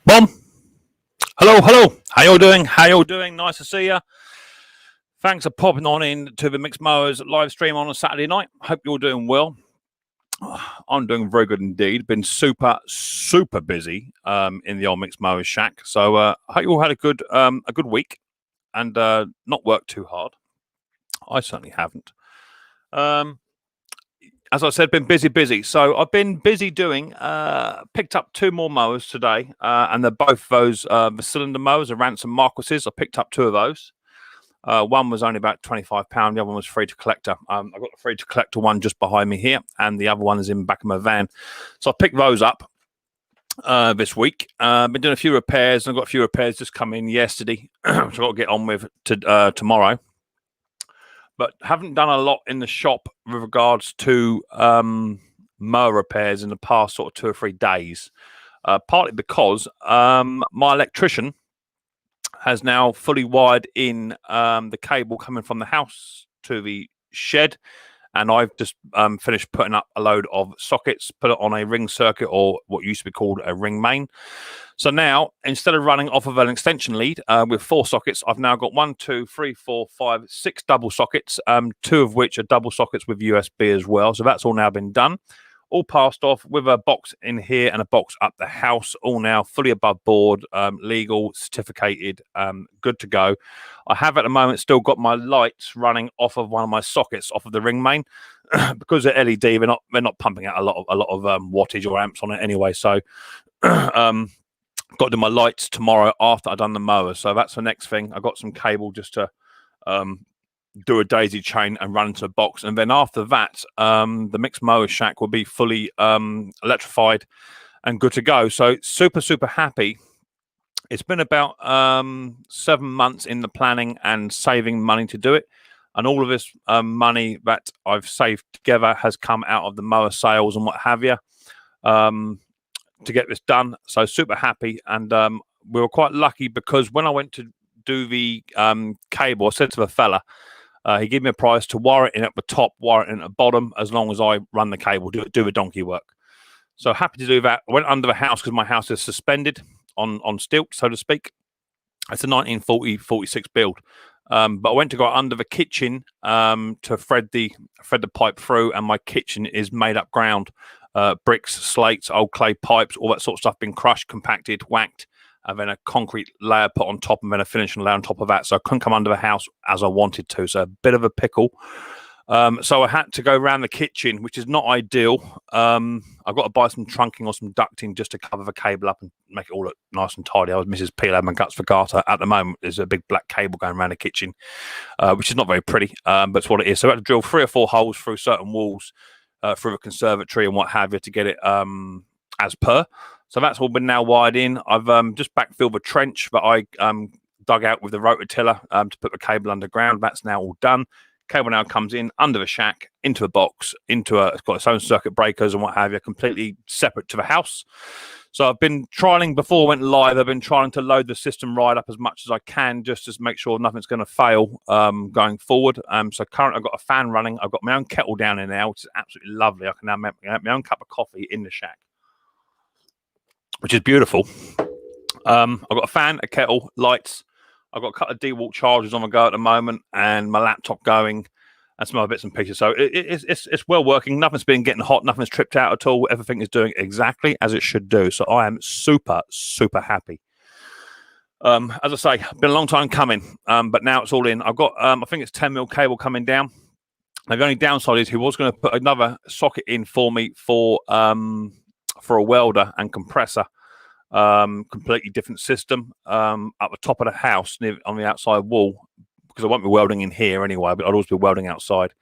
Boom. Hello, hello. How you doing? How you doing? Nice to see you. Thanks for popping on in to the Micks Mowers live stream on a Saturday night. Hope you're doing well. I'm doing very good indeed. Been super busy in the old Micks Mowers shack. So I hope you all had a good week and not worked too hard. I certainly haven't. As I said, been busy. So I've been busy doing, picked up 2 more mowers today, and they're both those the cylinder mowers, the Ransom Marquises. I picked up 2 of those. One was only about £25. The other one was free to collector. I've got the free to collector one just behind me here, and the other one is in the back of my van. So I picked those up this week. Been doing a few repairs, and I've got a few repairs just come in yesterday, which I've got to get on with tomorrow. But haven't done a lot in the shop with regards to mower repairs in the past sort of 2 or 3 days. Partly because my electrician has now fully wired in the cable coming from the house to the shed. And I've just finished putting up a load of sockets, put it on a ring circuit, or what used to be called a ring main. So now, instead of running off of an extension lead with 4 sockets, I've now got 1, 2, 3, 4, 5, 6 double sockets, 2 of which are double sockets with USB as well. So that's all now been done. All passed off with a box in here and a box up the house, all now fully above board, legal, certificated, good to go. I have at the moment still got my lights running off of one of my sockets off of the ring main because they're LED. They're not pumping out a lot of wattage or amps on it anyway. So got to do my lights tomorrow after I've done the mower. So that's the next thing. I got some cable just to do a daisy chain and run into the box, and then after that the Micks Mower shack will be fully electrified and good to go. So super happy. It's been about 7 months in the planning and saving money to do it, and all of this money that I've saved together has come out of the mower sales and what have you to get this done. So super happy. And we were quite lucky because when I went to do the cable, I said to the fella, he gave me a price to wire it in at the top, wire it in at the bottom, as long as I run the cable, do the donkey work. So happy to do that. I went under the house because my house is suspended on stilts, so to speak. It's a 1946 build. But I went to go under the kitchen to thread the pipe through, and my kitchen is made up ground. Bricks, slates, old clay pipes, all that sort of stuff been crushed, compacted, whacked, and then a concrete layer put on top, and then a finishing layer on top of that. So I couldn't come under the house as I wanted to. So a bit of a pickle. So I had to go around the kitchen, which is not ideal. I've got to buy some trunking or some ducting just to cover the cable up and make it all look nice and tidy. I was Mrs. Peel had my guts for garter. At the moment, there's a big black cable going around the kitchen, which is not very pretty, but it's what it is. So I had to drill 3 or 4 holes through certain walls, through the conservatory and what have you, to get it as per. So that's all been now wired in. I've just backfilled the trench that I dug out with the rototiller to put the cable underground. That's now all done. Cable now comes in under the shack, into a box, it's got its own circuit breakers and what have you, completely separate to the house. So I've been trialing, before I went live, I've been trying to load the system right up as much as I can, just to make sure nothing's going to fail going forward. So currently I've got a fan running. I've got my own kettle down in there, which is absolutely lovely. I can now make my own cup of coffee in the shack, which is beautiful. I've got a fan, a kettle, lights. I've got a couple of DeWalt chargers on the go at the moment, and my laptop going, and some other bits and pieces. So it's well working. Nothing's been getting hot. Nothing's tripped out at all. Everything is doing exactly as it should do. So I am super happy. As I say, been a long time coming, but now it's all in. I've got, I think it's 10mm cable coming down. Now, the only downside is he was going to put another socket in for me for a welder and compressor. Completely different system at the top of the house, on the outside wall, because I won't be welding in here anyway, but I'd always be welding outside.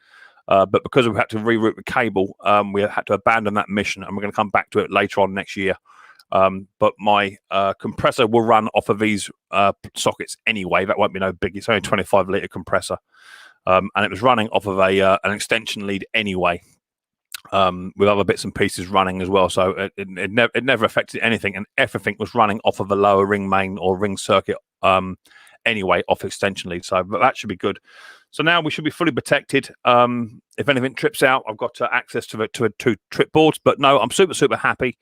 But because we had to reroute the cable, we had to abandon that mission, and we're going to come back to it later on next year. But my compressor will run off of these sockets anyway. That won't be no big. It's only a 25-litre compressor, and it was running off of an extension lead anyway, with other bits and pieces running as well. So it never affected anything, and everything was running off of a lower ring main or ring circuit anyway, off extension lead. So but that should be good. So now we should be fully protected. If anything trips out, I've got access to 2 trip boards. But no, I'm super happy.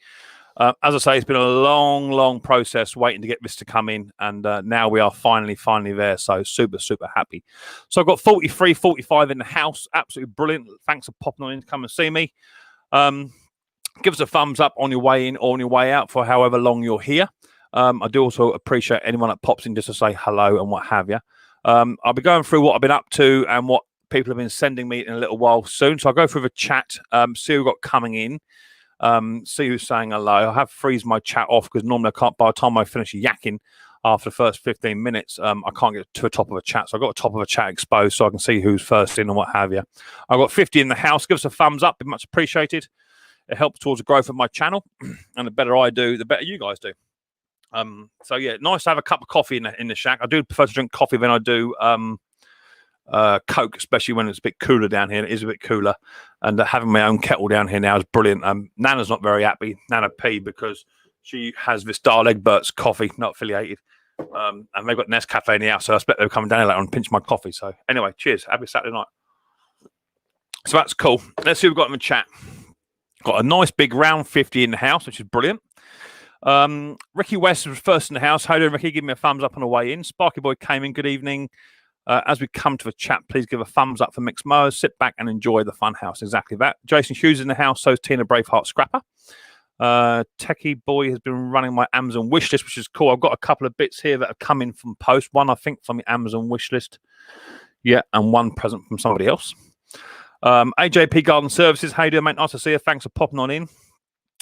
As I say, it's been a long process waiting to get this to come in, and now we are finally there. So super happy. So I've got 43, 45 in the house. Absolutely brilliant. Thanks for popping on in to come and see me. Give us a thumbs up on your way in or on your way out for however long you're here. I do also appreciate anyone that pops in just to say hello and what have you. I'll be going through what I've been up to and what people have been sending me in a little while soon. So I'll go through the chat, see who we've got coming in, see who's saying hello. I have freeze my chat off because normally I can't, by the time I finish yakking after the first 15 minutes, I can't get to the top of a chat. So I've got the top of a chat exposed so I can see who's first in and what have you. I've got 50 in the house. Give us a thumbs up. Be much appreciated. It helps towards the growth of my channel. And the better I do, the better you guys do. So yeah, nice to have a cup of coffee in the shack. I do prefer to drink coffee than I do Coke, especially when it's a bit cooler down here. It is a bit cooler, and having my own kettle down here now is brilliant. Nana's not very happy, Nana P, because she has this Dial Egbert's coffee, not affiliated, and they've got Nescafe in the house, so I expect they'll come down here later and pinch my coffee. So anyway, cheers, happy Saturday night. So that's cool. Let's see what we've got in the chat. Got a nice big round 50 in the house, which is brilliant. Ricky West was first in the house. How do Ricky? Give me a thumbs up on the way in. Sparky Boy came in. Good evening. As we come to the chat, please give a thumbs up for Micks Mowers. Sit back and enjoy the fun house. Exactly that. Jason Hughes in the house. So is Tina Braveheart Scrapper. Techie Boy has been running my Amazon wish list, which is cool. I've got a couple of bits here that have come in from post. One, I think, from the Amazon wish list. Yeah, and one present from somebody else. AJP Garden Services. How you doing, mate? Nice to see you. Thanks for popping on in.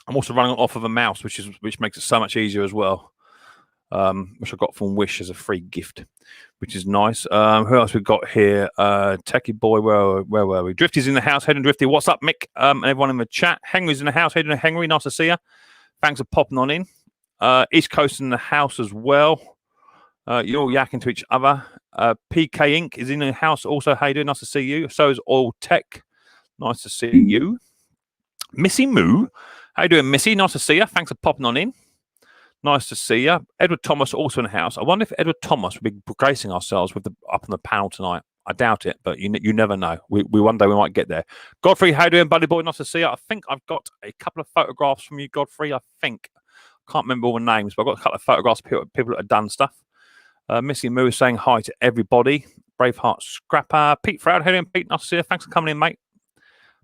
I'm also running off of a mouse, which makes it so much easier as well. Which I got from Wish as a free gift, which is nice. Who else we got here? Techie Boy, where were we? Drifty's in the house. Hayden Drifty, what's up, Mick? And everyone in the chat. Henry's in the house. Hayden Henry, nice to see you. Thanks for popping on in. East Coast in the house as well. You're all yakking to each other. PK Inc. is in the house also. How you doing? Nice to see you. So is All Tech. Nice to see you. Missy Moo. How you doing, Missy? Nice to see you. Thanks for popping on in. Nice to see you. Edward Thomas also in the house. I wonder if Edward Thomas will be gracing ourselves with up on the panel tonight. I doubt it, but you never know. We one day we might get there. Godfrey, how you doing, buddy boy? Nice to see you. I think I've got a couple of photographs from you, Godfrey. I think. Can't remember all the names, but I've got a couple of photographs of people that have done stuff. Missy Moo is saying hi to everybody. Braveheart Scrapper. Pete Froud, how you doing, Pete? Nice to see you. Thanks for coming in, mate.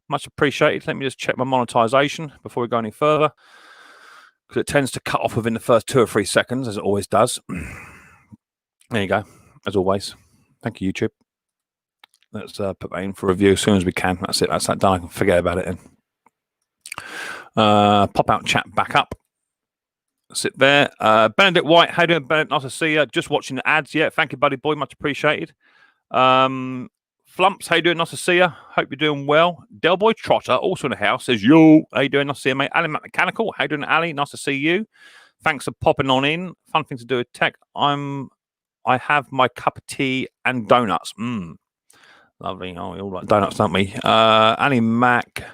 Much appreciated. Let me just check my monetization before we go any further, because it tends to cut off within the first 2 or 3 seconds, as it always does. There you go, as always. Thank you, YouTube. Let's put that in for review as soon as we can. That's it. That's that done. I can forget about it then. Pop out chat back up. Sit there. Benedict White, how you doing, Benedict? Nice to see you. Just watching the ads. Yeah, thank you, buddy boy. Much appreciated. Flumps, how you doing? Nice to see you. Hope you're doing well. Delboy Trotter, also in the house, says, yo, how you doing? Nice to see you, mate. Ali Mechanical, how you doing, Ali? Nice to see you. Thanks for popping on in. Fun thing to do with tech. I have my cup of tea and donuts. Lovely. Oh, we all like donuts, don't we? Ali Mac,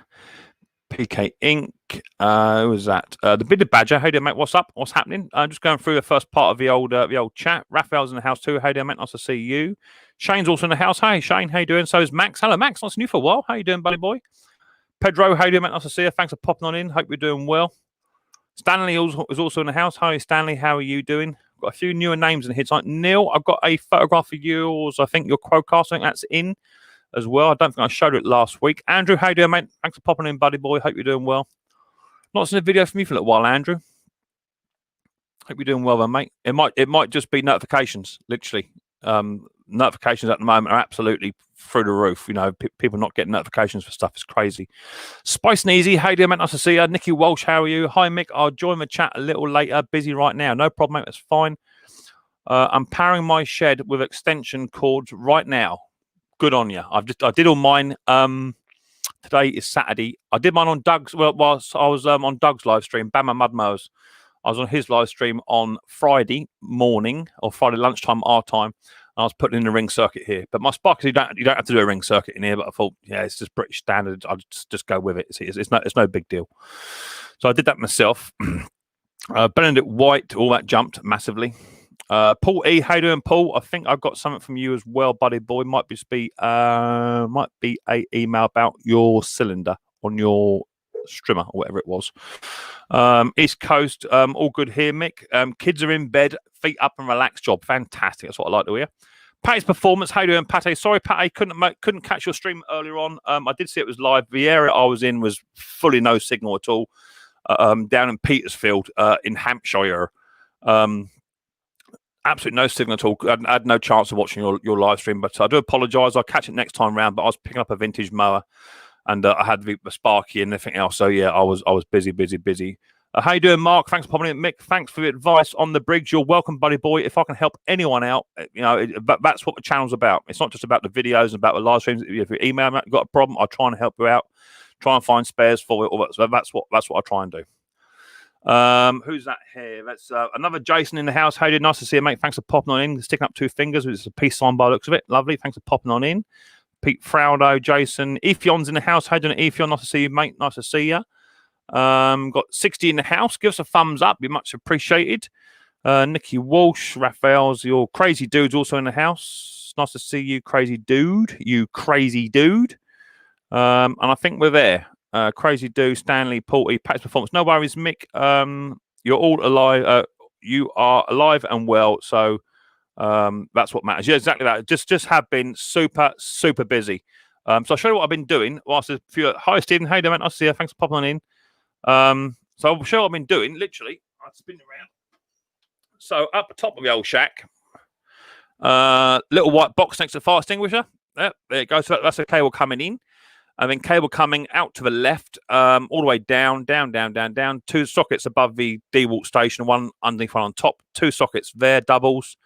PK Inc. Who was that? The Bearded Badger. How you doing, mate? What's up? What's happening? I'm just going through the first part of the old chat. Raphael's in the house too. How you doing, mate? Nice to see you. Shane's also in the house. Hey, Shane, how you doing? So is Max. Hello, Max. Nice to see you for a while. How you doing, buddy boy? Pedro, how you doing, mate? Nice to see you. Thanks for popping on in. Hope you're doing well. Stanley is also in the house. Hi, Stanley. How are you doing? Got a few newer names in here tonight. Neil, I've got a photograph of yours. I think your Quocast. I think that's in as well. I don't think I showed it last week. Andrew, how you doing, mate? Thanks for popping in, buddy boy. Hope you're doing well. Not seen a video from you for a little while, Andrew. Hope you're doing well, then, mate. It might just be notifications, literally. Notifications at the moment are absolutely through the roof. You know, people not getting notifications for stuff is crazy. Spice and Easy, how you doing, mate? Nice to see you. Nikki Walsh, how are you? Hi, Mick. I'll join the chat a little later. Busy right now. No problem, mate. That's fine. I'm powering my shed with extension cords right now. Good on you. I did all mine. Today is Saturday. I did mine on Doug's. Well, whilst I was on Doug's live stream, Bama Mud Mowers. I was on his live stream on Friday morning or Friday lunchtime our time. I was putting in the ring circuit here, but my sparkers you don't have to do a ring circuit in here. But I thought, yeah, it's just British standard. I'll just go with it. It's no big deal. So I did that myself. Benedict White, all that jumped massively. Paul E, how you doing, Paul? I think I've got something from you as well, buddy boy. Might be a email about your cylinder on your Strimmer or whatever it was. East Coast, all good here, Mick. Kids are in bed, feet up and relaxed job. Fantastic. That's what I like to hear. Patty's performance. How you doing, Patty? Sorry, Patty, couldn't catch your stream earlier on. I did see it was live. The area I was in was fully no signal at all. Down in Petersfield, in Hampshire. Absolutely no signal at all. I had no chance of watching your live stream, but I do apologise. I'll catch it next time round. But I was picking up a vintage mower, and I had the Sparky and everything else. So yeah, I was busy. How you doing, Mark? Thanks for popping in, Mick. Thanks for the advice on the Briggs. You're welcome, buddy boy. If I can help anyone out, that's what the channel's about. It's not just about the videos and about the live streams. If you email me, you've got a problem, I'll try and help you out. Try and find spares for it. So that's what I try and do. Who's that here? That's another Jason in the house. How you doing? Nice to see you, mate. Thanks for popping on in. Sticking up 2 fingers. It's a peace sign by the looks of it. Lovely. Thanks for popping on in. Pete Fraudo, Jason. Efion's in the house. How you doing, Efion? Nice to see you, mate. Nice to see you. Got 60 in the house. Give us a thumbs up. Be much appreciated. Nikki Walsh, Raphael's, your crazy dude's also in the house. Nice to see you, crazy dude. You crazy dude. And I think we're there. Crazy dude, Stanley, Porty, Pat's performance. No worries, Mick. You're all alive. You are alive and well. So that's what matters. Yeah, exactly that. Just have been super busy. So I'll show you what I've been doing. Whilst a few. Hi, Stephen. Hey, there, man. Nice to see you. Thanks for popping on in. So I'll show you what I've been doing. Literally, I'll spin around. So up the top of the old shack, little white box next to the fire extinguisher. There it goes. So that's the cable coming in. And then cable coming out to the left, all the way down. 2 sockets above the DeWalt station, 1 underneath, 1 on top. 2 sockets there, doubles.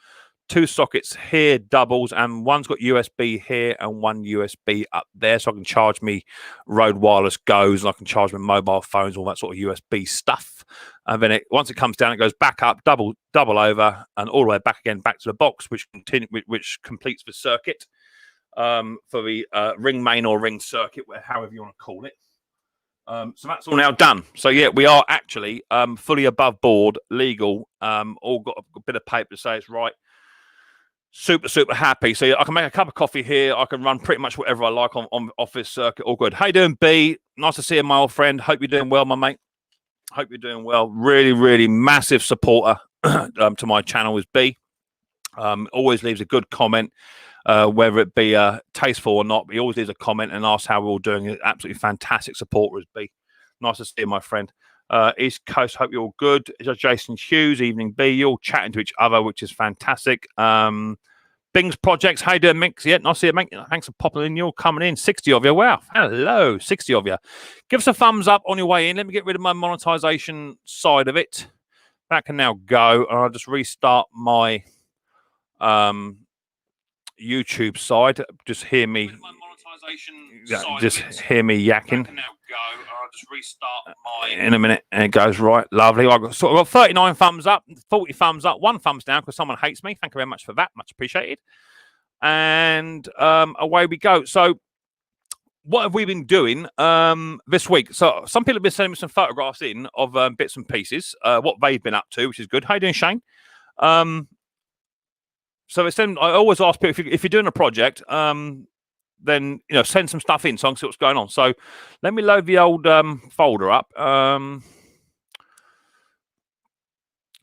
2 sockets here, doubles, and one's got USB here and 1 USB up there, so I can charge me Rode Wireless Goes, and I can charge my mobile phones, all that sort of USB stuff. And then once it comes down, it goes back up, double over, and all the way back again, back to the box, which completes the circuit. For the ring main or ring circuit, however you want to call it. So that's all now done. So yeah, we are actually fully above board, legal, all got a bit of paper to say it's right. Super happy. So I can make a cup of coffee here. I can run pretty much whatever I like on office circuit. All good. How you doing, B? Nice to see you, my old friend. Hope you're doing well, my mate. Hope you're doing well. Really massive supporter to my channel is B. Always leaves a good comment. Whether it be tasteful or not, but he always leaves a comment and asks how we're all doing. Absolutely fantastic supporters, B. Nice to see you, my friend. East Coast, hope you're all good. It's Jason Hughes, evening B. You're all chatting to each other, which is fantastic. Bing's Projects, how you doing, Mix? Yeah, nice to see you, mate. Thanks for popping in. You're coming in. 60 of you. Wow. Hello, 60 of you. Give us a thumbs up on your way in. Let me get rid of my monetization side of it. That can now go. And I'll just restart my YouTube side. Just hear me. Just hear me yakking. I'll just restart in a minute, and it goes right. Lovely. I've got 39 thumbs up, 40 thumbs up, 1 thumbs down because someone hates me. Thank you very much for that. Much appreciated. And away we go. So, what have we been doing this week? So, some people have been sending me some photographs in of bits and pieces, what they've been up to, which is good. How you doing, Shane? So I always ask people if you're doing a project, then send some stuff in so I can see what's going on. So let me load the old folder up.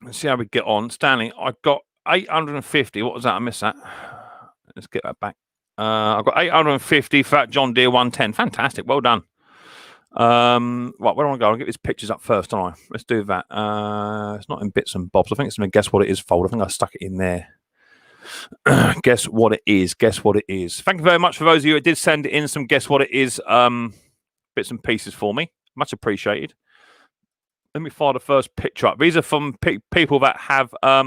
Let's see how we get on. Stanley, I got 850. What was that? I missed that. Let's get that back. I've got 850 for that John Deere 110. Fantastic. Well done. Right, where do I want to go? I'll get these pictures up first, don't I? Let's do that. It's not in bits and bobs. I think it's in a guess what it is folder. I think I stuck it in there. Guess what it is. Thank you very much for those of you who did send in some guess what it is bits and pieces for me. Much appreciated. Let me fire the first picture up. These are from people that have are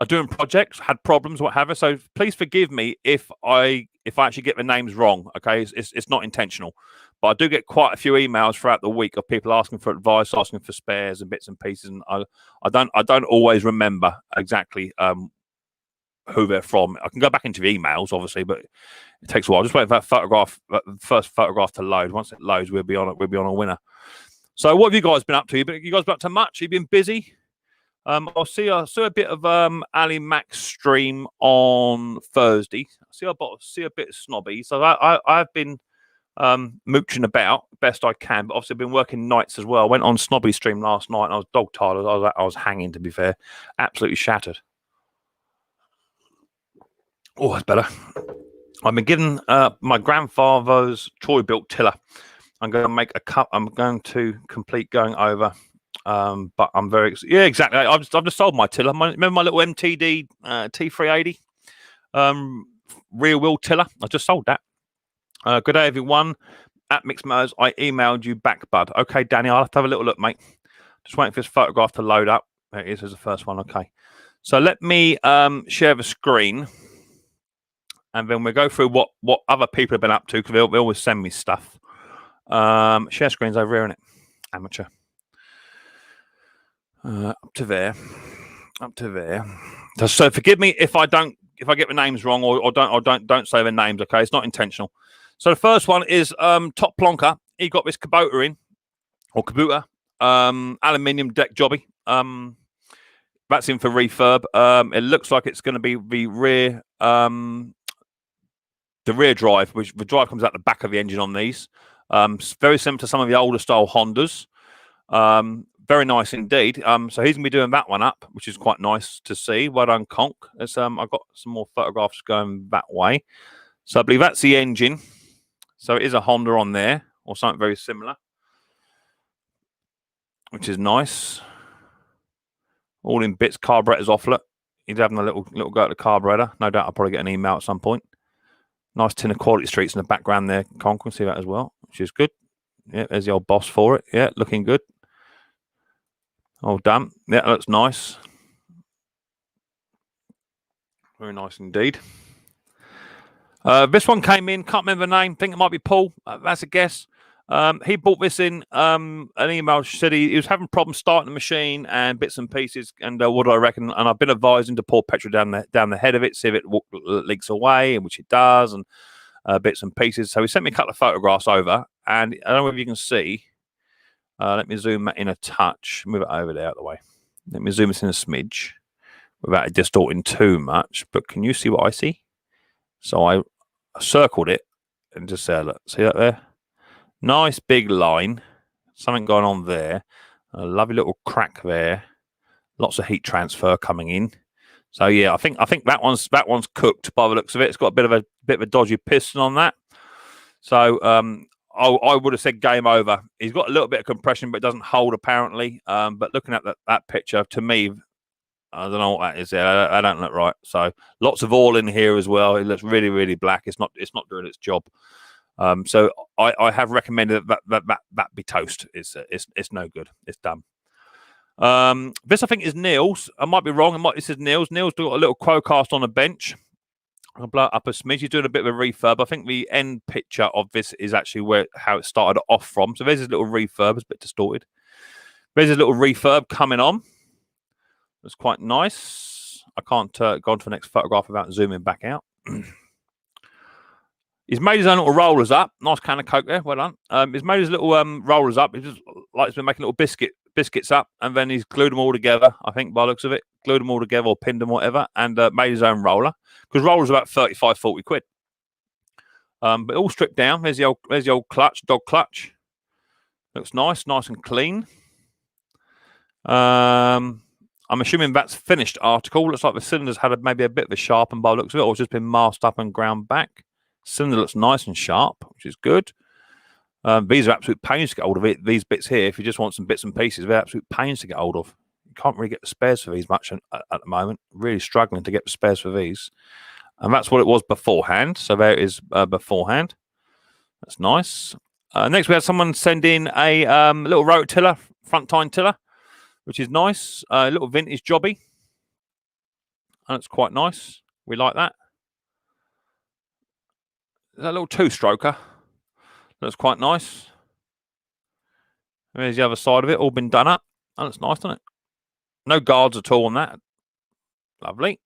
doing projects, had problems, what have you. So please forgive me if I actually get the names wrong. Okay, it's not intentional, but I do get quite a few emails throughout the week of people asking for advice, asking for spares and bits and pieces, and I don't always remember exactly who they're from. I can go back into the emails, obviously, but it takes a while. Just wait for that first photograph to load. Once it loads, we'll be on a winner. So, what have you guys been up to? You guys been up to much? You've been busy. I saw a bit of Ali Mack's stream on Thursday. I see a bit of Snobby. So I've been mooching about best I can. But obviously, I've been working nights as well. I went on Snobby Stream last night and I was dog tired. I was hanging, to be fair. Absolutely shattered. Oh, that's better. I've been given my grandfather's toy-built tiller. I'm going to make a cut. I'm going to complete going over. But I'm very exactly. I've just sold my tiller. Remember my little MTD T380 rear wheel tiller? I just sold that. Good day, everyone. At Micks Mowers, I emailed you back, bud. Okay, Danny, I'll have to have a little look, mate. Just waiting for this photograph to load up. There it is. There's the first one. Okay. So let me share the screen, and then we'll go through what other people have been up to, because they always send me stuff. Share screen's over here, isn't it? Amateur. Up to there. So forgive me if I get the names wrong or don't say the names. Okay, it's not intentional. So the first one is Top Plonker. He got this Kubota aluminium deck jobby. That's in for refurb. It looks like it's going to be the rear drive, which the drive comes out the back of the engine on these. Very similar to some of the older style Hondas. Very nice indeed. So he's going to be doing that one up, which is quite nice to see. Well done, Conk. I've got some more photographs going that way. So I believe that's the engine. So it is a Honda on there, or something very similar, which is nice. All in bits. Carburetor's off it. He's having a little go at the carburetor. No doubt I'll probably get an email at some point. Nice tin of Quality Streets in the background there. Conk can see that as well, which is good. Yeah, there's the old boss for it. Yeah, looking good. Oh, damn. Yeah, that looks nice. Very nice indeed. This one came in. Can't remember the name. Think it might be Paul. That's a guess. He bought this in. An email said he was having problems starting the machine and bits and pieces. And what do I reckon? And I've been advising to pour petrol down the head of it, see if it leaks away, which it does, and bits and pieces. So he sent me a couple of photographs over, and I don't know if you can see. Let me zoom that in a touch. Move it over there out of the way. Let me zoom this in a smidge without it distorting too much. But can you see what I see? So I circled it and just said, look, see that there? Nice big line. Something going on there. A lovely little crack there. Lots of heat transfer coming in. So yeah, I think that one's cooked by the looks of it. It's got a bit of a dodgy piston on that. So I would have said game over. He's got a little bit of compression, but it doesn't hold apparently. But looking at that picture, to me, I don't know what that is there. I don't look right. So lots of oil in here as well. It looks really, really black. It's not doing its job. So I have recommended that be toast. It's no good. It's done. This I think is Neil's. I might be wrong. This is Neil's. Neil's got a little Quocast on a bench. I'll blow it up a smidge. He's doing a bit of a refurb. I think the end picture of this is actually how it started off from. So there's his little refurb. It's a bit distorted. There's his little refurb coming on. It's quite nice. I can't go on to the next photograph without zooming back out. He's made his own little rollers up. Nice can of Coke there. Well done. He's made his little rollers up. He just likes to make little biscuits up, and then he's glued them all together. I think by the looks of it, glued them all together or pinned them, whatever, and made his own roller. Because rollers are about 35, 40 quid. But all stripped down. There's the old clutch, dog clutch. Looks nice and clean. I'm assuming that's finished article. Looks like the cylinder's had maybe a bit of a sharpen by the looks of it, or it's just been masked up and ground back. Cylinder looks nice and sharp, which is good. These are absolute pains to get hold of it. These bits here, if you just want some bits and pieces, they're absolute pains to get hold of. You can't really get the spares for these much at the moment. Really struggling to get the spares for these. And that's what it was beforehand. So there it is beforehand. That's nice. Next, we had someone send in a little rototiller, front tine tiller, which is nice. A little vintage jobby. And it's quite nice. We like that. That little two-stroker. That's quite nice. There's the other side of it, all been done up. And it's nice, doesn't it? No guards at all on that. Lovely.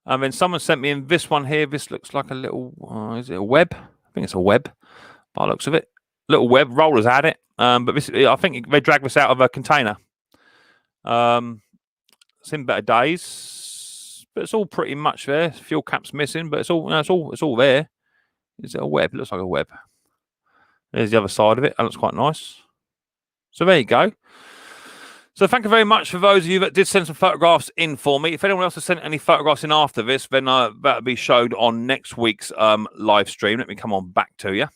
And then someone sent me in this one here. This looks like a little, is it a web? I think it's a web by the looks of it. Little web, rollers had it. But this, I think they dragged this out of a container. It's in better days. But it's all pretty much there. Fuel cap's missing, but it's all there. Is it a web? It looks like a web. There's the other side of it. That looks quite nice. So there you go. So thank you very much for those of you that did send some photographs in for me. If anyone else has sent any photographs in after this, then that'll be showed on next week's live stream. Let me come on back to you.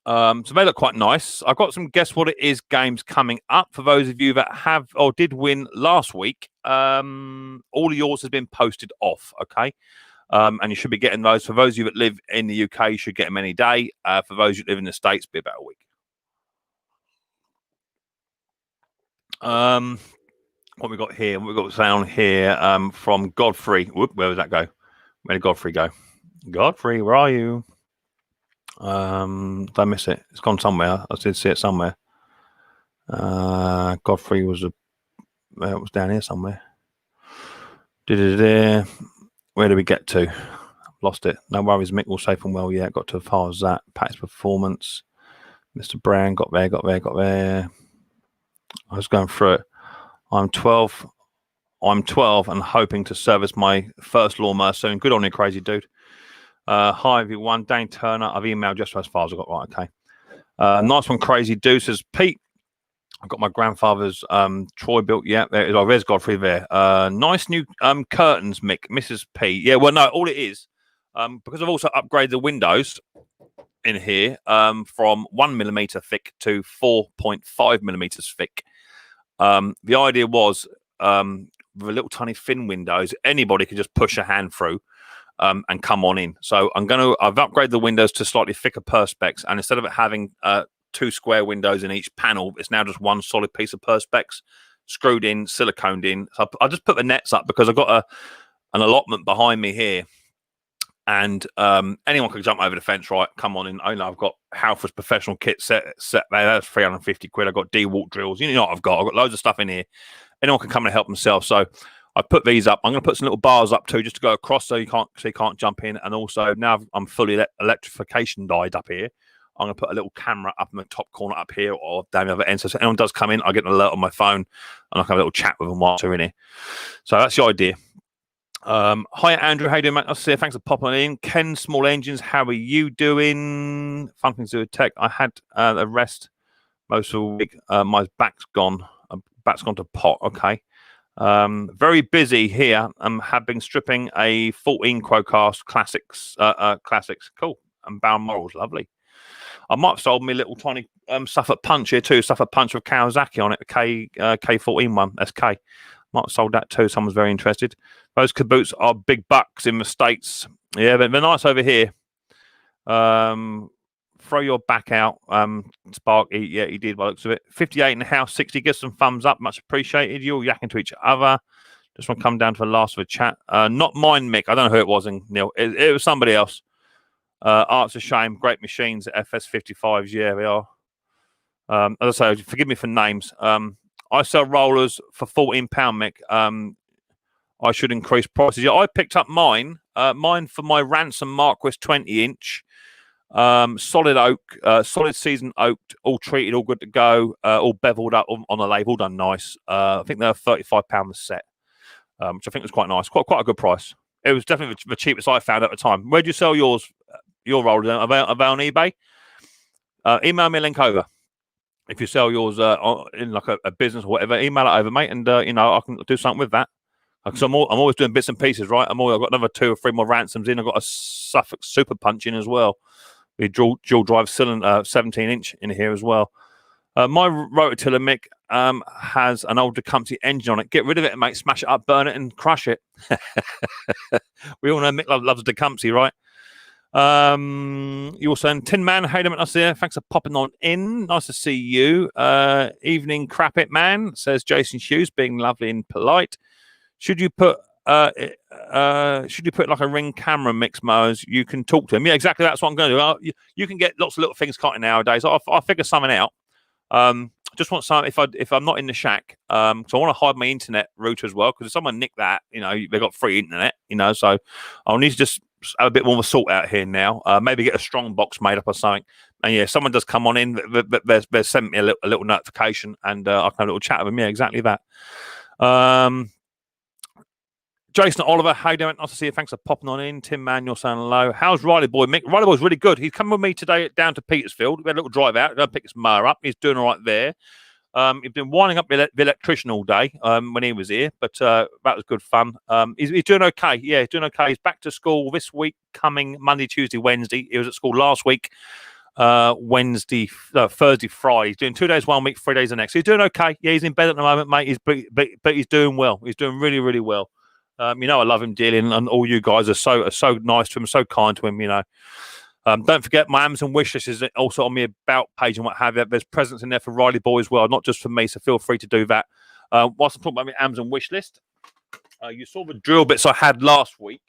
So they look quite nice. I've got some Guess What It Is games coming up for those of you that have or did win last week. All of yours has been posted off, okay? And you should be getting those. For those of you that live in the UK, you should get them any day. For those who live in the States, it'll be about a week. What we got here? What we got down here from Godfrey. Whoop, where does that go? Where did Godfrey go? Godfrey, where are you? Did I miss it? It's gone somewhere. I did see it somewhere. Godfrey was it was down here somewhere. Where did we get to? Lost it. No worries, Mick. All safe and well. Yeah, got to as far as that. Pat's performance. Mr. Brown got there. I was going through it. I'm 12 and hoping to service my first lawnmower soon. Good on you, crazy dude. Hi, everyone. Dane Turner. I've emailed just as far as I got right. Okay. Nice one, crazy dude. Says Pete. I've got my grandfather's Troy built. Yeah, there is. Oh, there's Godfrey there. Nice new curtains, Mick. Mrs. P. Yeah, well, no, all it is, because I've also upgraded the windows in here from 1mm thick to 4.5mm thick. The idea was with the little tiny thin windows, anybody could just push a hand through and come on in. So I've upgraded the windows to slightly thicker perspex, and instead of it having 2 square windows in each panel, it's now just one solid piece of perspex screwed in, siliconed in. So I just put the nets up because I've got an allotment behind me here. And anyone can jump over the fence, right? Come on in. I know I've got Halfords professional kit set there. That's 350 quid. I've got D-Walk drills. You know what I've got loads of stuff in here. Anyone can come and help themselves. So I put these up. I'm going to put some little bars up too, just to go across so you can't jump in. And also now I'm fully electrification dyed up here. I'm going to put a little camera up in the top corner up here or down the other end. So if anyone does come in, I get an alert on my phone and I can have a little chat with them while they're in here. So that's the idea. Hi Andrew, how you doing, mate? I'll see you. Thanks for popping in. Ken Small Engines, how are you doing? Fun things to do with tech. I had a rest most of the week. My back's gone. Back's gone to pot. Okay. Very busy here. Have been stripping a 14 Crowcast classics. Cool. And Balmoral's lovely. I might have sold me a little tiny Suffolk Punch here too. Suffolk Punch with Kawasaki on it. The K14 one. That's K. Might have sold that too. Someone's very interested. Those kaboots are big bucks in the States. Yeah, they're nice over here. Throw your back out. Sparky, yeah, he did by the looks of it. 58 in the house, 60. Give some thumbs up. Much appreciated. You're yakking to each other. Just want to come down to the last of the chat. Not mine, Mick. I don't know who it was, Neil. It was somebody else. Art's a shame. Great machines at FS55s. Yeah, they are. As I say, forgive me for names. I sell rollers for £14, Mick. I should increase prices. Yeah, I picked up mine. Mine for my Ransom Marquis 20-inch. Solid oak, solid seasoned oak, all treated, all good to go, all beveled up on the lathe, all done nice. I think they're £35 a set, which I think was quite nice. Quite a good price. It was definitely the cheapest I found at the time. Where'd you sell your rollers? Are they on eBay? Email me a link over. If you sell yours in like a business or whatever, email it over, mate, and I can do something with that. Because I'm always doing bits and pieces, right? I've got another 2 or 3 more Ransoms in. I've got a Suffolk Super Punch in as well. The dual drive cylinder 17-inch in here as well. My rototiller, Mick, has an old Tecumseh engine on it. Get rid of it, mate. Smash it up, burn it, and crush it. We all know Mick loves Tecumseh, right? You also Tin Man, hey there, us there. Thanks for popping on in. Nice to see you. Evening, crap it, man. Says Jason Hughes, being lovely and polite. Should you put like a Ring camera, Micks Mowers? You can talk to him. Yeah, exactly. That's what I'm going to do. You can get lots of little things cutting nowadays. I'll figure something out. Just want some if I'm not in the shack. So I want to hide my internet router as well, because if someone nicked that, they've got free internet. So I'll need to just have a bit more of a sort out here now. Maybe get a strong box made up or something. And yeah, if someone does come on in, they sent me a little notification, and I can have a little chat with them. Yeah, exactly that. Jason Oliver, how you doing? Nice to see you. Thanks for popping on in. Tim Mann, you're saying hello. How's Riley Boy? Mick? Riley Boy's really good. He's coming with me today down to Petersfield. We had a little drive out. Go pick his mower up. He's doing all right there. He's been winding up the electrician all day when he was here, but that was good fun. He's doing okay. Yeah, he's doing okay. He's back to school this week, coming Monday, Tuesday, Wednesday. He was at school last week, Thursday, Friday. He's doing 2 days 1 week, 3 days the next. He's doing okay. Yeah, he's in bed at the moment, mate. But he's doing well. He's doing really, really well. I love him dearly, and all you guys are so nice to him, so kind to him. Don't forget my Amazon wish list is also on my about page and what have you. There's presents in there for Riley Boy as well, not just for me. So feel free to do that. Whilst I'm talking about my Amazon wish list, you saw the drill bits I had last week,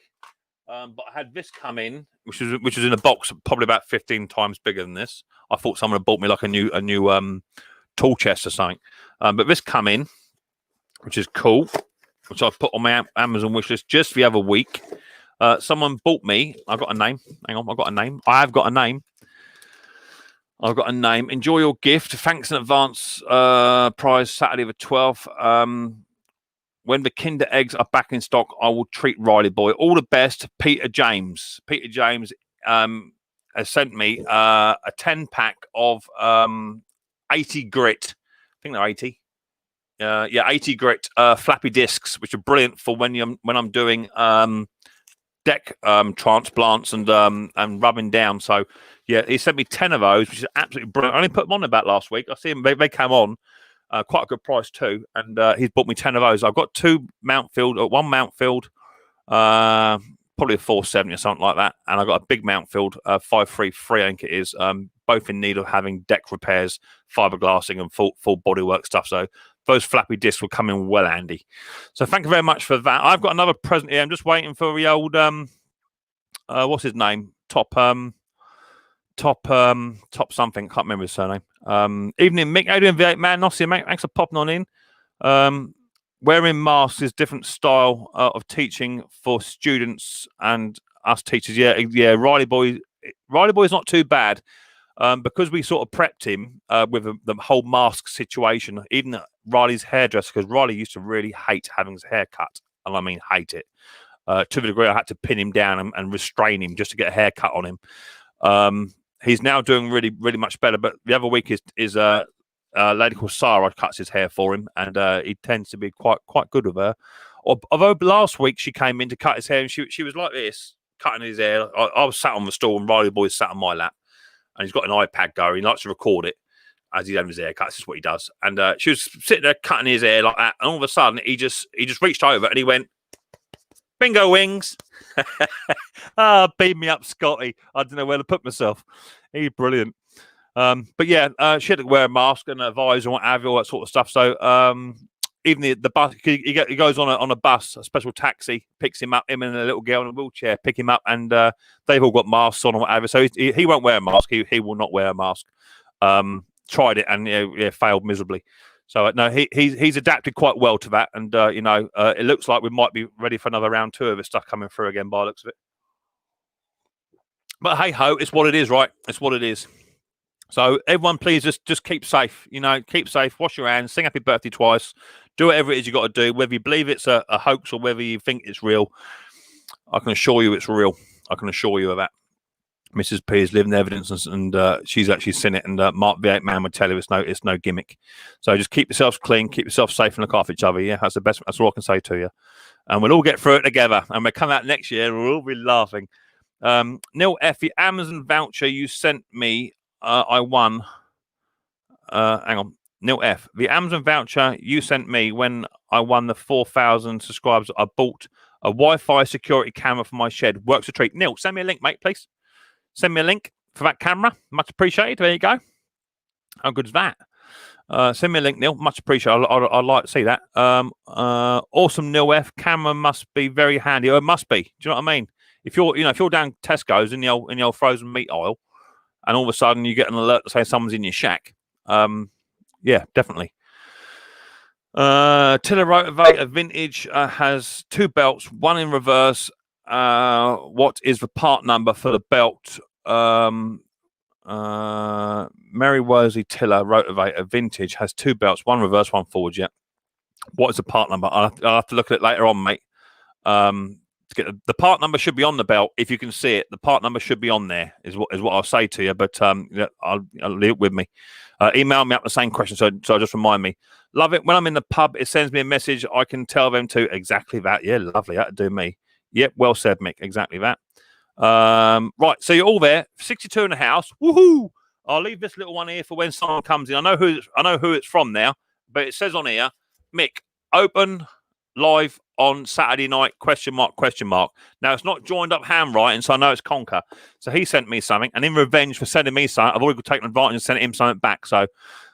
but I had this come in, which was in a box probably about 15 times bigger than this. I thought someone had bought me like a new tool chest or something, but this come in, which is cool, which I put on my Amazon wish list just the other week. Someone bought me. I've got a name. Hang on, I've got a name. I have got a name. I've got a name. Enjoy your gift. Thanks in advance. Prize Saturday the 12th. When the Kinder eggs are back in stock, I will treat Riley Boy. All the best, Peter James. Peter James has sent me a 10-pack of 80 grit. I think they're 80. 80 grit flappy discs, which are brilliant for when I'm doing deck transplants and rubbing down. So yeah, he sent me 10 of those, which is absolutely brilliant. I only put them on about last week. I see them; they came on quite a good price too, and he's bought me 10 of those. I've got one Mountfield, probably a 470 or something like that, and I've got a big Mountfield 533, I think it is, both in need of having deck repairs, fiberglassing, and full bodywork stuff. So those flappy discs will come in well handy. So thank you very much for that. I've got another present here. I'm just waiting for the old what's his name? Top something. Can't remember his surname. Evening, Mick. How you doing, V8 man? Nice to see you, mate. Thanks for popping on in. Wearing masks is different style of teaching for students and us teachers. Yeah. Riley Boy is not too bad. Because we sort of prepped him with the whole mask situation, even Riley's hairdresser, because Riley used to really hate having his hair cut, and I mean hate it, to the degree I had to pin him down and restrain him just to get a haircut on him. He's now doing really, really much better, but the other week is a lady called Sarah cuts his hair for him, and he tends to be quite good with her. Although last week she came in to cut his hair, and she was like this, cutting his hair. I was sat on the stool, and Riley Boy sat on my lap. And he's got an iPad going. He likes to record it as he's having his haircut. That's just what he does. And she was sitting there cutting his hair like that. And all of a sudden, he just reached over and he went, bingo wings. Beat me up, Scotty. I don't know where to put myself. He's brilliant. But yeah, she had to wear a mask and a visor and what have you, all that sort of stuff. So even the bus, he goes on a bus, a special taxi, picks him up, him and a little girl in a wheelchair, pick him up, and they've all got masks on or whatever. So he won't wear a mask. He will not wear a mask. Tried it and failed miserably. So no, he's adapted quite well to that, and it looks like we might be ready for another round 2 of this stuff coming through again by the looks of it. But hey ho, it's what it is, right? It's what it is. So everyone, please just keep safe. Keep safe. Wash your hands. Sing happy birthday twice. Do whatever it is you got to do, whether you believe it's a hoax or whether you think it's real. I can assure you it's real. I can assure you of that. Mrs. P is living evidence, and she's actually seen it. And Mark V8 man would tell you it's no gimmick. So just keep yourselves clean, keep yourself safe, and look after each other. Yeah, that's the best. That's all I can say to you. And we'll all get through it together. And we'll come out next year, and we'll all be laughing. Neil F, the Amazon voucher you sent me, I won. Hang on. Neil F, the Amazon voucher you sent me when I won the 4,000 subscribers, I bought a Wi-Fi security camera for my shed. Works a treat. Neil, send me a link, mate, please. Send me a link for that camera. Much appreciated. There you go. How good is that? Send me a link, Neil. Much appreciated. I'd like to see that. Awesome, Neil F. Camera must be very handy. It must be. Do you know what I mean? If you're down Tesco's in the old frozen meat aisle, and all of a sudden you get an alert to say someone's in your shack. Yeah, definitely. Tiller Rotivator Vintage has 2 belts, one in reverse. What is the part number for the belt? Mary Worsley Tiller Rotivator Vintage has 2 belts, one reverse, one forward. Yeah. What is the part number? I'll have to look at it later on, mate. To get the part number should be on the belt. If you can see it, the part number should be on there. Is what I'll say to you. But I'll leave it with me. Email me up the same question. So just remind me. Love it when I'm in the pub. It sends me a message. I can tell them to exactly that. Yeah, lovely. That'd do me. Yep, well said, Mick. Exactly that. Right. So you're all there. 62 in the house. Woohoo! I'll leave this little one here for when someone comes in. I know who it's from now, but it says on here, Mick, open live on Saturday night, question mark. Now, it's not joined up handwriting, so I know it's Conker. So he sent me something, and in revenge for sending me something, I've already taken advantage and sent him something back. So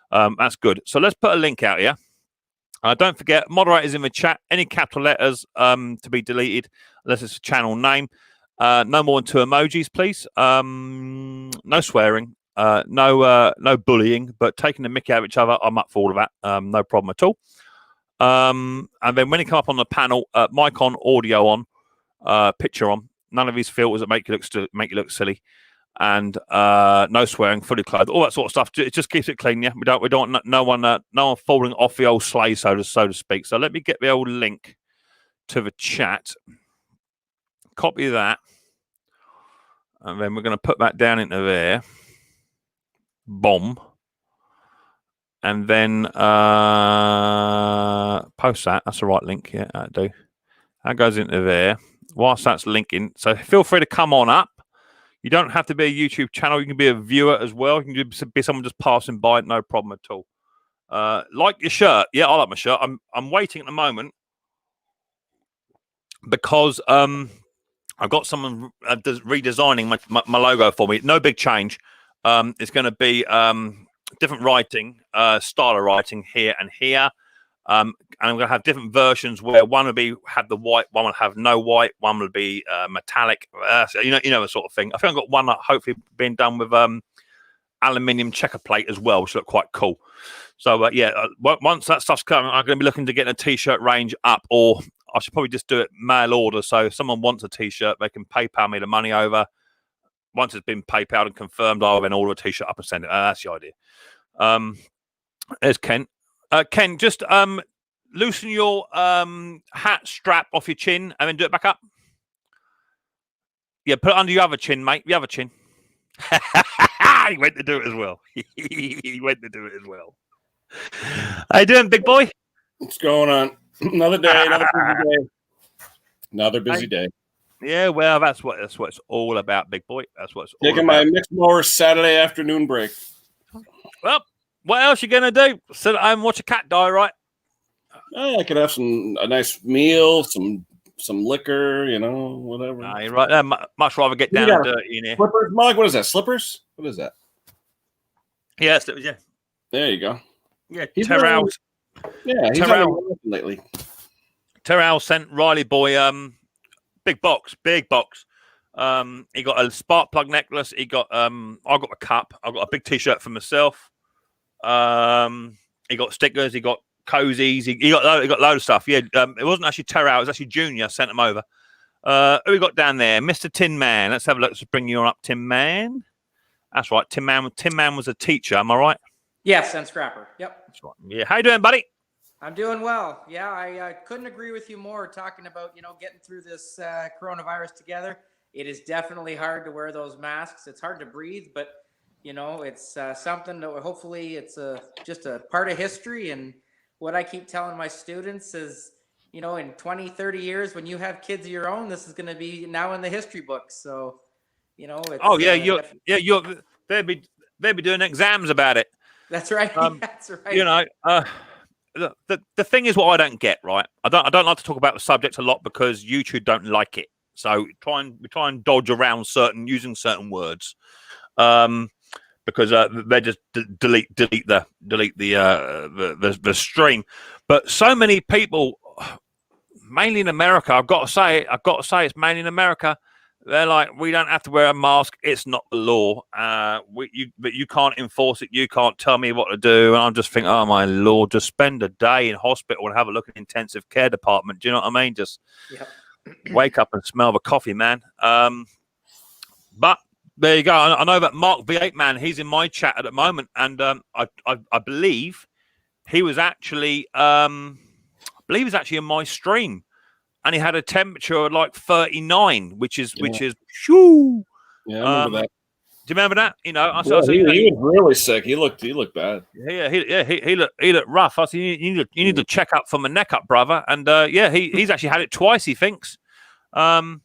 that's good. So let's put a link out here. Don't forget, moderators in the chat, any capital letters to be deleted, unless it's a channel name. No more than 2 emojis, please. No swearing. No bullying, but taking the mick out of each other, I'm up for all of that. No problem at all. And then when you come up on the panel, mic on, audio on, picture on. None of these filters that make you look silly, and no swearing, fully clothed, all that sort of stuff. It just keeps it clean. Yeah, we don't want no one falling off the old sleigh, so to speak. So let me get the old link to the chat. Copy that, and then we're going to put that down into there. Bomb. And then post that. That's the right link. Yeah, that do. That goes into there. Whilst that's linking, so feel free to come on up. You don't have to be a YouTube channel. You can be a viewer as well. You can be someone just passing by. No problem at all. Like your shirt. Yeah, I like my shirt. I'm waiting at the moment because I've got someone redesigning my logo for me. No big change. It's going to be different writing, style of writing here and here. And I'm going to have different versions where one will have the white, one will have no white, one will be metallic. So you know the sort of thing. I think I've got one that hopefully being done with aluminium checker plate as well, which look quite cool. So once that stuff's coming, I'm going to be looking to get a t-shirt range up, or I should probably just do it mail order. So if someone wants a t-shirt, they can PayPal me the money over. Once it's been PayPal and confirmed, I'll then order a t-shirt up and send it. That's the idea. There's Ken. Ken, just loosen your hat strap off your chin and then do it back up. Yeah, put it under your other chin, mate. The other chin. He went to do it as well. He went to do it as well. How you doing, big boy? What's going on? Another day, another busy day. Another busy day. Yeah, well, that's what it's all about, big boy. That's what it's all taking about. my Micks Mowers Saturday afternoon break. Well, what else you gonna do? Sit at home and watch a cat die, right? I could have a nice meal, some liquor, whatever. Nah, you're right there. Much rather get down and dirty in here. Slippers, Mug? What is that? Slippers? What is that? Yeah, slippers. Yeah. There you go. Yeah, Terrell. Yeah, he's been lately. Terrell sent Riley boy big box. He got a spark plug necklace. He got I got a cup. I got a big t-shirt for myself. He got stickers. He got cozies. He got a load of stuff. Yeah, it wasn't actually Terrell. It was actually Junior sent them over. Who we got down there? Mr. Tin Man. Let's have a look. Let's bring you on up, Tin Man. That's right. Tin Man was a teacher. Am I right? Yes, and Scrapper. Yep. That's right. Yeah. How you doing, buddy? I'm doing well. Yeah, I couldn't agree with you more. Talking about getting through this coronavirus together. It is definitely hard to wear those masks. It's hard to breathe, but it's something that hopefully it's just a part of history. And what I keep telling my students is, in 20, 30 years, when you have kids of your own, this is going to be now in the history books. So, it's, they'll be doing exams about it. That's right. That's right. The thing is, what I don't get, right? I don't like to talk about the subject a lot because YouTube don't like it. So we try and dodge around using certain words, because they just delete the stream. But so many people, mainly in America, I've got to say it's mainly in America. They're like, we don't have to wear a mask. It's not the law. But you can't enforce it. You can't tell me what to do. And I'm just thinking, oh my Lord, just spend a day in hospital and have a look at the intensive care department. Do you know what I mean? Just wake up and smell the coffee, man. But there you go. I know that Mark V8 man, he's in my chat at the moment, and I believe he was actually in my stream. and he had a temperature of like 39, which is shoo. Yeah, I remember that. Do you remember that? You know, I Yeah, said, he was really sick. He looked bad. he looked rough. I said, you need to check up from a neck up, brother. And he's actually had it twice, he thinks. And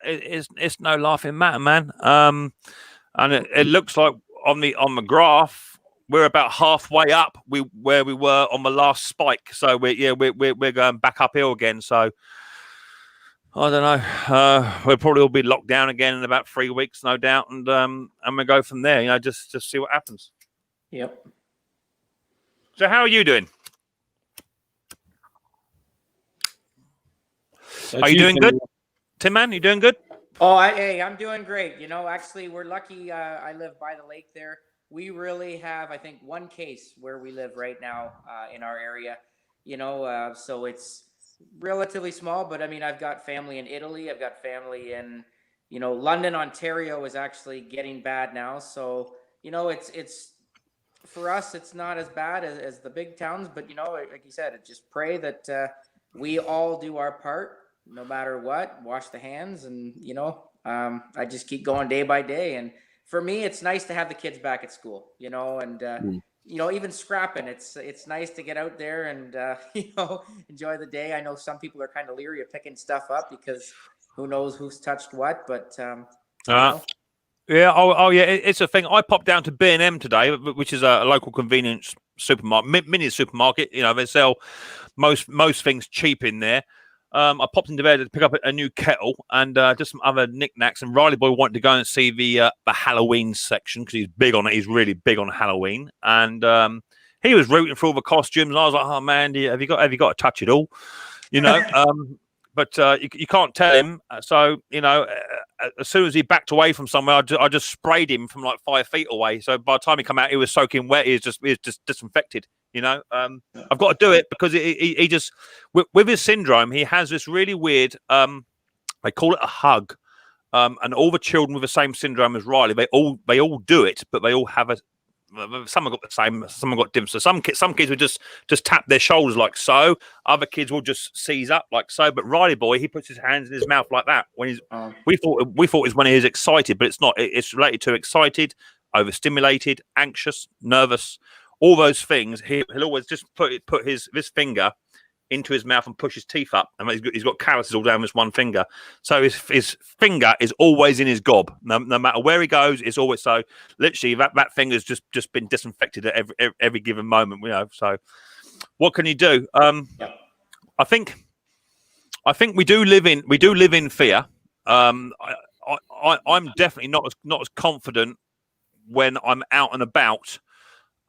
it's no laughing matter, man. And it looks like on the graph we're about halfway up where we were on the last spike. So we're going back uphill again. So I don't know. We'll probably all be locked down again in about 3 weeks, no doubt, and we go from there. You know, just see what happens. Yep. So how are you doing? Are you doing good, Tim? Man, you doing good? Oh, I'm doing great. You know, actually, we're lucky. I live by the lake there. We really have, I think, one case where we live right now in our area. You know, so it's relatively small, but I mean, I've got family in Italy. I've got family in, you know, London, Ontario is actually getting bad now. So, you know, it's for us, it's not as bad as the big towns, but you know, like you said, just pray that we all do our part, no matter what, wash the hands, and, you know, I just keep going day by day. And for me, it's nice to have the kids back at school, you know, and, you know, even scrapping, it's nice to get out there and, you know, enjoy the day. I know some people are kind of leery of picking stuff up because who knows who's touched what, but, you know. Yeah. Oh, yeah. It's a thing. I popped down to B&M today, which is a local convenience supermarket, mini supermarket. You know, they sell most things cheap in there. I popped into there to pick up a new kettle and just some other knickknacks. And Riley boy wanted to go and see the Halloween section because he's big on it. He's really big on Halloween, and he was rooting for all the costumes. And I was like, "Oh man, have you got to touch it all?" You know. But you can't tell him. So you know, as soon as he backed away from somewhere, I just sprayed him from like 5 feet away. So by the time he come out, he was soaking wet. He was just disinfected. You know, I've got to do it because he just with his syndrome, he has this really weird. They call it a hug, and all the children with the same syndrome as Riley, they all do it, but they all have a. Some have got the same, some have got different. So some kids would just tap their shoulders like so. Other kids will just seize up like so. But Riley boy, he puts his hands in his mouth like that when he's. We thought it was when he is excited, but it's not. It's related to excited, overstimulated, anxious, nervous. All those things, he'll always just put his finger into his mouth and push his teeth up, and he's got calluses all down this one finger. So his finger is always in his gob, no matter where he goes. It's always so. Literally, that finger's just been disinfected at every given moment. You know. So, what can you do? I think we do live in fear. I'm definitely not as confident when I'm out and about.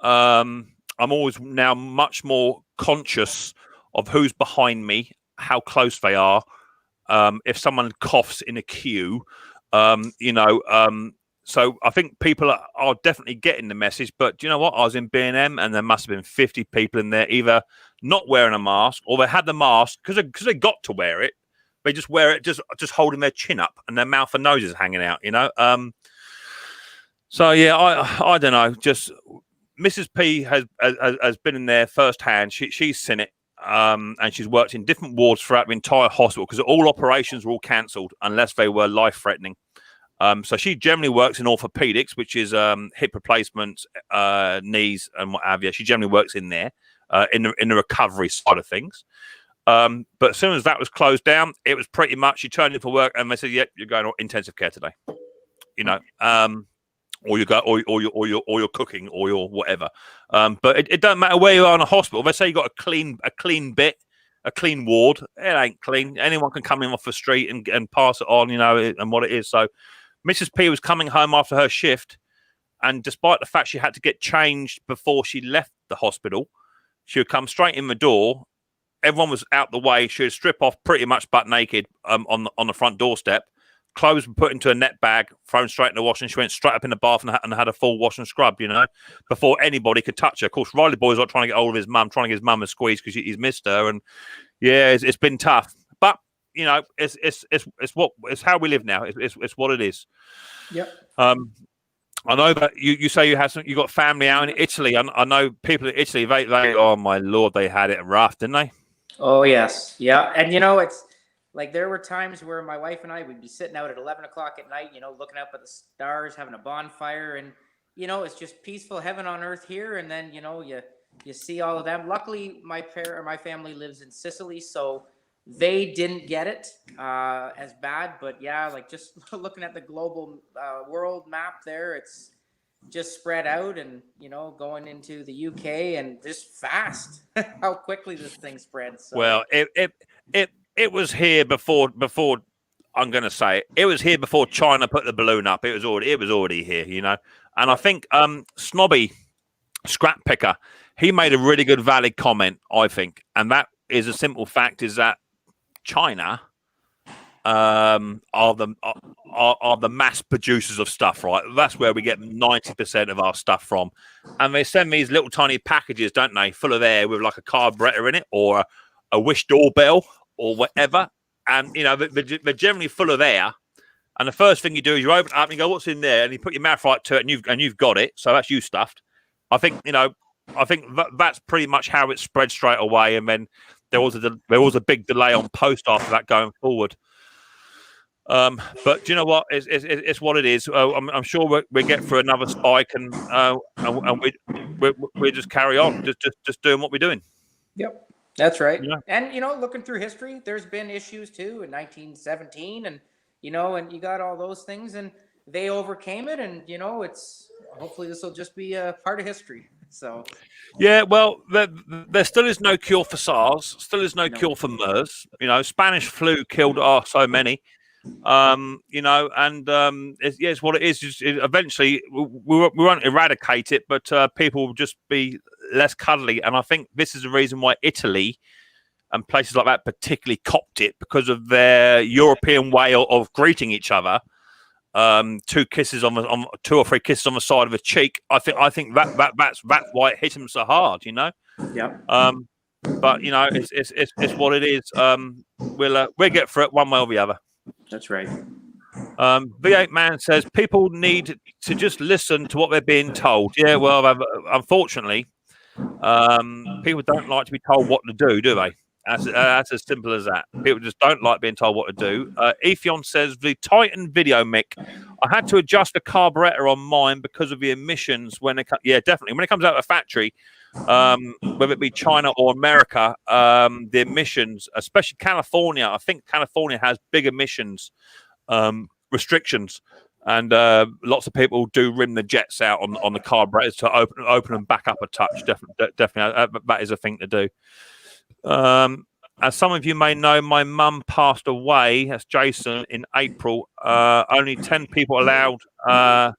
I'm always now much more conscious of who's behind me, how close they are. If someone coughs in a queue, you know. So I think people are definitely getting the message. But do you know what? I was in B&M and there must have been 50 people in there either not wearing a mask or they had the mask because they got to wear it. They just wear it just holding their chin up and their mouth and nose is hanging out. You know. So yeah, I don't know. Just Mrs. P has been in there firsthand. She's seen it. And she's worked in different wards throughout the entire hospital because all operations were all cancelled unless they were life-threatening. So she generally works in orthopedics, which is hip replacements, knees, and what have you. She generally works in there in the recovery side of things. But as soon as that was closed down, it was pretty much she turned in for work and they said, "Yep, you're going to intensive care today." You know. Or you go, or you're cooking, or you're whatever. But it don't matter where you are in a hospital. They say you got a clean bit, a clean ward. It ain't clean. Anyone can come in off the street and pass it on, you know, and what it is. So, Mrs. P was coming home after her shift, and despite the fact she had to get changed before she left the hospital, she would come straight in the door. Everyone was out the way. She would strip off pretty much butt naked on the front doorstep. Clothes were put into a net bag, thrown straight in the wash, and she went straight up in the bath and had a full wash and scrub, you know, before anybody could touch her. Of course, Riley boy's like trying to get hold of his mum, trying to get his mum a squeeze because he's missed her, and yeah, it's been tough. But you know, it's how we live now. It's what it is. Yep. I know that you say you got family out in Italy. I know people in Italy. They oh my lord, they had it rough, didn't they? Oh yes, yeah, and it's like there were times where my wife and I would be sitting out at 11 o'clock at night, looking up at the stars, having a bonfire, and it's just peaceful heaven on earth here. And then you see all of them. Luckily, my family lives in Sicily, so they didn't get it as bad. But yeah, like just looking at the global world map there, it's just spread out and going into the UK and just fast how quickly this thing spreads. So. Well, it was here before I'm going to say it was here before China put the balloon up. It was already here, And I think Snobby Scrap Picker, he made a really good valid comment, I think, and that is a simple fact: is that China are the mass producers of stuff, right? That's where we get 90% of our stuff from, and they send these little tiny packages, don't they, full of air with like a carburetor in it or a Wish doorbell or whatever, and they're generally full of air. And the first thing you do is you open it up and you go, "What's in there?" And you put your mouth right to it, and you've got it. So that's you stuffed. I think that's pretty much how it spread straight away, and then there was a big delay on post after that going forward. But do you know what? It's what it is. I'm sure we get through another spike, and we just carry on, just doing what we're doing. Yep, that's right. Yeah. And looking through history, there's been issues too in 1917, and and you got all those things, and they overcame it, and it's hopefully this will just be a part of history. So. Yeah, well, there still is no cure for SARS. Still is no cure for MERS. Spanish flu killed so many. And it's what it is. Eventually, we won't eradicate it, but people will just be less cuddly. And I think this is the reason why Italy and places like that particularly copped it, because of their European way of greeting each other. 2 kisses on 2 or 3 kisses on the side of a cheek. I think that's why it hit him so hard. Yeah. But it's what it is. We'll get through it one way or the other. That's right. V8 Man says people need to just listen to what they're being told. Yeah, well, unfortunately, people don't like to be told what to do they? That's as simple as that. People just don't like being told what to do. Ethion says the Titan video mic. I had to adjust the carburetor on mine because of the emissions definitely. When it comes out of a factory, whether it be China or America, the emissions, especially California. I think California has big emissions restrictions, and lots of people do rim the jets out on the carburetors to open them back up a touch. Definitely, that is a thing to do. As some of you may know, my mum passed away, that's Jason, in April. Only 10 people allowed at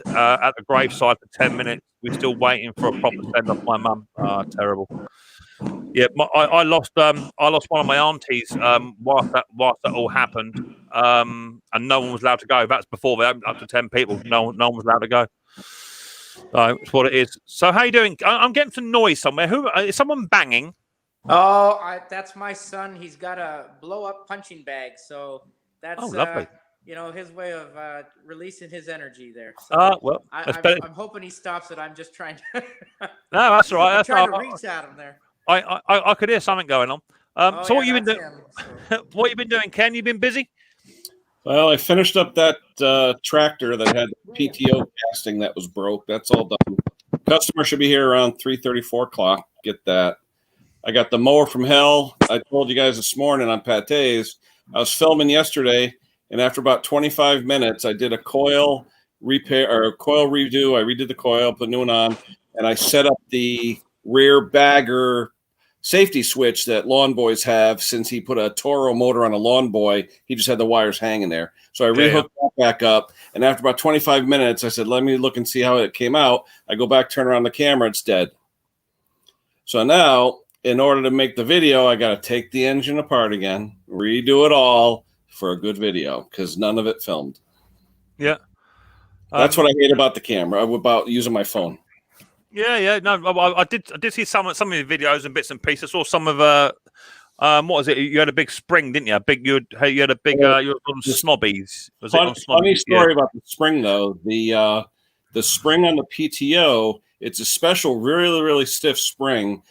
the graveside for 10 minutes. We're still waiting for a proper send off my mum. Terrible. Yeah, I lost one of my aunties whilst that all happened, and no one was allowed to go. That's before they opened up to 10 people. No one was allowed to go. It's what it is. So how you doing? I'm getting some noise somewhere. Who is someone banging? Oh, that's my son. He's got a blow-up punching bag, so that's lovely. His way of releasing his energy there. So well, I'm hoping he stops it. I'm just trying to. No, that's all right. I'm trying to reach at him there. I could hear something going on. So what you been doing? So. What you been doing, Ken? You been busy? Well, I finished up that tractor that had PTO casting that was broke. That's all done. Customer should be here around 3:30, 4 o'clock. Get that. I got the mower from hell. I told you guys this morning on Pate's. I was filming yesterday, and after about 25 minutes, I did a coil repair or a coil redo. I redid the coil, put a new one on, and I set up the rear bagger safety switch that Lawn Boys have. Since he put a Toro motor on a Lawn Boy, he just had the wires hanging there. So I rehooked that back up, and after about 25 minutes, I said, let me look and see how it came out. I go back, turn around the camera, it's dead. So now, in order to make the video, I got to take the engine apart again, redo it all for a good video, because none of it filmed. Yeah. That's what I hate about the camera, about using my phone. Yeah. No, I did see some of the videos and bits and pieces. I saw some of what was it? You had a big spring, didn't you? You had a big. You were on Snobbies. Funny story about the spring though. The spring on the PTO, it's a special, really, really stiff spring.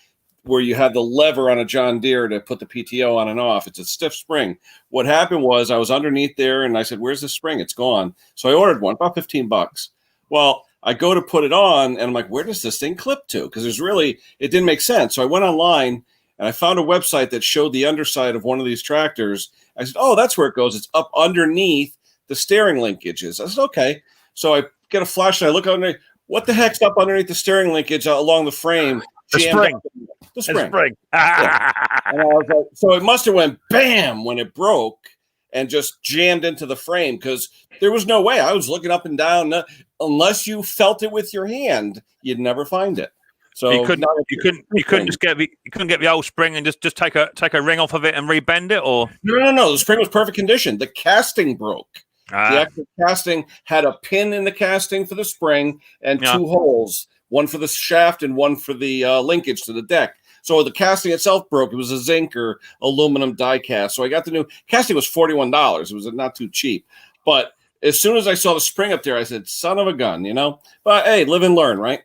where you have the lever on a John Deere to put the PTO on and off. It's a stiff spring. What happened was I was underneath there and I said, where's the spring? It's gone. So I ordered one, about $15. Well, I go to put it on and I'm like, where does this thing clip to? Because it didn't make sense. So I went online and I found a website that showed the underside of one of these tractors. I said, oh, that's where it goes. It's up underneath the steering linkages. I said, okay. So I get a flashlight. I look underneath. What the heck's up underneath the steering linkage along the frame? The spring. The spring. The spring. Yeah. And I was like, so it must have went bam when it broke and just jammed into the frame because there was no way. I was looking up and down. Unless you felt it with your hand, you'd never find it. So you couldn't just get the old spring and just take a ring off of it and rebend it, or no. The spring was perfect condition. The casting broke. The actual casting had a pin in the casting for the spring and two holes, one for the shaft and one for the linkage to the deck. So the casting itself broke. It was a zinc or aluminum die cast. So I got the new casting. Was $41. It was not too cheap. But as soon as I saw the spring up there, I said, son of a gun, But hey, live and learn, right?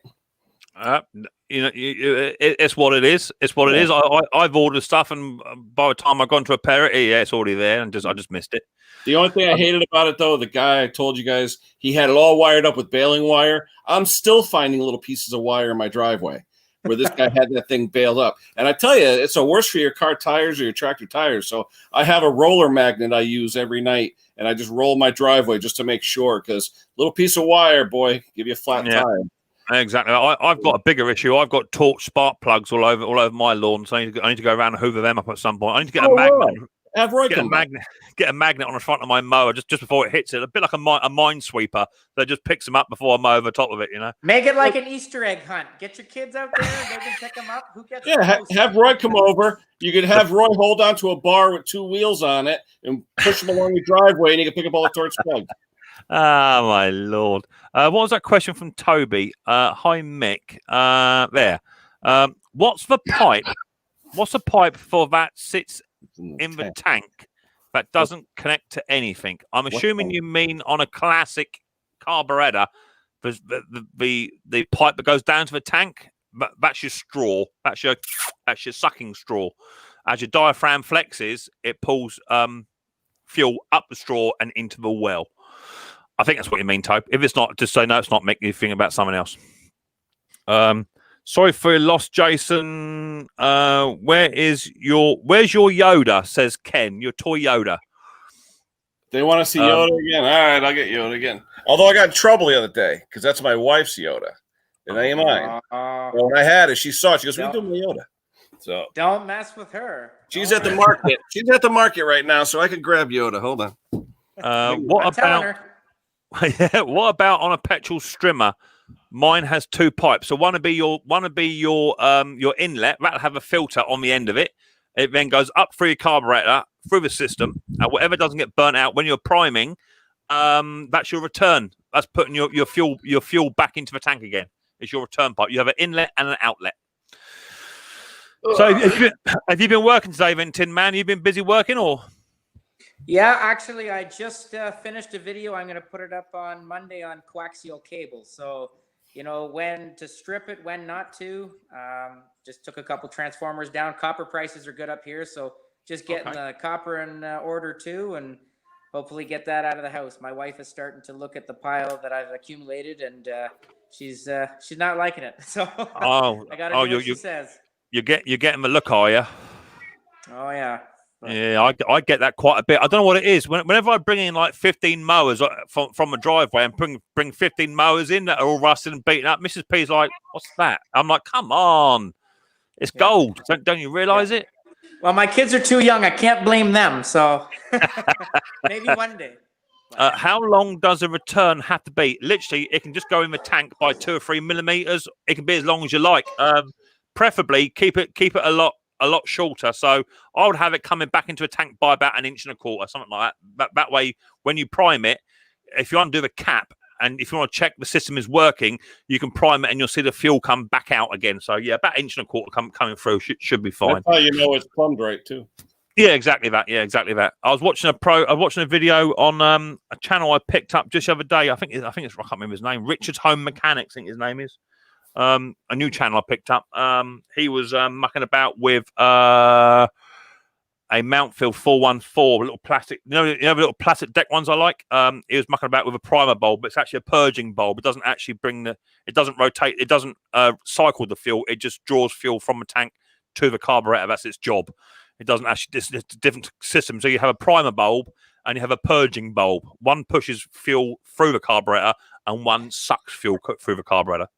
It's what it is. It's what it is. I've ordered stuff, and by the time I've gone to repair it, it's already there, and I just missed it. The only thing I hated about it, though, the guy I told you guys, he had it all wired up with baling wire. I'm still finding little pieces of wire in my driveway where this guy had that thing bailed up. And I tell you, it's a worse for your car tires or your tractor tires. So I have a roller magnet I use every night, and I just roll my driveway just to make sure, because little piece of wire, boy, give you a flat tire. Exactly. I've got a bigger issue. I've got torch spark plugs all over my lawn, so I need to go around and hoover them up at some point. I need to get a magnet. Right. Have Roy get a magnet on the front of my mower just before it hits it. A bit like a minesweeper that just picks them up before I mow over top of it. Make it like an Easter egg hunt. Get your kids out there; they can pick them up. Who gets? Yeah, have Roy come over. You could have Roy hold onto a bar with two wheels on it and push him along the driveway, and he can pick up all the torch plugs. Ah, my Lord. What was that question from Toby? Hi, Mick. There. What's the pipe? What's the pipe for that sits in the tank that doesn't connect to anything? I'm assuming you mean on a classic carburetor, the pipe that goes down to the tank. That's your straw. That's your sucking straw. As your diaphragm flexes, it pulls fuel up the straw and into the well. I think that's what you mean, Tope. If it's not, just say no, it's not. Make you think about something else. Sorry for your loss, Jason. Where's your Yoda? Says Ken. Your toy Yoda. They want to see Yoda again. All right, I'll get Yoda again. Although I got in trouble the other day because that's my wife's Yoda. It ain't mine. When I had it, she saw it. She goes, "What are you doing with Yoda?" So don't mess with her. She's at the market. She's at the market right now, so I could grab Yoda. Hold on. What about on a petrol strimmer? Mine has two pipes. So one would be your inlet. That'll have a filter on the end of it. It then goes up through your carburetor, through the system, and whatever doesn't get burnt out when you're priming, that's your return. That's putting your fuel back into the tank again. It's your return pipe. You have an inlet and an outlet. So have you been working today, then, Tin Man? You've been busy working, or? Yeah, actually, I just finished a video. I'm going to put it up on Monday on coaxial cable. So, when to strip it, when not to. Just took a couple transformers down. Copper prices are good up here. So just getting the copper in order too, and hopefully get that out of the house. My wife is starting to look at the pile that I've accumulated, and she's not liking it. So I got to do what she says. You're getting the look, are you? Oh, yeah. Yeah, I get that quite a bit. I don't know what it is. Whenever I bring in like 15 mowers from a driveway and bring 15 mowers in that are all rusted and beaten up, Mrs. P's like, "What's that?" I'm like, "Come on, it's gold. Don't you realise it?" Well, my kids are too young. I can't blame them. So maybe one day. How long does a return have to be? Literally, it can just go in the tank by 2 or 3 millimeters. It can be as long as you like. Preferably, keep it a lot shorter. So I would have it coming back into a tank by about 1.25 inches, something like that. That way, when you prime it, if you undo the cap and if you want to check the system is working, you can prime it and you'll see the fuel come back out again. So yeah, about 1.25 inches coming through should be fine. That's how you know it's plumbed right too. Yeah, exactly that. I was watching a video on a channel I picked up just the other day. I think it's I can't remember his name. Richard's Home Mechanics, I think his name is. a new channel I picked up. He was mucking about with a Mountfield 414, a little plastic, the little plastic deck ones I like. He was mucking about with a primer bulb, but it's actually a purging bulb. It doesn't actually it doesn't rotate, it doesn't cycle the fuel. It just draws fuel from the tank to the carburetor. That's its job. It doesn't actually, it's a different system. So you have a primer bulb and you have a purging bulb. One pushes fuel through the carburetor and one sucks fuel through the carburetor.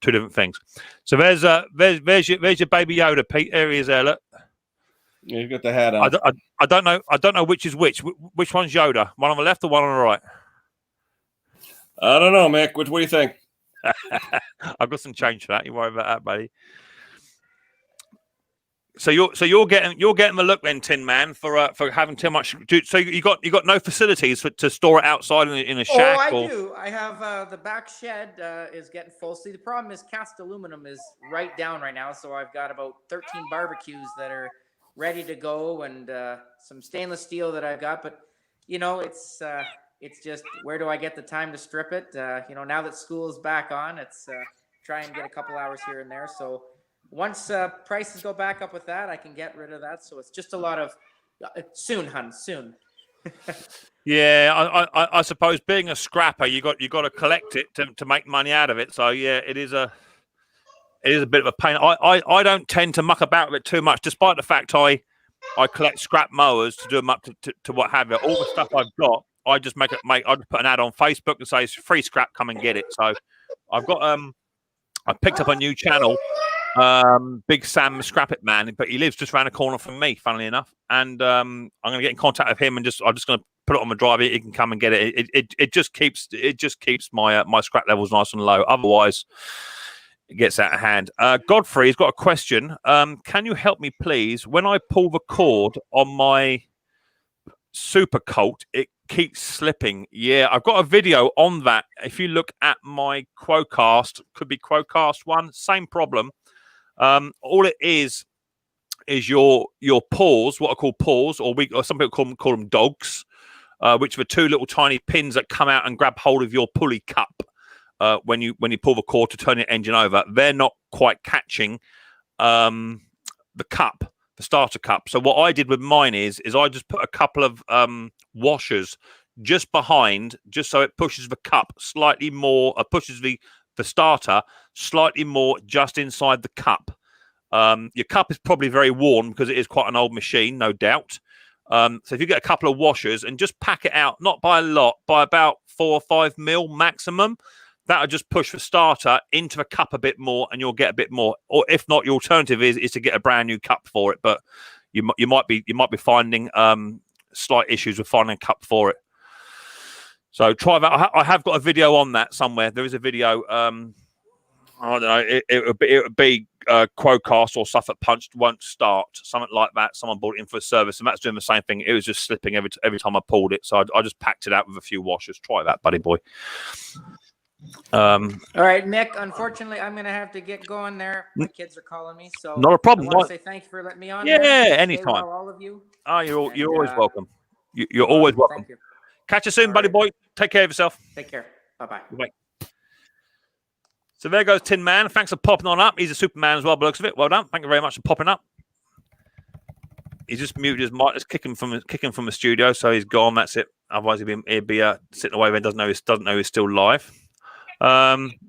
Two different things. So there's your baby Yoda, Pete. There he is there, look. Yeah, you got the hat on. I don't know which is which. Which one's Yoda? One on the left or one on the right? I don't know, Mick. What do you think? I've got some change for that. You worry about that, buddy. So you're getting the look then, Tin Man, for having too much. So you got no facilities to store it outside in a shack. Oh, I do. I have the back shed is getting full. See, the problem is cast aluminum is right down right now, so I've got about 13 barbecues that are ready to go, and some stainless steel that I've got. But it's just, where do I get the time to strip it? Now that school is back on, it's try and get a couple hours here and there. So once prices go back up with that, I can get rid of that. So it's just a lot of soon, hun, soon. Yeah, I suppose being a scrapper, you got to collect it to make money out of it. So yeah, it is a bit of a pain. I don't tend to muck about with it too much, despite the fact I collect scrap mowers to do them up to what have you. All the stuff I've got, I just I just put an ad on Facebook and say it's free scrap, come and get it. So I've got I picked up a new channel. Big Sam Scrap It Man, but he lives just around the corner from me, funnily enough. And I'm going to get in contact with him and I'm just going to put it on the drive. He can come and get it. It just keeps my my scrap levels nice and low. Otherwise, it gets out of hand. Godfrey's got a question. Can you help me, please? When I pull the cord on my Super Colt, it keeps slipping. Yeah, I've got a video on that. If you look at my Quocast, could be Quocast 1, same problem. All it is your paws, what I call paws, or some people call them dogs, which are two little tiny pins that come out and grab hold of your pulley cup when you pull the cord to turn your engine over. They're not quite catching the cup, the starter cup. So what I did with mine is I just put a couple of washers just behind, just so it pushes the cup slightly more, pushes the starter slightly more just inside the cup. Your cup is probably very worn because it is quite an old machine, no doubt. So if you get a couple of washers and just pack it out, not by a lot, by about 4 or 5 mil maximum, that'll just push the starter into the cup a bit more, and you'll get a bit more. Or if not, your alternative is to get a brand new cup for it. But you might be finding slight issues with finding a cup for it. So try that. I have got a video on that somewhere. There is a video. I don't know. It would be Quocast or Suffolk Punched won't start, something like that. Someone brought it in for a service, and that's doing the same thing. It was just slipping every time I pulled it. So I just packed it out with a few washers. Try that, buddy boy. All right, Mick. Unfortunately, I'm going to have to get going there. My kids are calling me, so not a problem. I want to say thank you for letting me on. Yeah, there. anytime. Well, all of you. Oh, you're always welcome. You're always welcome. Thank you. Catch you soon, buddy boy. Take care of yourself. Take care. Bye-bye. Bye. So there goes Tin Man. Thanks for popping on up. He's a Superman as well, by the looks of it. Well done. Thank you very much for popping up. He's just muted his mic. It's kicking from the studio, so he's gone. That's it. Otherwise, he'd be sitting away when he doesn't know he's still live. Trying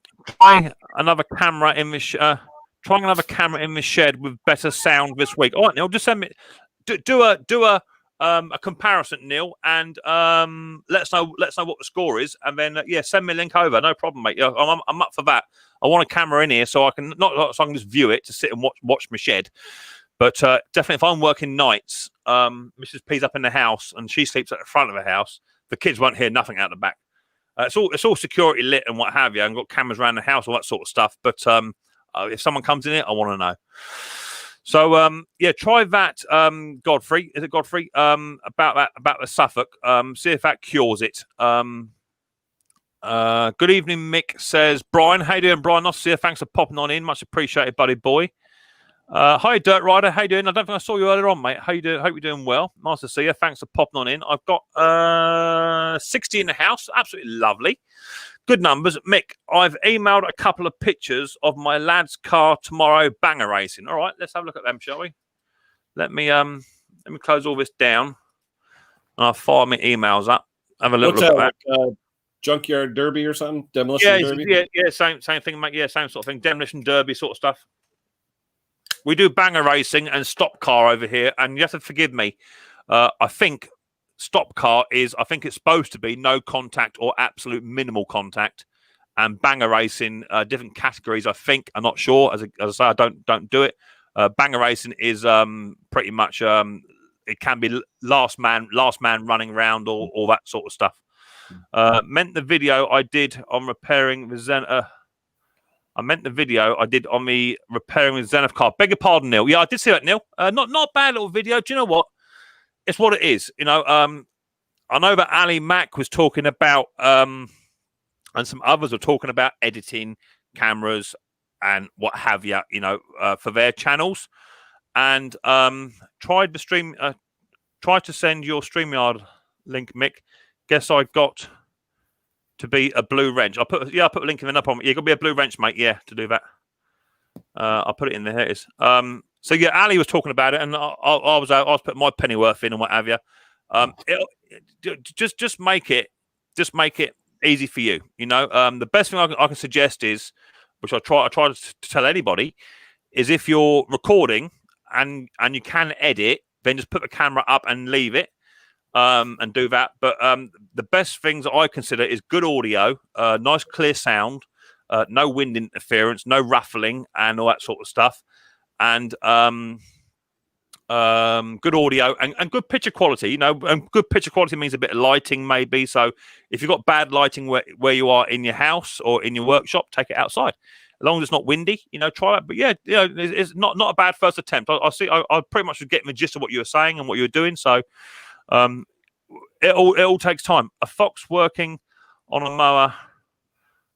another camera in this. Trying another camera in the shed with better sound this week. All right, Neil. Just send me. Do a comparison, Neil, and let us know what the score is, and then send me a link over. No problem, mate. Yeah, I'm up for that. I want a camera in here so I can just view it to sit and watch my shed. But definitely, if I'm working nights, Mrs. P's up in the house and she sleeps at the front of the house. The kids won't hear nothing out the back. It's all security lit and what have you, and got cameras around the house, all that sort of stuff. But if someone comes in it, I want to know. So try that, Godfrey. Is it Godfrey? About the Suffolk. See if that cures it. Good evening, Mick, says Brian. How you doing, Brian? Nice to see you. Thanks for popping on in. Much appreciated, buddy boy. Hi, Dirt Rider. How you doing? I don't think I saw you earlier on, mate. How you doing? Hope you're doing well. Nice to see you. Thanks for popping on in. I've got 60 in the house. Absolutely lovely. Good numbers. Mick, I've emailed a couple of pictures of my lad's car tomorrow banger racing. All right, let's have a look at them, shall we? Let me close all this down. And I'll fire my emails up. Have a look at that. Like, junkyard derby or something? Demolition derby? Yeah, same thing, mate. Yeah, same sort of thing. Demolition derby sort of stuff. We do banger racing and stop car over here, and you have to forgive me. I think stop car is, I think it's supposed to be no contact or absolute minimal contact, and banger racing, different categories. I think, I'm not sure. As I say, I don't do it. Banger racing is pretty much it can be last man running around, or all that sort of stuff. Meant the video I did on repairing the Zenith. I meant the video I did on me repairing the Zenith car. Beg your pardon, Neil. Yeah, I did see that, Neil. Not a bad little video. Do you know what? It's what it is. You know, I know that Ali Mack was talking about, and some others were talking about editing cameras and what have you, you know, for their channels. And tried to send your StreamYard link, Mick. Guess I got to be a blue wrench. I put a link in the up on. Yeah, got to be a blue wrench, mate. Yeah, to do that. I'll put it in there. Here it is. So yeah, Ali was talking about it, and I was putting my pennyworth in and what have you. Just make it easy for you. You know, the best thing I can suggest is, which I try to tell anybody, is if you're recording and you can edit, then just put the camera up and leave it. And do that. But the best things that I consider is good audio, nice clear sound, no wind interference, no ruffling and all that sort of stuff, and good audio and good picture quality. You know, and good picture quality means a bit of lighting maybe. So if you've got bad lighting where you are in your house or in your workshop, take it outside. As long as it's not windy, you know, try that. But yeah, you know, it's not a bad first attempt. I pretty much was getting the gist of what you were saying and what you were doing. So it all takes time. A fox working on a mower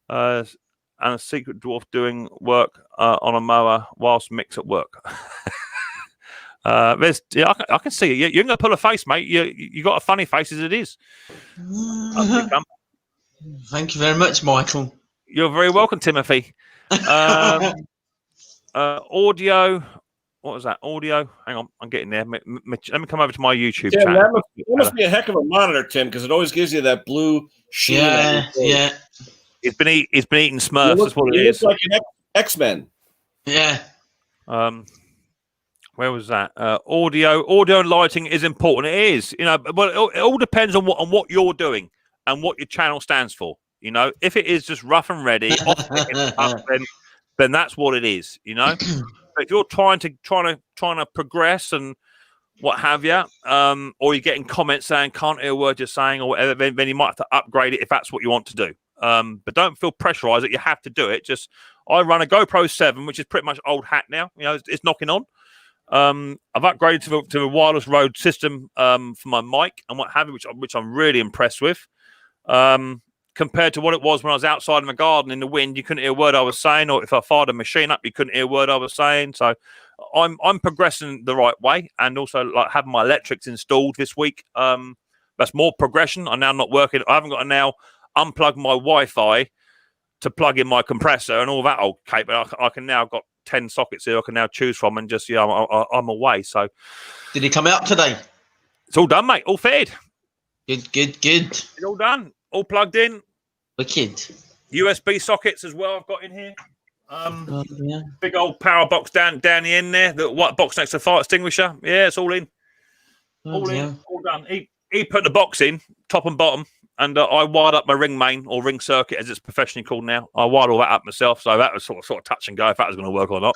and a secret dwarf doing work on a mower whilst Mick's at work. I can see it. You're going to pull a face, mate. You got a funny face as it is. Thank you very much, Michael. You're very welcome, Timothy. Audio. What was that? Audio? Hang on, I'm getting there. Let me come over to my YouTube Tim, channel. That must be a heck of a monitor, Tim, because it always gives you that blue sheen. Yeah. It's been eating Smurfs. That's what it is. Like an X-Men. Yeah. Where was that? Audio and lighting is important. It is, you know, but it all depends on what you're doing and what your channel stands for. You know, if it is just rough and ready, then that's what it is. You know. If you're trying to progress and what have you, or you're getting comments saying can't hear a word you're saying or whatever, then you might have to upgrade it if that's what you want to do. But don't feel pressurized that you have to do it. Just I run a GoPro 7, which is pretty much old hat now. You know, it's knocking on. I've upgraded to a wireless Rode system for my mic and what have you, which I'm really impressed with. Compared to what it was when I was outside in the garden in the wind, you couldn't hear a word I was saying, or if I fired a machine up, you couldn't hear a word I was saying. So I'm progressing the right way, and also like having my electrics installed this week. That's more progression. I'm now not working. I haven't got to now unplug my Wi-Fi to plug in my compressor and all that old cape. But I can now got 10 sockets here I can now choose from, and just I'm away. So did he come out today? It's all done, mate. All fitted. Good. It's all done. All plugged in. Wicked. USB sockets as well I've got in here. Yeah. Big old power box down the end there. The white box next to the fire extinguisher. Yeah, it's all in. All done. He put the box in, top and bottom, and I wired up my ring main or ring circuit as it's professionally called now. I wired all that up myself, so that was sort of touch and go if that was going to work or not.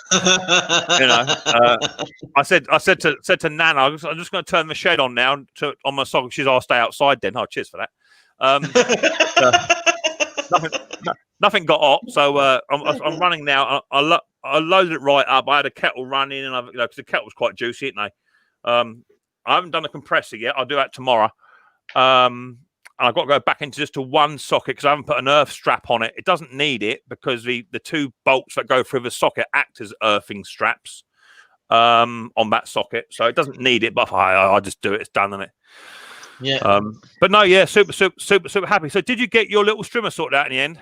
You know, I said to Nana, I'm just going to turn the shed on now on my socket. She's, I'll stay outside then. Oh, cheers for that. Nothing got hot, so I'm running now. I loaded it right up. I had a kettle running, and because the kettle was quite juicy, isn't they? I haven't done a compressor yet. I'll do that tomorrow. And I've got to go back into just to one socket because I haven't put an earth strap on it. It doesn't need it because the two bolts that go through the socket act as earthing straps on that socket, so it doesn't need it. But I just do it. It's done, isn't it? Yeah. But no, yeah, super happy. So did you get your little strimmer sorted out in the end?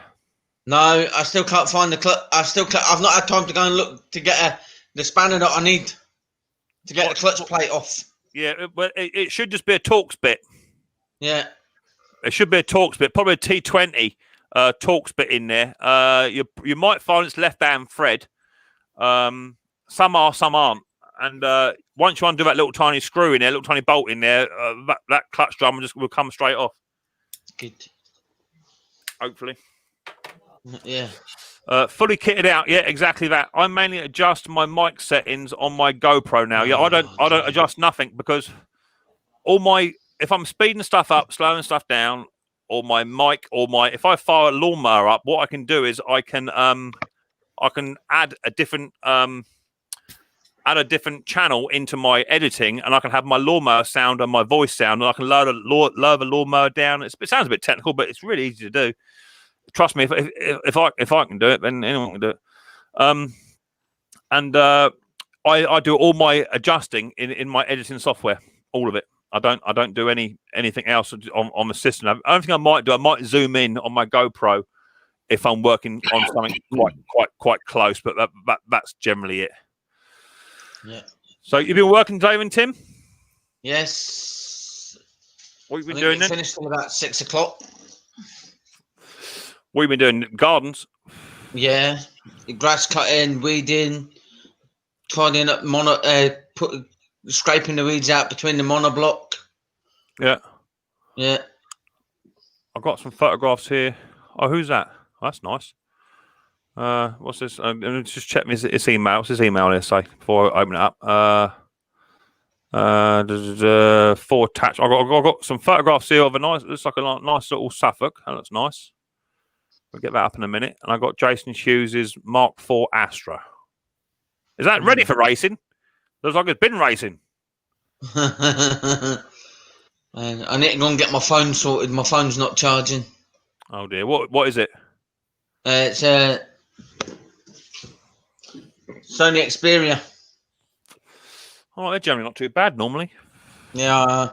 No, I still can't find the clutch. I've not had time to go and look to get the spanner that I need to get the clutch plate off. Yeah, it should just be a Torx bit. Yeah. It should be a Torx bit, probably a T20 Torx bit in there. You might find it's left-hand thread. Some are, some aren't. And once you undo that little tiny screw in there, little tiny bolt in there, that clutch drum will come straight off. Good. Hopefully. Yeah. Fully kitted out, yeah, exactly that. I mainly adjust my mic settings on my GoPro now. Yeah, I don't adjust nothing because if I'm speeding stuff up, slowing stuff down, or my mic, if I fire a lawnmower up, what I can do is I can add a different channel into my editing, and I can have my lawnmower sound and my voice sound, and I can lower the lawnmower down. It sounds a bit technical, but it's really easy to do. Trust me, if I can do it, then anyone can do it. I do all my adjusting in my editing software, all of it. I don't do anything else on the system. The only thing I might do, I might zoom in on my GoPro if I'm working on something quite close, but that's generally it. Yeah. So you've been working, Dave and Tim? Yes. What have you been doing then? Finished till about 6 o'clock. What have you been doing? Gardens? Yeah. Grass cutting, weeding, tidying up scraping the weeds out between the monoblock. Yeah. Yeah. I've got some photographs here. Oh, who's that? Oh, that's nice. What's this? Just check his email. What's his email here say before I open it up? 4 attached. I've got some photographs here of a nice. Looks like a nice little Suffolk. That looks nice. We'll get that up in a minute. And I got Jason Hughes's Mark IV Astra. Is that ready for racing? Looks like it's been racing. I need to go and get my phone sorted. My phone's not charging. Oh dear. What is it? It's a Sony Xperia. Oh, they're generally not too bad normally. Yeah.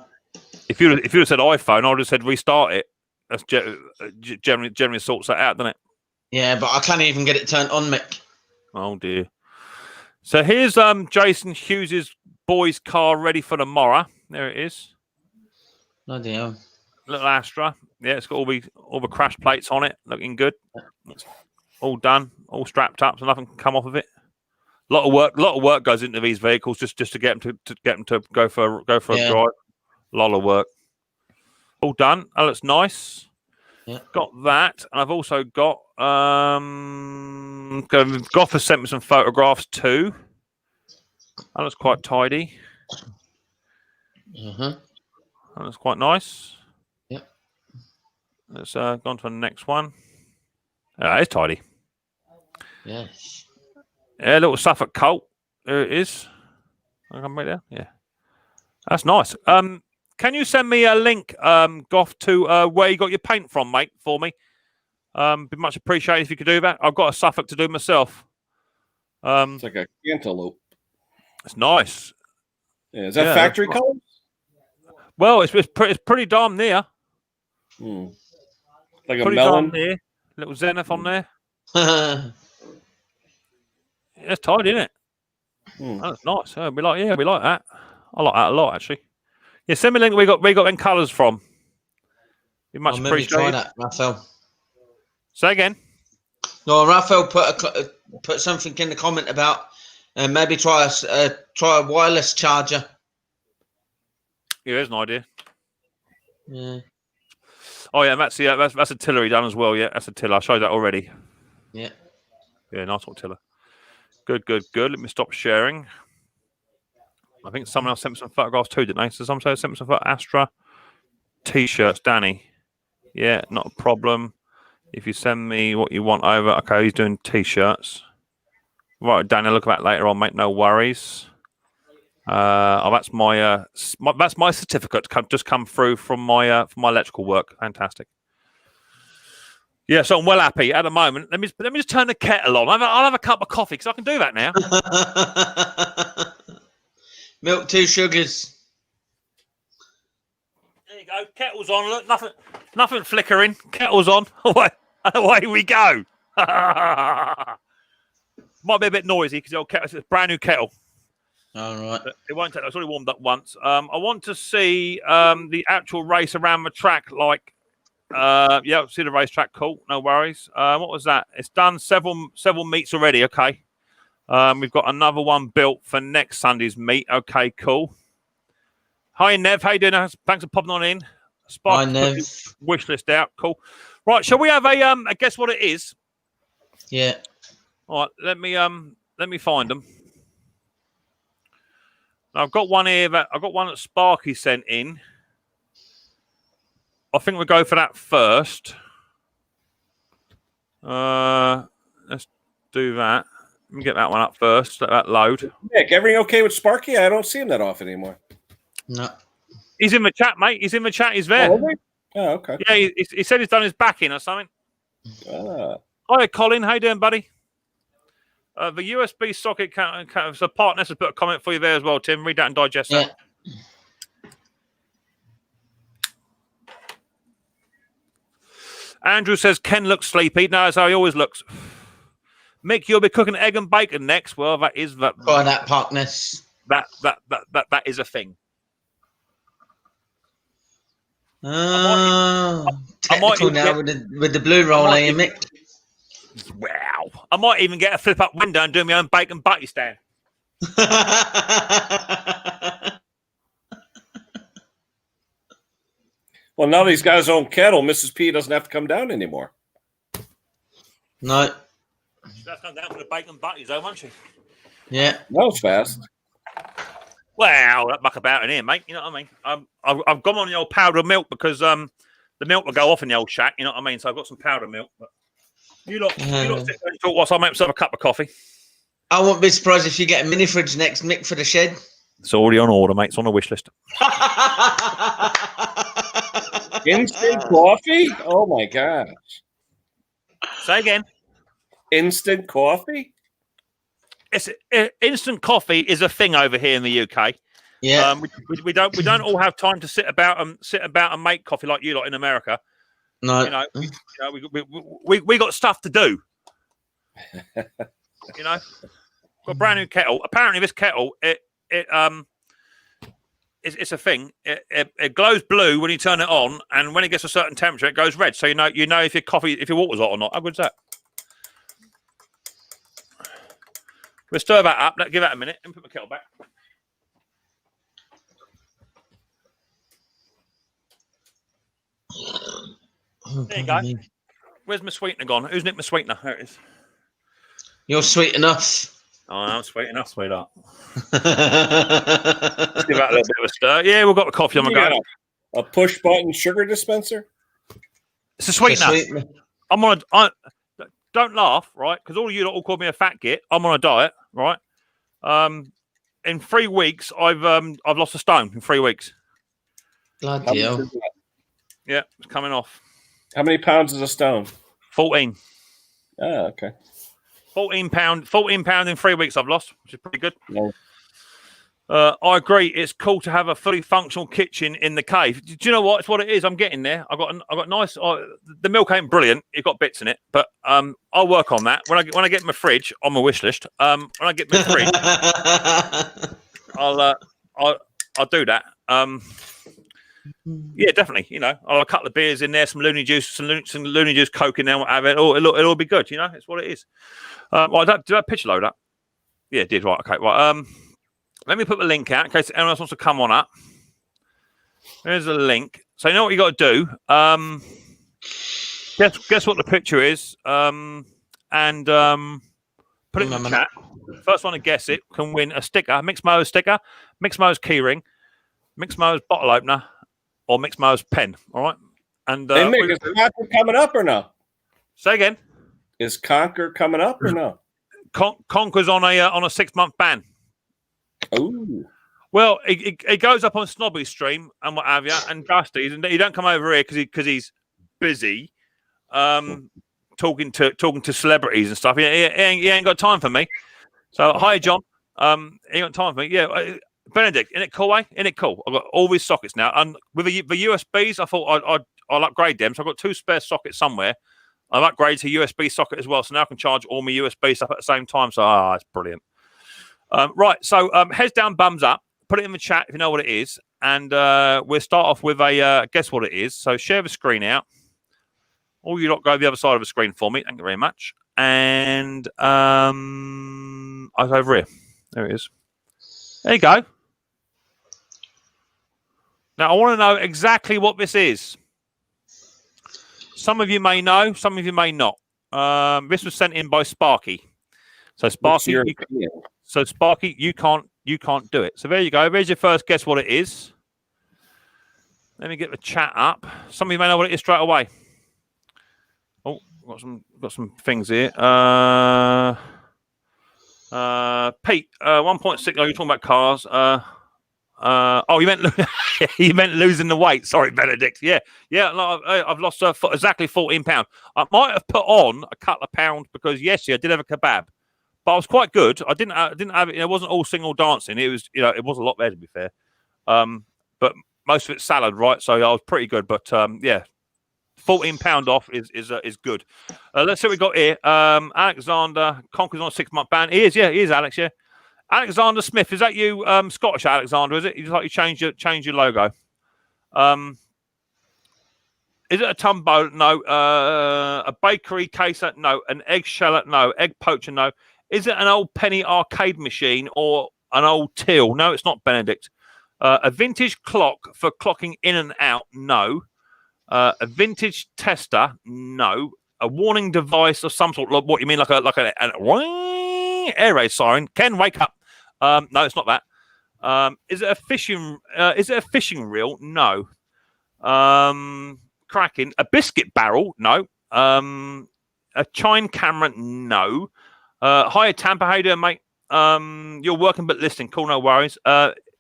If you had said iPhone, I would have said restart it. That's generally sorts that out, doesn't it? Yeah, but I can't even get it turned on, Mick. Oh dear. So here's Jason Hughes's boy's car ready for tomorrow. There it is. Bloody hell. Little Astra. Yeah, it's got all the crash plates on it, looking good. It's all done, all strapped up, so nothing can come off of it. A lot of work goes into these vehicles just to get them to go for a drive. A lot of work. All done. That looks nice. Yeah. Got that, and I've also got Goff has sent me some photographs too. That looks quite tidy. Uh-huh. That looks quite nice. Yep. Let's go on to the next one. It's tidy. Yes. Yeah, little Suffolk Colt. There it is. I can make that. Yeah. That's nice. Can you send me a link, Goff, to where you got your paint from, mate, for me? Be much appreciated if you could do that. I've got a Suffolk to do myself. It's like a cantaloupe. It's nice. Yeah, is that factory colors? Well, it's pretty darn near. Like a pretty melon. Darn near. Little Zenith on there. It's tidy, isn't it? That's nice. We like that. I like that a lot, actually. Yeah, send me a link. We got them colours from. Be much appreciated. Try that, Raphael. Say again. No, Raphael put something in the comment about maybe try a wireless charger. Yeah, there's an idea. Yeah. Oh yeah, that's a tiller done as well. Yeah, that's a tiller. I showed that already. Yeah. Yeah, nice little tiller. Good. Let me stop sharing. I think someone else sent me some photographs too, didn't they? So someone sent me some Astra t-shirts. Danny. Yeah, not a problem. If you send me what you want over, okay, he's doing t-shirts. Right, Danny, look at that later on, mate. No worries. That's my certificate just come through from my electrical work. Fantastic. Yeah, so I'm well happy at the moment. Let me just turn the kettle on. I'll have a cup of coffee because I can do that now. Milk, 2 sugars. you go. Kettle's on. Look, nothing flickering. Kettle's on. Away we go. Might be a bit noisy because it's a brand new kettle. All right. It won't take. It's already warmed up once. I want to see the actual race around the track. Like, yeah, see the racetrack. Cool. No worries. What was that? It's done several meets already. Okay. We've got another one built for next Sunday's meet. Okay, cool. Hi, Nev. How you doing? Thanks for popping on in. Hi, Nev. Wish list out. Cool. Right. Shall we have a guess what it is? Yeah. All right. Let me find them. I've got one here that Sparky sent in. I think we'll go for that first. Let's do that. Let me get that one up first. Let that load. Nick, everything okay with Sparky? I don't see him that often anymore. No. He's in the chat, mate. He's in the chat. He's there. Oh, okay. Yeah, he said he's done his back in or something. Hi, Colin. How you doing, buddy? The USB socket so Partners has put a comment for you there as well, Tim. Read that and digest that. Andrew says Ken looks sleepy. No, that's how he always looks. Mick, you'll be cooking egg and bacon next. Well, that is that. By that Partners. That is a thing. Technical now with the blue roll, are you, Mick? Wow. I might even get a flip up window and do my own bacon butty stand. Well, now that he's got his own kettle, Mrs. P doesn't have to come down anymore. No. She'll have to come down for the bacon butties, though, won't she? Yeah. That was fast. Wow, that muck about in here, mate. You know what I mean? I've gone on the old powdered milk because the milk will go off in the old shack. You know what I mean? So I've got some powdered milk. But you lot sit there and talk whilst I make myself a cup of coffee. I won't be surprised if you get a mini fridge next, Mick, for the shed. It's already on order, mate. It's on the wish list. Instant coffee? Oh my gosh. Say again. Instant coffee? Instant coffee is a thing over here in the UK. Yeah. We don't all have time to sit about and make coffee like you lot in America. No. You know, we got stuff to do. You know, got a brand new kettle. Apparently, this kettle it's a thing. It glows blue when you turn it on, and when it gets a certain temperature, it goes red. So you know if your water's hot or not. How good's that? We'll stir that up. Give that a minute and put my kettle back. There you go. Where's my sweetener gone? Who's nicked my sweetener? There it is. You're sweet enough. Oh, I'm sweet enough, sweetheart. Let's give that a little bit of a stir. Yeah, we've got the coffee on the go. A push button sugar dispenser? It's a sweetener. Don't laugh, right? Because all of you all call me a fat git. I'm on a diet, right? In 3 weeks, I've lost a stone in 3 weeks. Bloody hell. Yeah, it's coming off. How many pounds is a stone? 14. Oh, okay. 14 pound in 3 weeks I've lost, which is pretty good. No. I agree. It's cool to have a fully functional kitchen in the cave. Do you know what? It's what it is. I'm getting there. I got nice. The milk ain't brilliant. You've got bits in it, but I'll work on that. When I get my fridge on my wish list. When I get my fridge, I'll do that. Yeah, definitely. You know, I'll have a couple of beers in there, some loony juice, some loony juice, Coke in there, whatever. It'll be good. You know, it's what it is. Well, did that picture load up? Yeah, it did. Right. Okay. Well, let me put the link out in case anyone else wants to come on up. There's a link. So you know what you got to do. Guess what the picture is. And put it in the chat. First one to guess it can win a sticker, Micks Mowers sticker, Micks Mowers keyring, Micks Mowers bottle opener, or Micks Mowers pen. All right. And hey, Mick, is Conquer coming up or no? Say again. Is Conquer coming up or no? Conquer's on a 6-month ban. Oh. Well, it goes up on Snobby's stream and what have you, and Dusty's, and he don't come over here because he's busy, talking to celebrities and stuff. He ain't got time for me. So hi, John. He ain't got time for me. Yeah, Benedict, isn't it cool, eh? Isn't it cool? I've got all these sockets now. And with the USBs, I thought I'll upgrade them. So I've got 2 spare sockets somewhere. I've upgraded to USB socket as well. So now I can charge all my USB stuff at the same time. So, it's brilliant. Right. So, heads down, bums up. Put it in the chat if you know what it is. And we'll start off with a guess what it is. So share the screen out. Or you lot go the other side of the screen for me. Thank you very much. And I was over here. There it is. There you go. Now, I want to know exactly what this is. Some of you may know, some of you may not. This was sent in by Sparky. So Sparky, you can't do it. So there you go. There's your first guess what it is. Let me get the chat up. Some of you may know what it is straight away. Oh, got some things here. Pete, 1.6. Oh, you're talking about cars. You meant losing the weight. Sorry, Benedict. Yeah. I've lost exactly 14 pounds. I might have put on a couple of pounds because yesterday I did have a kebab, but I was quite good. I didn't have it. It wasn't all single dancing. It was, it was a lot there to be fair. But most of it's salad, right? So I was pretty good. But 14 pound off is good. Let's see what we got here. Alexander Conker's on a 6-month ban. He is, Alex. Yeah. Alexander Smith, is that you, Scottish Alexander? Is it? You like you change your logo? Is it a tumbo? No. A bakery case? No. An egg sheller? No. Egg poacher? No. Is it an old penny arcade machine or an old till? No, it's not, Benedict. A vintage clock for clocking in and out? No. A vintage tester? No. A warning device of some sort? What you mean, like an air raid siren? Ken, wake up. No, it's not that. Is it a fishing? Is it a fishing reel? No. Cracking. A biscuit barrel? No. A chine camera? No. Hi, Tampa. How you doing, mate? You're working but listening. Cool, no worries.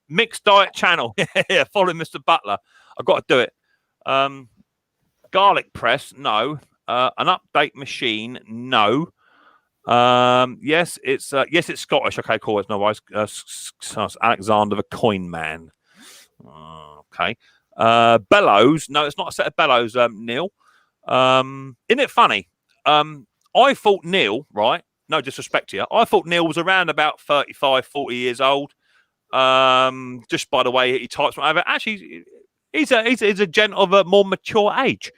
Mixed diet channel. Yeah, following Mr. Butler. I've got to do it. Garlic press? No. An update machine? No. Yes, it's Scottish. Okay, cool. It's no worries. Alexander the Coin Man. Okay. Bellows. No, it's not a set of bellows, Neil. Isn't it funny? I thought Neil, right? No disrespect to you. I thought Neil was around about 35, 40 years old. Just by the way he types whatever. Actually, he's a gent of a more mature age.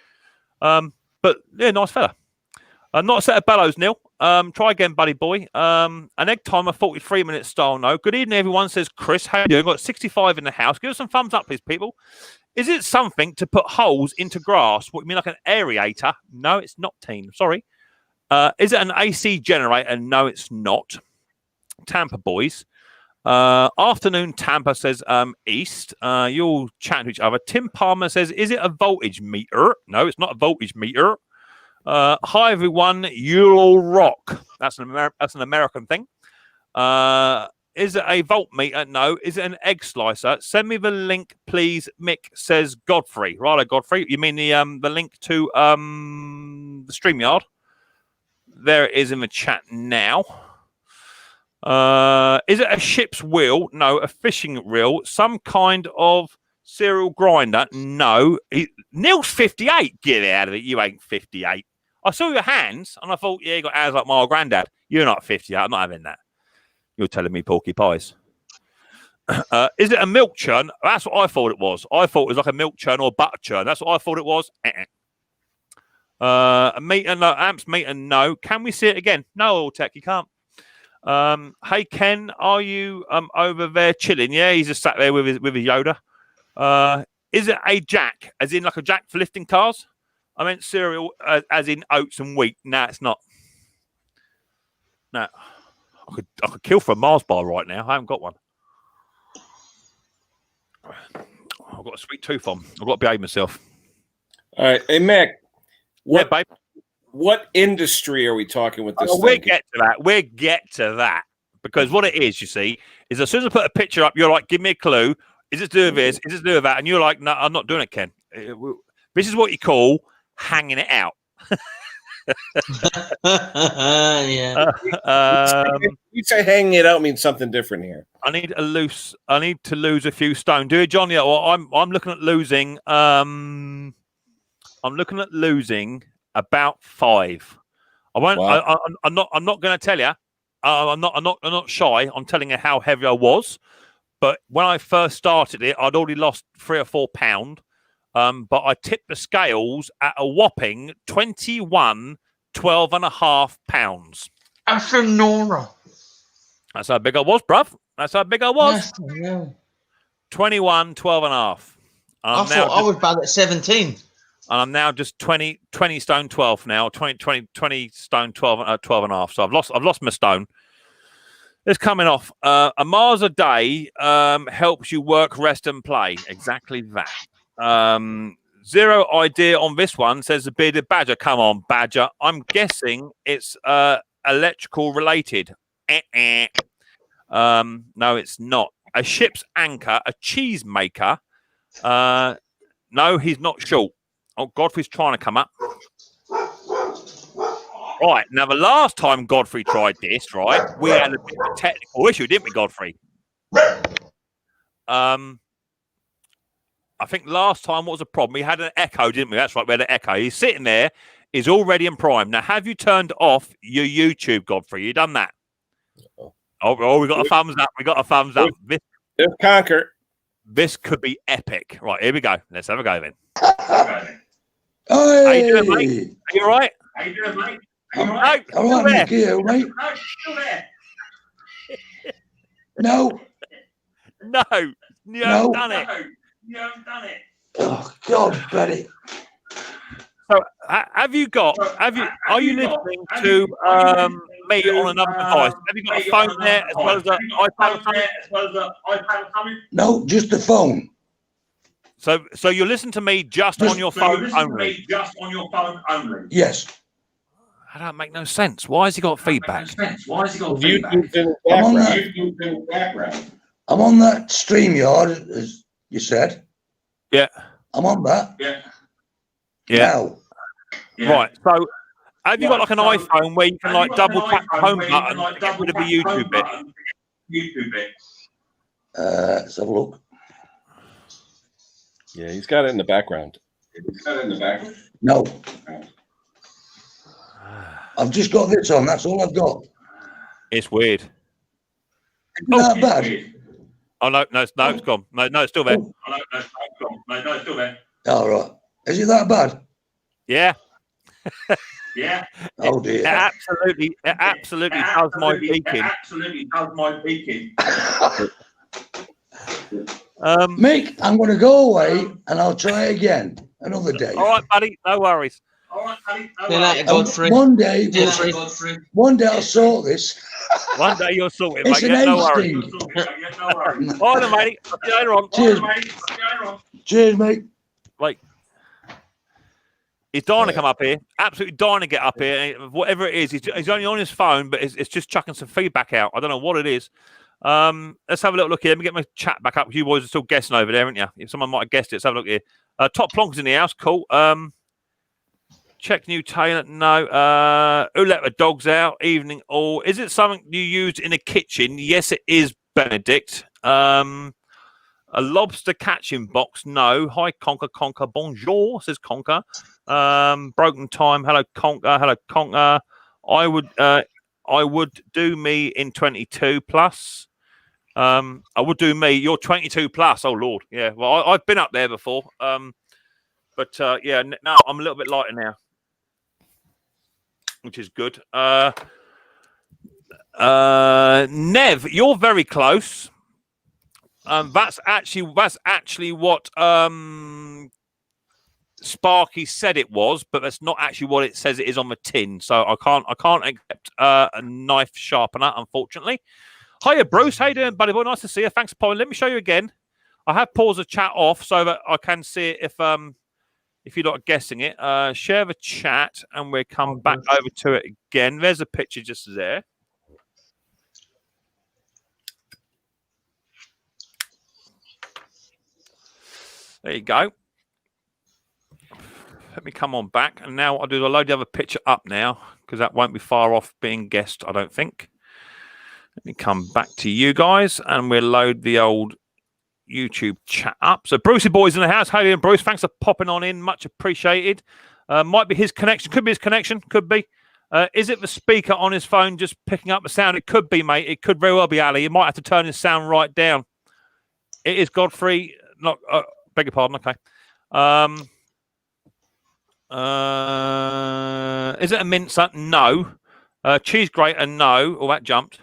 But yeah, nice fella. Not a set of bellows, Neil. Try again, buddy boy. An egg timer, 43-minute style. No. Good evening, everyone, says Chris. How you doing? Got 65 in the house. Give us some thumbs up, please, people. Is it something to put holes into grass? What you mean, like an aerator? No, it's not, team. Sorry. Is it an AC generator? No, it's not. Tampa boys. Afternoon Tampa says east. You all chat to each other. Tim Palmer says, is it a voltage meter? No, it's not a voltage meter. Hi everyone, you'll all rock. That's an American thing. Is it a voltmeter? No. Is it an egg slicer? Send me the link, please. Mick, says Godfrey. Righto, Godfrey. You mean the link to the StreamYard? There it is in the chat now. Is it a ship's wheel? No. A fishing reel? Some kind of cereal grinder? No. Neil's 58. Get out of it. You ain't 58. I saw your hands and I thought, yeah, you got hands like my old granddad. You're not 58. I'm not having that. You're telling me porky pies. Is it a milk churn? That's what I thought it was. I thought it was like a milk churn or butter churn. That's what I thought it was. A meter, no. Amps meter, no. Can we see it again? No, All Tech, you can't. Hey, Ken, are you over there chilling? Yeah, he's just sat there with his Yoda. Is it a jack, as in like a jack for lifting cars? I meant cereal, as in oats and wheat. No, it's not. No, I could kill for a Mars bar right now. I haven't got one. I've got a sweet tooth on. I've got to behave myself. All right, hey Mick, Yeah, babe. What industry are we talking with this? We'll get to that. We'll get to that. Because what it is, you see, is as soon as I put a picture up, you're like, give me a clue. Is it to do with this? Is it to do with that? And you're like, no, I'm not doing it, Ken. This is what you call hanging it out. Yeah. You say hanging it out means something different here. I need to lose a few stone. Do it, John. Yeah. Well, I'm looking at losing. I'm looking at losing about 5. I won't. Wow. I'm not going to tell you. I'm not shy on telling you how heavy I was. But when I first started it, I'd already lost 3 or 4 pound. But I tipped the scales at a whopping 21, 12.5 pounds. That's phenomenal. That's how big I was, bruv. That's how big I was. Yeah. 21, 12.5. I thought I was bad at 17. And I'm now just 20 stone 12 now. 20 stone 12.5. So I've lost my stone. It's coming off. A miles a day helps you work, rest, and play. Exactly that. Zero idea on this one, says the bearded badger. Come on, badger. I'm guessing it's electrical related. No, it's not. A ship's anchor, a cheese maker. No, he's not short. Oh, Godfrey's trying to come up. Right, now the last time Godfrey tried this, right, we had a bit of a technical issue, didn't we, Godfrey? I think last time, what was the problem? We had an echo, didn't we? That's right, we had an echo. He's sitting there, he's all ready and primed. Now, have you turned off your YouTube, Godfrey? You done that? Oh, we got a thumbs up. We got a thumbs up. There's Conquer. This could be epic. Right, here we go. Let's have a go then. Hey. How you doing, mate? Are you all right? How you doing, mate? No, All right, still there. mate. No, still there. No. No, you haven't done it. No, you haven't done it. Oh, God, Betty. So, are you listening to me on another device? Have you got a phone there as well as an iPad? No, just the phone. So you listen to me just on your phone only? Just on your phone only. Yes. That don't make no sense. Why has he got feedback? Why has he got YouTube's in the I'm on background. that. YouTube's in the background. I'm on that StreamYard, as you said. Yeah. I'm on that. Yeah. Now. Yeah. Right. So, have you got like an iPhone where you can like double tap the home button to get rid of the YouTube bit? YouTube bit. Let's have a look. Yeah, he's got it in the background. It's got it in the background. No. I've just got this on. That's all I've got. It's weird. Isn't that bad? Oh no, it's gone. No, it's still there. Oh. Oh, no, it's still there. All right. Is it that bad? Yeah. Yeah. Oh dear. It absolutely does my beaking. It absolutely does my beaking. Mick, I'm going to go away and I'll try again another day. All right, buddy. No worries. All right, buddy. Then I Godfrey. One day, Godfrey. one day I'll sort this. One day you'll sort it, It's mate. an Yeah, no age worries. thing. No worries. All right, matey. See you later on. Cheers. Cheers, mate. Like, he's dying to come up here. Absolutely dying to get up here. Whatever it is, he's only on his phone, but it's just chucking some feedback out. I don't know what it is. Let's have a little look here. Let me get my chat back up. You boys are still guessing over there, aren't you? If someone might have guessed it, let's have a look here. Top Plonkers in the house. Cool. Check new Taylor. No. Who let the dogs out? Evening all. Is it something you used in a kitchen? Yes, it is, Benedict. A lobster catching box? No. Hi, Conker. Bonjour, says Conker. Broken time. Hello, Conker. I would do me in 22 plus. I would do me. You're 22 plus. Oh Lord, yeah. Well, I've been up there before. But yeah, no, I'm a little bit lighter now, which is good. Nev, you're very close. That's actually what Sparky said it was, but that's not actually what it says it is on the tin. So I can't accept a knife sharpener, unfortunately. Hiya, Bruce. How you doing, buddy boy? Nice to see you. Thanks for polling. Let me show you again. I have paused the chat off so that I can see it if you're not guessing it. Share the chat and we'll come back over to it again. There's a picture just there. There you go. Let me come on back, and now I'll load the other picture up now because that won't be far off being guessed, I don't think. Let me come back to you guys, and we'll load the old YouTube chat up. So Brucey boy's in the house. How you doing, Bruce? Thanks for popping on in. Much appreciated. Might be his connection. Could be his connection. Could be. Is it the speaker on his phone just picking up the sound? It could be, mate. It could very well be, Ali. You might have to turn his sound right down. It is Godfrey. Not beg your pardon. Okay. Is it a mincer? No. Cheese grater? No. Oh, that jumped.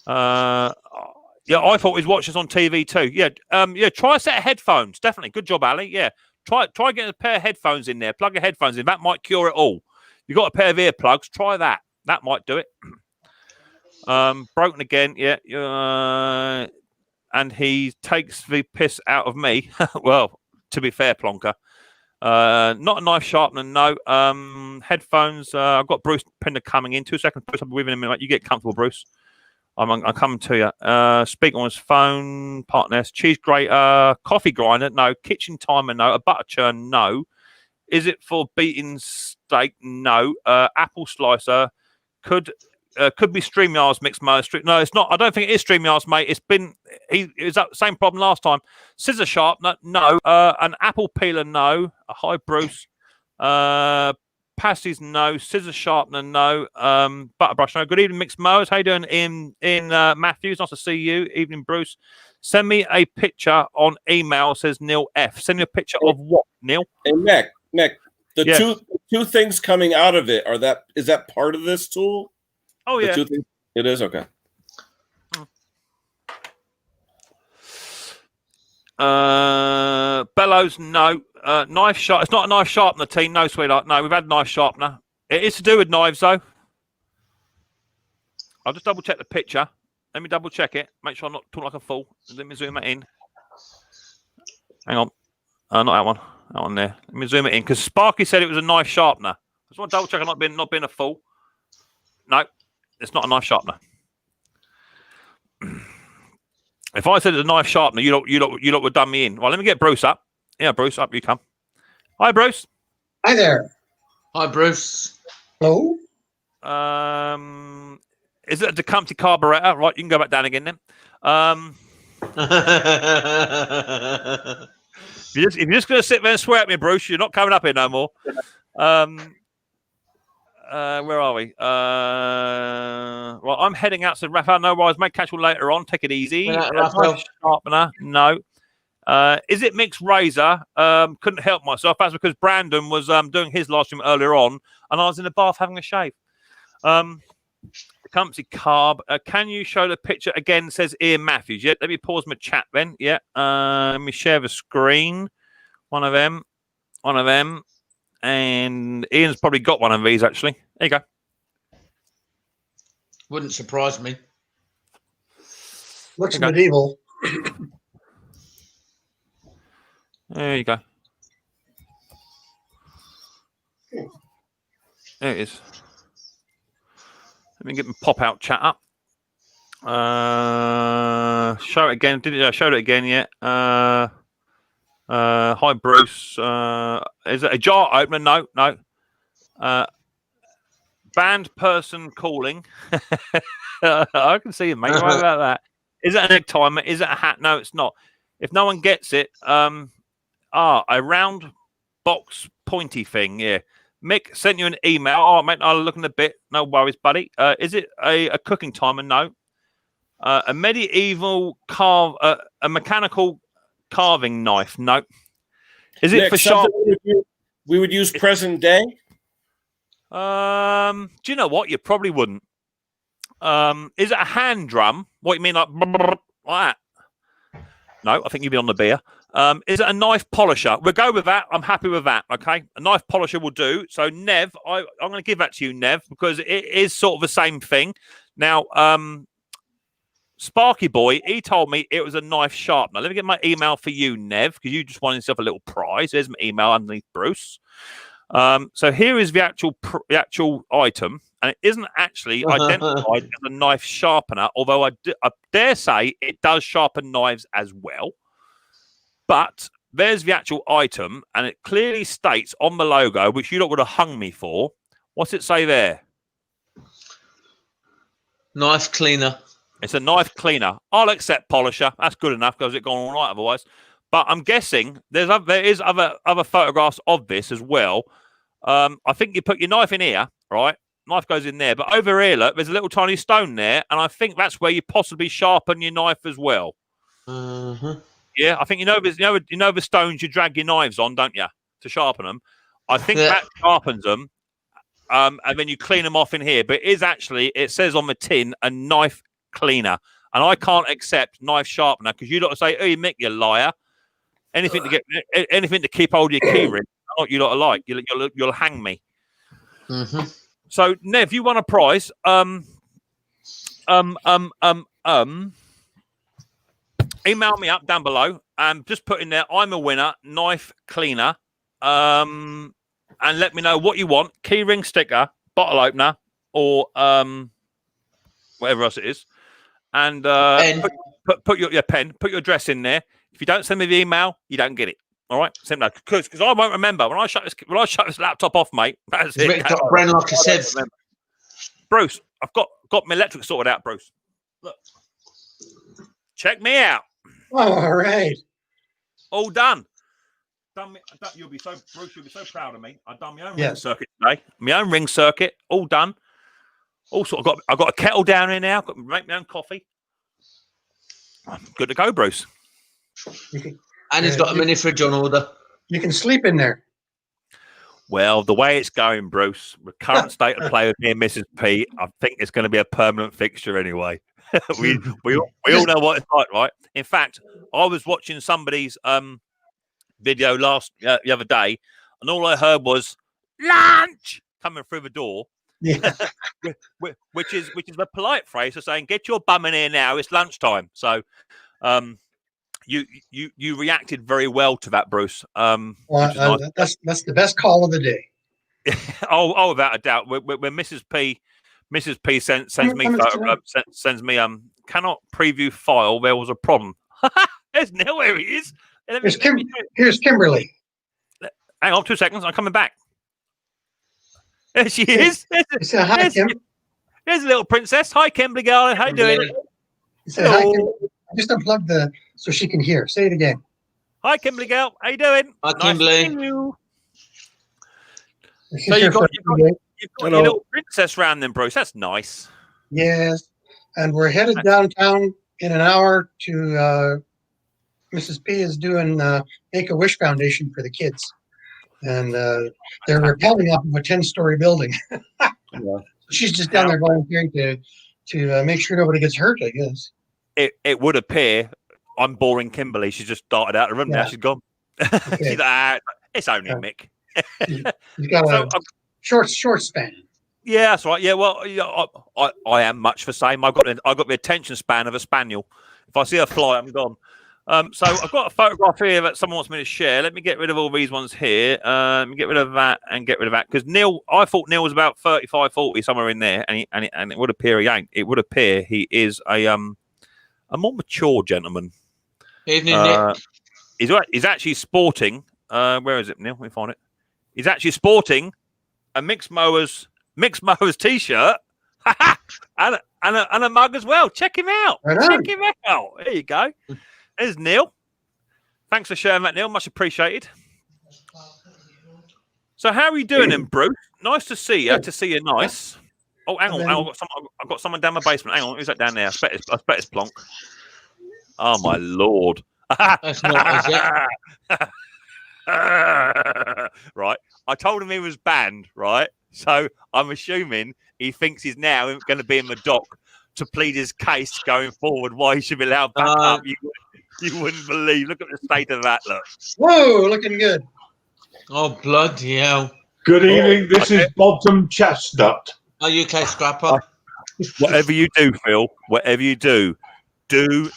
Yeah, I thought he was watching us on TV too. Yeah, try a set of headphones. Definitely. Good job, Ali. Yeah. Try getting a pair of headphones in there. Plug your headphones in. That might cure it all. You've got a pair of earplugs. Try that. That might do it. Broken again. Yeah. And he takes the piss out of me. Well, to be fair, Plonker. Not a knife sharpener, no. Headphones. I've got Bruce Pinder coming in. 2 seconds, Bruce. I'll be with him in a minute. You get comfortable, Bruce. I'm coming to you. Speak on his phone. Partners. Cheese grater. Coffee grinder. No. Kitchen timer. No. A butter churn. No. Is it for beating steak? No. Apple slicer. Could be StreamYard's Micks Mowers. No, it's not. I don't think it is StreamYard's, mate. It was that same problem last time. Scissor sharpener, no. An apple peeler, no. A hi, Bruce. Pasties, no. Scissor sharpener, no. Butter brush, no. Good evening, Micks Mowers. How you doing, in Matthews? Nice to see you. Evening, Bruce. Send me a picture on email, says Neil F. Send me a picture of what, Neil? Hey, Mick, the two things coming out of it, is that part of this tool? Oh, yeah. It is? Okay. Bellows, no. Knife sharp. It's not a knife sharpener, team. No, sweetheart. No, we've had knife sharpener. It is to do with knives, though. I'll just double check the picture. Let me double check it. Make sure I'm not talking like a fool. Let me zoom it in. Hang on. Not that one. That one there. Let me zoom it in because Sparky said it was a knife sharpener. I just want to double check I'm not being a fool. No. It's not a knife sharpener. If I said it's a knife sharpener, you lot would done me in. Well, let me get Bruce up. Yeah, Bruce, up you come. Hi, Bruce. Hi there. Hi, Bruce. Hello. Is it a Tecumseh carburetor? Right, you can go back down again then. If you're just going to sit there and swear at me, Bruce, you're not coming up here no more. Where are we? Well, I'm heading out to Raphael. No worries, mate. Catch you later on. Take it easy. Sharpener. No. Is it Micks Razor? Couldn't help myself. That's because Brandon was doing his live stream earlier on, and I was in the bath having a shave. Tecumseh carb. Can you show the picture again? Says Ian Matthews. Yeah. Let me pause my chat then. Yeah. Let me share the screen. One of them. And Ian's probably got one of these, actually. There you go. Wouldn't surprise me. Looks medieval. There you go. There it is. Let me get my pop-out chat up. Show it again. I showed it again yet? Hi, Bruce. Is it a jar opener? No. Banned person calling. I can see it, mate. Right about that. Is it an egg timer? Is it a hat? No, it's not. If no one gets it, a round box pointy thing. Yeah. Mick sent you an email. Oh, mate, I'll look in a bit. No worries, buddy. Is it a cooking timer? No. A medieval a mechanical carving knife? No. Is it Nick, for sharp? We would use present day. Do you know what? You probably wouldn't. Is it a hand drum? What you mean, like that? No, I think you'd be on the beer. Is it a knife polisher? We'll go with that. I'm happy with that. Okay, a knife polisher will do. So Nev, I'm going to give that to you, Nev, because it is sort of the same thing. Now, Sparky Boy, he told me it was a knife sharpener. Let me get my email for you, Nev, because you just wanted yourself a little prize. There's my email underneath Bruce. So here is the actual item, and it isn't actually identified as a knife sharpener, although I dare say it does sharpen knives as well. But there's the actual item, and it clearly states on the logo, which you lot would have hung me for. What's it say there? Knife cleaner. It's a knife cleaner. I'll accept polisher. That's good enough because it's gone all right otherwise. But I'm guessing there is other photographs of this as well. I think you put your knife in here, right? Knife goes in there, but over here, look, there's a little tiny stone there, and I think that's where you possibly sharpen your knife as well. Yeah, I think you know the stones you drag your knives on, don't you, to sharpen them? I think that sharpens them, and then you clean them off in here. But it is actually, it says on the tin, a knife cleaner, and I can't accept knife sharpener because you lot say, "Oh, Mick, you liar." Anything to keep hold of your key ring. What you lot are like, you'll hang me. So, Nev, you won a prize. Email me up down below and just put in there, I'm a winner, knife cleaner. And let me know what you want. Key ring sticker, bottle opener, or whatever else it is. And put your pen, put your address in there. If you don't send me the email, you don't get it. All right, simple. Because I won't remember when I shut this laptop off, mate. That's it. Brain like a sieve. Bruce, I've got my electric sorted out. Bruce, look, check me out. All right, all done. Bruce, you'll be so proud of me. I've done my own ring circuit today. My own ring circuit, all done. Also, I've got a kettle down here now. I've got to make my own coffee. I'm good to go, Bruce. And he's got a mini fridge on order. You can sleep in there. Well, the way it's going, Bruce, the current state of play with me and Mrs. P, I think it's going to be a permanent fixture anyway. we all know what it's like, right? In fact, I was watching somebody's video the other day, and all I heard was lunch coming through the door. Yeah. which is the polite phrase for saying get your bum in here now. It's lunchtime. So, You reacted very well to that, Bruce. Well, nice. That's the best call of the day. oh, without a doubt. When Mrs. P sends me cannot preview file. There was a problem. There's Neil. Where he is. Here's Kimberly. Hang on 2 seconds. I'm coming back. There she is. Hi, Kim. There's a little princess. Hi, Kimberly, darling. How you doing? Hi, Kim. I just unplugged so she can hear. Say it again. Hi, Kimberly girl. How you doing? Hi, Kimberly. So you've got your little princess round then, Bruce. That's nice. Yes. And we're headed downtown in an hour to Mrs. P is doing Make-A-Wish Foundation for the kids. And they're rappelling off of a 10-story building. She's just down there volunteering to make sure nobody gets hurt, I guess. It would appear I'm boring Kimberly. She's just darted out of the room now. She's gone. Okay. She's like, it's only Mick. You've got a short span. Yeah, that's right. Yeah, well, I am much the same. I've got the attention span of a spaniel. If I see a fly, I'm gone. So I've got a photograph here that someone wants me to share. Let me get rid of all these ones here. Let me get rid of that and get rid of that because I thought Neil was about 35, 40, somewhere in there, and it would appear he ain't. It would appear he is a more mature gentleman. Evening, Nick. He's actually sporting. Where is it, Neil? Let me find it. He's actually sporting a Micks Mowers t-shirt and a mug as well. Check him out. Check him out. There you go. There's Neil. Thanks for sharing that, Neil. Much appreciated. So how are you doing, then, Bruce? Nice to see you. To see you nice. Oh, hang on. I've got someone down my basement. Hang on. Who's that down there? I bet it's Plonk. Oh, my Lord. That's not, is it? Right. I told him he was banned, right? So I'm assuming he thinks he's now going to be in the dock to plead his case going forward why he should be allowed back up. You wouldn't believe. Look at the state of that. Look. Whoa, looking good. Oh, bloody hell. Good evening. This is Bottom Chestnut. Are you okay, Scrapper? Whatever you do, Phil, whatever you do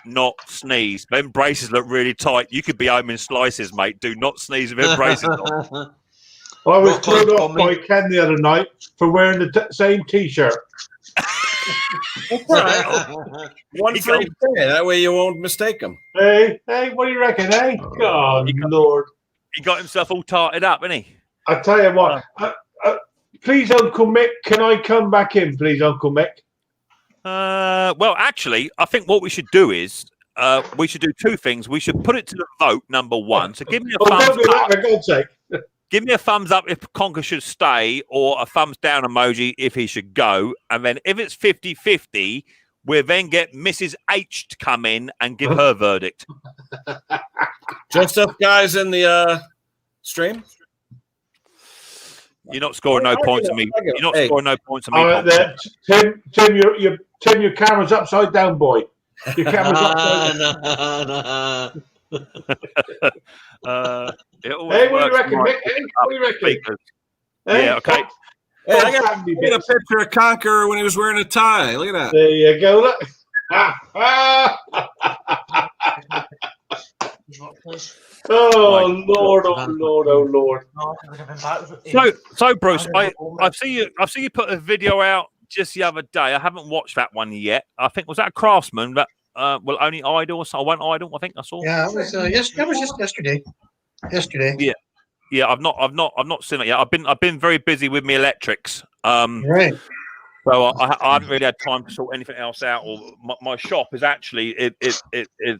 not sneeze. Them braces look really tight. You could be home in slices, mate. Do not sneeze with them braces on. I was thrown off by Ken the other night for wearing the same T-shirt. One for each day. That way you won't mistake them. Hey, what do you reckon, eh? Oh, Lord. He got himself all tarted up, didn't he? I tell you what. Please, Uncle Mick, can I come back in, please, Uncle Mick? Well, actually, I think what we should do is we should do two things. We should put it to the vote, number one. So give me a thumbs don't do up. that, for God's sake. Give me a thumbs up if Conker should stay, or a thumbs down emoji if he should go. And then if it's 50-50, we'll then get Mrs. H to come in and give her verdict. Just up guys in the stream. You're not scoring no points on me. You're not scoring no points on me. Tim, your camera's upside down, boy. Your camera's upside down. Hey, what do you reckon, Mick? Hey, what do you reckon? Yeah, okay. Hey, I got a picture of Conker when he was wearing a tie. Look at that. There you go. Look. Oh Lord! Oh Lord! So Bruce, I've seen you put a video out just the other day. I haven't watched that one yet. I think was that a Craftsman that will only idle. So I went idle. I think I saw. Yeah, it was that was just yesterday. Yeah. I've not seen it yet. I've been very busy with my electrics. Right. So I haven't really had time to sort anything else out. Or my shop is actually it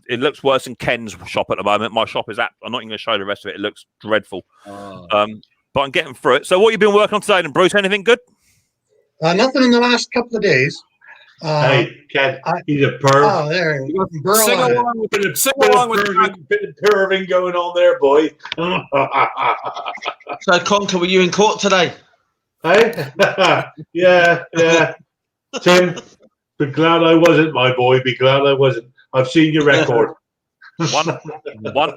looks worse than Ken's shop at the moment. My shop is I'm not even going to show the rest of it. It looks dreadful. But I'm getting through it. So what you been working on today, then, Bruce? Anything good? Nothing in the last couple of days. Hey, Ken, he's a perv. Oh, there. Sing along with bit of perving going on there, boy. So, Conker, were you in court today? Hey, yeah. Tim, be glad I wasn't, my boy. Be glad I wasn't. I've seen your record.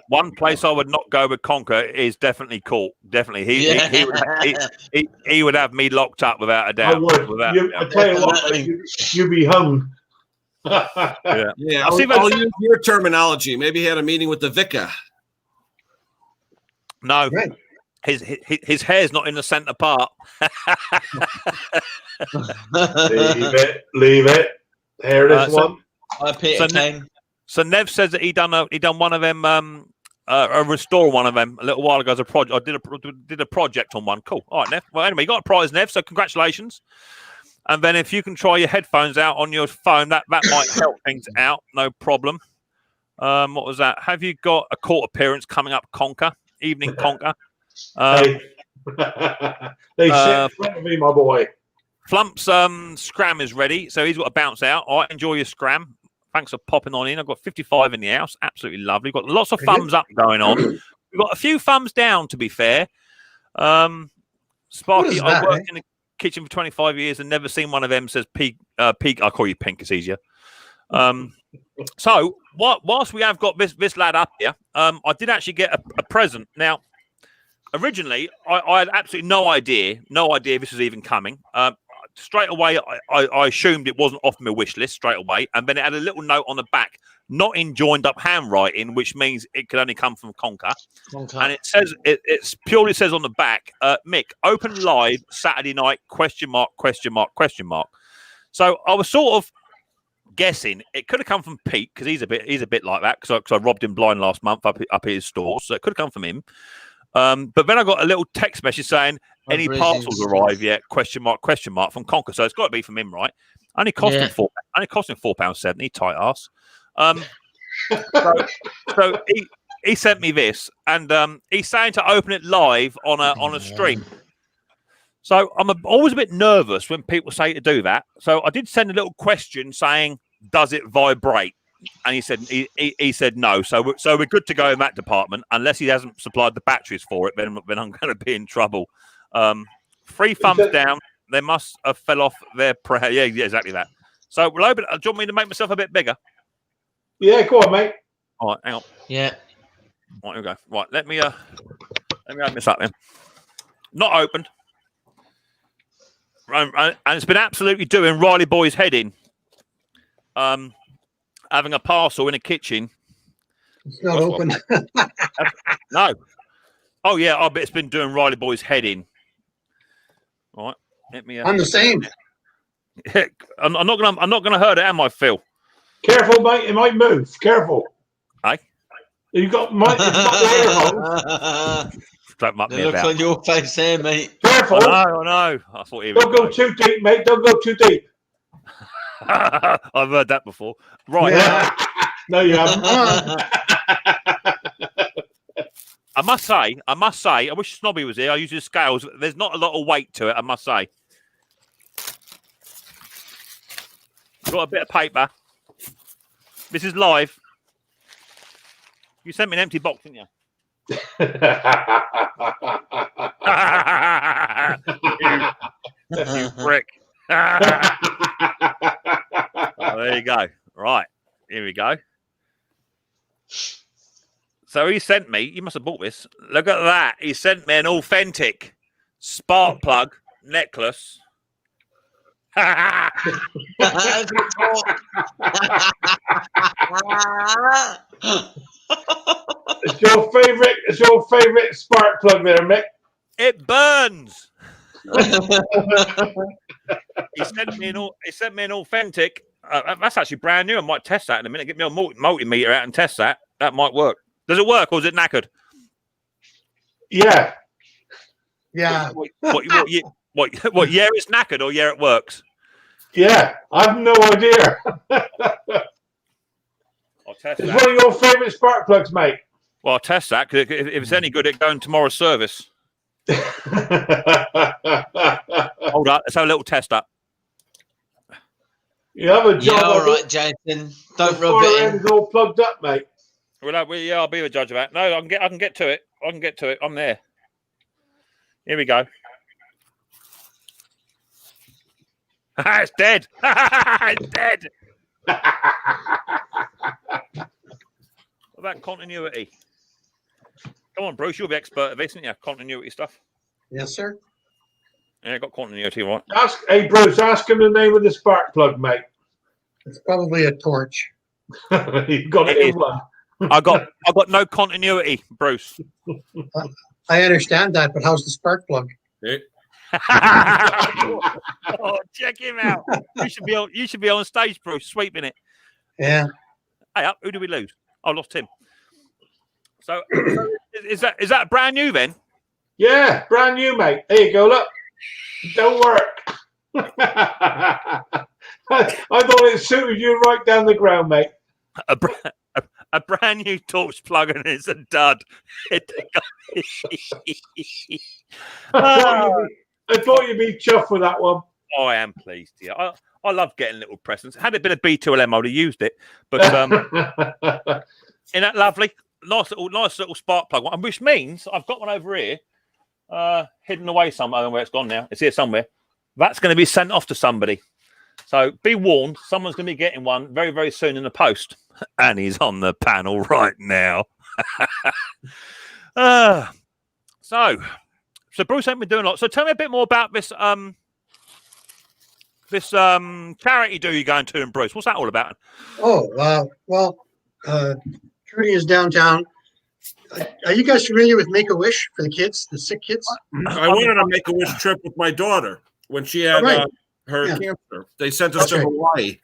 One place I would not go with Conker is definitely court. Definitely, he would have me locked up without a doubt. I would. I tell you what, you'd be hung. Yeah. I'll use your terminology. Maybe he had a meeting with the vicar. No. Right. His hair's not in the centre part. Leave it. Here it is. One. So Nev says that he done one of them a restore one of them a little while ago as a project. I did a project on one. Cool. All right, Nev. Well, anyway, you got a prize, Nev. So congratulations. And then if you can try your headphones out on your phone, that might help things out. No problem. What was that? Have you got a court appearance coming up, Conker? Evening, Conker. They sit in front of me, my boy. Flump's scram is ready, so he's got to bounce out. All right, enjoy your scram. Thanks for popping on in. I've got 55 in the house. Absolutely lovely. Got lots of thumbs up going on. We've got a few thumbs down, to be fair. Sparky, I worked in the kitchen for 25 years and never seen one of them says peak. I'll call you Pink, it's easier. So whilst we have got this lad up here, I did actually get a present. Now, originally, I had absolutely no idea this was even coming. Straight away, I assumed it wasn't off my wish list straight away. And then it had a little note on the back, not in joined up handwriting, which means it could only come from Conker. And it says, it purely says on the back, Mick, open live Saturday night, ? So I was sort of guessing it could have come from Pete, because he's a bit like that, because I robbed him blind last month up at his store. So it could have come from him. But then I got a little text message saying, any parcels arrived yet? ? From Conker. So it's got to be from him, right? Only cost him £4.70, tight ass. So he sent me this, and he's saying to open it live on a stream. So I'm always a bit nervous when people say to do that. So I did send a little question saying, does it vibrate? And he said no. So we're good to go in that department, unless he hasn't supplied the batteries for it. Then I'm going to be in trouble. 3 thumbs down. They must have fell off their prayer. Yeah, exactly that. So we'll open. Do you want me to make myself a bit bigger? Yeah, go on, mate. All right, hang on. Yeah. Right, here we go. Right, let me open this up then. Not opened. And it's been absolutely doing Riley Boy's head in. Having a parcel in a kitchen. It's not open. No. Oh, yeah, I bet it's been doing Riley Boy's head in. All right. Let me. I'm the same. I'm not gonna hurt it, am I, Phil? Careful, mate. It might move. Careful. Aye. You got the earphones. Don't muck The me look about. on your face there, mate. Careful. I know. I thought he Don't go too deep, mate. Don't go too deep. I've heard that before. Right. Yeah. No, you haven't. I must say, I wish Snobby was here. I use his scales. There's not a lot of weight to it, I must say. Got a bit of paper. This is live. You sent me an empty box, didn't you? You prick. Oh, there you go. Right. Here we go. So he sent me, you must have bought this. Look at that. He sent me an authentic spark plug necklace. It's your favorite spark plug there, Mick. It burns. He sent me an authentic. That's actually brand new. I might test that in a minute. Get me a multimeter out and test that. That might work. Does it work or is it knackered? Yeah. Yeah. What, yeah, it's knackered or yeah, it works? Yeah. I have no idea. I'll test It's that. one of your favorite spark plugs, mate. Well, I'll test that because if it's any good, it go in tomorrow's service. Hold up. Let's have a little test up. You have a job. Yeah, all right, Jason. Don't rub it in. It's all plugged up, mate. Well, yeah, I'll be the judge of that. No, I can get to it. I can get to it. I'm there. Here we go. It's dead. It's dead. What about continuity? Come on, Bruce. You're the expert of this, isn't you? Continuity stuff. Yes, sir. Yeah, got continuity, right? Hey, Bruce, ask him the name of the spark plug, mate. It's probably a torch. You've got it in one. I got no continuity, Bruce. I understand that, but how's the spark plug? Oh, check him out. You should be on stage, Bruce, sweeping it. Yeah. Hey, up. Who did we lose? I lost him. So is that brand new then? Yeah, brand new, mate. There you go. Look, don't work. I thought it suited you right down the ground, mate. A brand new torch plug and it's a dud. I thought you'd be chuffed with that one. Oh, I am pleased. Yeah, I love getting little presents. Had it been a B2LM, I'd have used it. But isn't that lovely? Nice little spark plug one, which means I've got one over here, hidden away somewhere. I don't know where it's gone now. It's here somewhere. That's going to be sent off to somebody. So be warned, someone's going to be getting one very, very soon in the post. And he's on the panel right now. So Bruce ain't been doing a lot. So tell me a bit more about this charity do you're going to in Bruce. What's that all about? Oh, Trudy is downtown. Are you guys familiar with Make-A-Wish for the kids, the sick kids? I went on a Make-A-Wish trip with my daughter when she had her cancer. They sent us to Hawaii.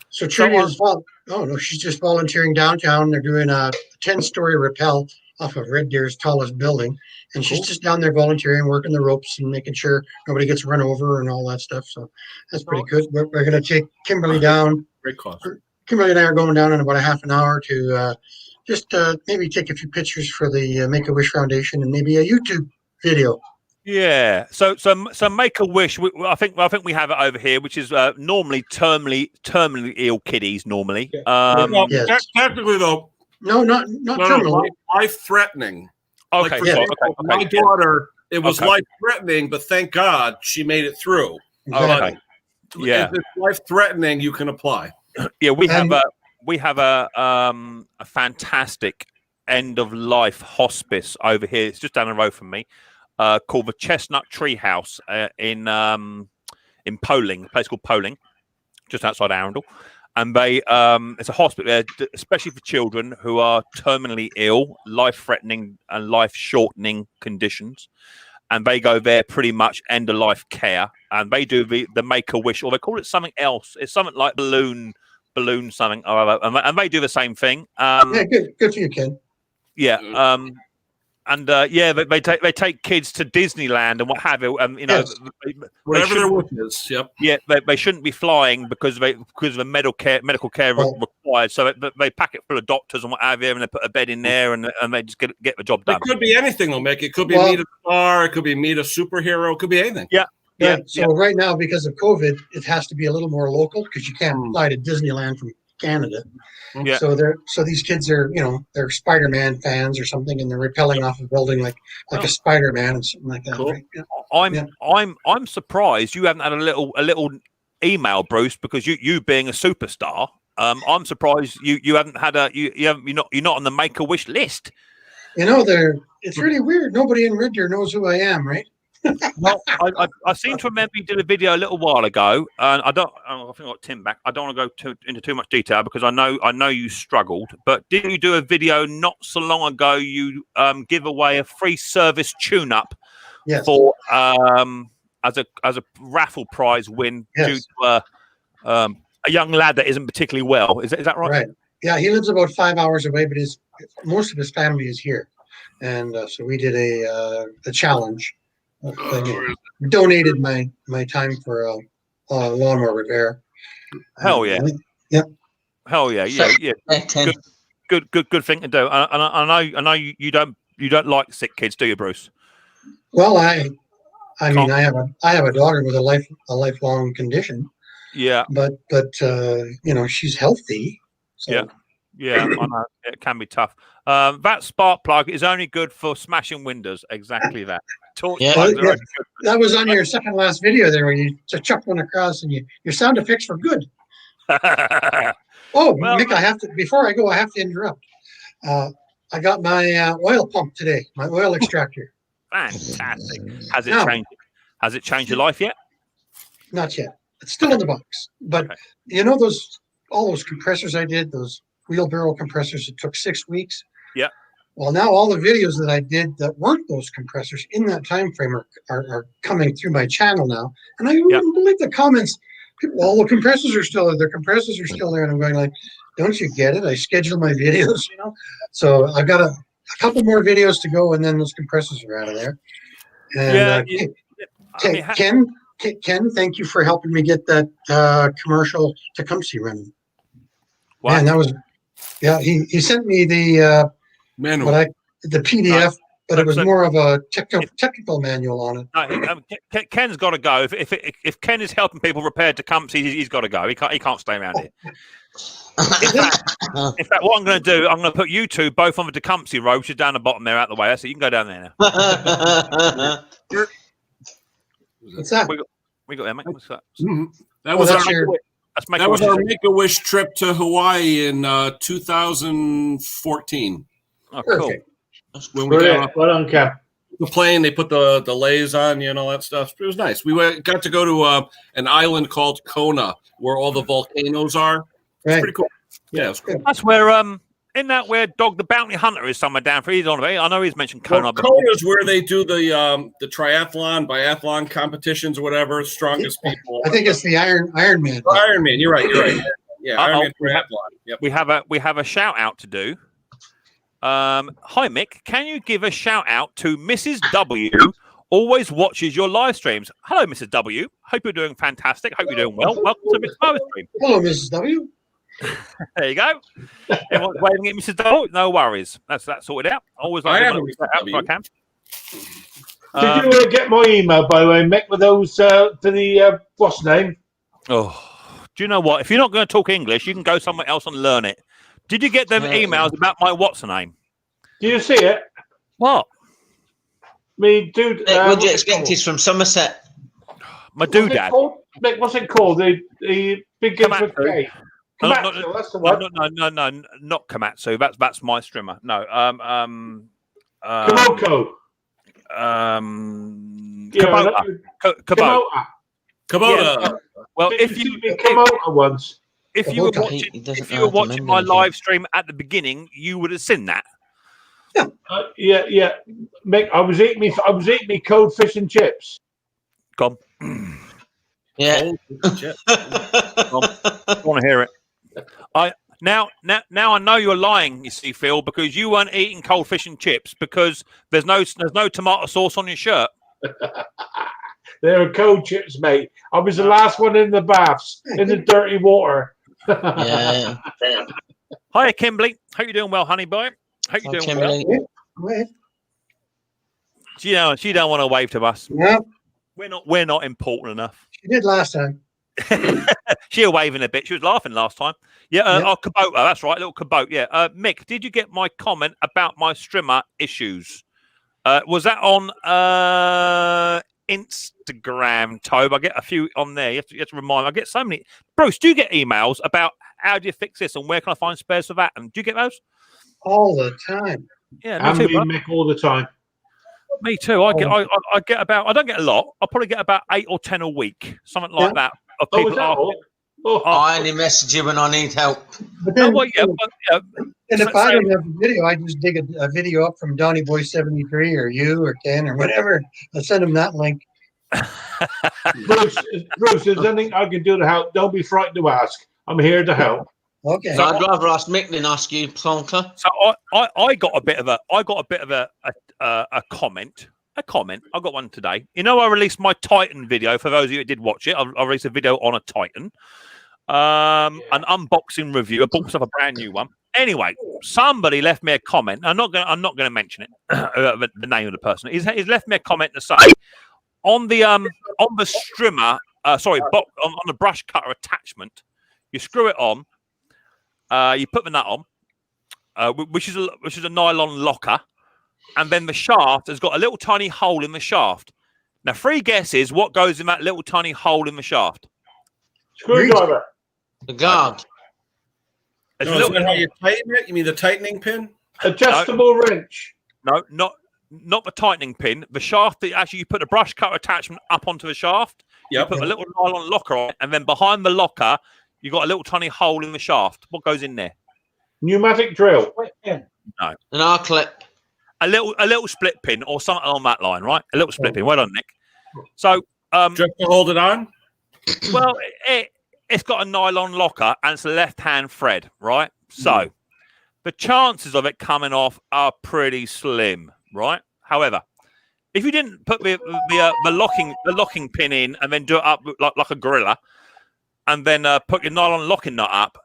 So Trudy is she's just volunteering downtown. They're doing a 10-story rappel off of Red Deer's tallest building, and she's just down there volunteering, working the ropes and making sure nobody gets run over and all that stuff. So that's pretty good. We're going to take Kimberly down. Great cause. Kimberly and I are going down in about a half an hour to just maybe take a few pictures for the Make-A-Wish Foundation and maybe a YouTube video. Yeah. So Make-A-Wish. I think we have it over here, which is normally terminally ill kiddies. Normally, Yes. Technically, though, No, not terminal. life-threatening. okay. Yeah. My daughter, it was life-threatening, but thank God she made it through. Okay. Yeah. If it's life-threatening, you can apply. Yeah, we have a fantastic end of life hospice over here. It's just down the road from me, called the Chestnut Tree House in Poling, a place called Poling, just outside Arundel. And they it's a hospital there, especially for children who are terminally ill, life-threatening and life-shortening conditions. and they go there pretty much end of life care, and they do the Make-A-Wish, or they call it something else. It's something like balloon something, or other, and they do the same thing. Yeah, good for you, Ken. Yeah. And they take kids to Disneyland and what have you. You know, Yes. Whatever their wish is. Yep. Yeah, they shouldn't be flying because of the medical care required. So they pack it full of doctors and what have you, and they put a bed in there, and they just get the job done. It could be anything, though, Mick. It could be meet a star. It could be meet a superhero. It could be anything. Yeah. Yeah. So right now, because of COVID, it has to be a little more local because you can't fly to Disneyland from Canada. Yeah. So these kids are, they're Spider-Man fans or something, and they're rappelling off a building like a Spider-Man and something like that. Cool. Right? Yeah. I'm surprised you haven't had a little email, Bruce, because you being a superstar. I'm surprised you haven't had you're not on the Make-A-Wish list. It's really weird. Nobody in Red Deer knows who I am, right? Well, I seem to remember you did a video a little while ago, and I think I got Tim back. I don't want to go into too much detail because I know you struggled. But didn't you do a video not so long ago? You give away a free service tune-up for as a raffle prize win due to a young lad that isn't particularly well. Is that right? Right. Yeah, he lives about 5 hours away, but most of his family is here, and so we did a challenge. Donated my time for a lawnmower repair. Hell yeah! Yeah. Hell yeah! Yeah. Good thing to do. And I know you don't like sick kids, do you, Bruce? Well, I mean, I have a daughter with a lifelong condition. Yeah. But she's healthy. So. Yeah. I know it can be tough. That spark plug is only good for smashing windows. Exactly that. That was on your second last video there when you chucked one across, and your sound effects were good. Mick, before I go, I have to interrupt. I got my oil pump today, my oil extractor. Fantastic. Has it changed your life yet? Not yet. It's still in the box. But all those compressors I did, those wheelbarrow compressors, it took 6 weeks. Yeah. Well, now all the videos that I did that weren't those compressors in that time frame are coming through my channel now. And I wouldn't believe the comments. People, all the compressors are still there. The compressors are still there. And I'm going like, don't you get it? I schedule my videos, So I've got a couple more videos to go, and then those compressors are out of there. And Ken, thank you for helping me get that commercial Tecumseh running. Wow. Man, that was, he sent me the manual, the PDF, but it was more of a technical manual on it. Ken's got to go. If Ken is helping people repair Tecumseh, he's got to go. He can't stay around here. In fact, what I'm going to do, I'm going to put you two both on the Tecumseh road, which is down the bottom there, out the way. That's it. You can go down there now. What's that? We got there, mate. What's that? Mm-hmm. That was our Make-A-Wish trip to Hawaii in 2014. Oh, cool. When we got on Cap. The plane, they put the delays on, all that stuff. It was nice. We got to go to an island called Kona, where all the volcanoes are. It's pretty cool. Yeah, it's cool. That's where isn't that where Dog the Bounty Hunter is somewhere down for? He's on it. I know he's mentioned Kona. Kona is where they do the biathlon competitions or whatever. Strongest people. I think it's the Iron Man. Iron Man. You're right. Yeah, Iron Man triathlon. Yep. We have a shout out to do. Hi Mick, can you give a shout out to Mrs. W? Always watches your live streams. Hello, Mrs. W. Hope you're doing fantastic. Hope you're doing well. Welcome to Mix Mowers stream. Hello, Mrs. W. There you go. Everyone's waving at Mrs. W. No worries. That's sorted out. Always like to Mrs. W. If I can. Did you get my email, by the way, Mick, with those to the what's name? Oh, do you know what? If you're not going to talk English, you can go somewhere else and learn it. Did you get them emails about my what's her name? Do you see it? What? Me, dude. What do you expect? He's from Somerset. My doodad. Mick, what's it called? The big game for K. Komatsu, that's the one. No, not Komatsu. That's my streamer. No, Komoko. Kubota. Kubota. Well, if you Kubota once. If you were watching my live stream at the beginning, you would have seen that. Yeah. Mick, I was eating me cold fish and chips. Gone. Yeah. I want to hear it. Now I know you're lying. You see, Phil, because you weren't eating cold fish and chips because there's no tomato sauce on your shirt. They were cold chips, mate. I was the last one in the baths, in the dirty water. Yeah. Hiya, Kimberly. Hope you're doing well, honey boy. Hope you're doing well. Wait. She don't want to wave to us. Yeah, We're not important enough. she did last time. She'll waving a bit. She was laughing last time. Yeah, Kubota. That's right, little Kubota. Yeah. Mick, did you get my comment about my strimmer issues? Was that on Instagram, Tobe? I get a few on there. You have to remind me. I get so many. Bruce, do you get emails about how do you fix this and where can I find spares for that? And do you get those? All the time. Yeah, And me too. Mick all the time. Me too. I get about. I don't get a lot. I probably get about 8 or 10 a week, something like that. Of Oh, people is that all? I only message you when I need help. But then, and if I don't have the video, I just dig a video up from Donny Boy 73 or you or Ken or whatever. I send him that link. Bruce, there's anything I can do to help. Don't be frightened to ask. I'm here to help. Okay. So I'd rather ask Mick than ask you, Plonker. So I got a bit of a comment. I got one today. You know, I released my Titan video. For those of you that did watch it, I released a video on a Titan, an unboxing review. I bought myself a brand new one. Anyway, somebody left me a comment. I'm not gonna mention it, the name of the person. He's left me a comment to say on the strimmer, on the brush cutter attachment, you screw it on, you put the nut on, which is a nylon locker. And then the shaft has got a little tiny hole in the shaft. Now, 3 guesses what goes in that little tiny hole in the shaft. Screwdriver. The guard. It's No, is that how you tighten it? You mean the tightening pin? Adjustable wrench. No, not the tightening pin. The shaft that actually you put a brush cutter attachment up onto the shaft. Yep. You put a little nylon locker on it, and then behind the locker, you got a little tiny hole in the shaft. What goes in there? Pneumatic drill. No. An R-clip. A little split pin or something on that line, right? A little split pin. Well done, Nick. So, Just to hold it on? well, it's got a nylon locker and it's a left-hand thread, right? So, the chances of it coming off pretty slim, right? However, if you didn't put the locking pin in and then do it up like a gorilla, and then put your nylon locking nut up,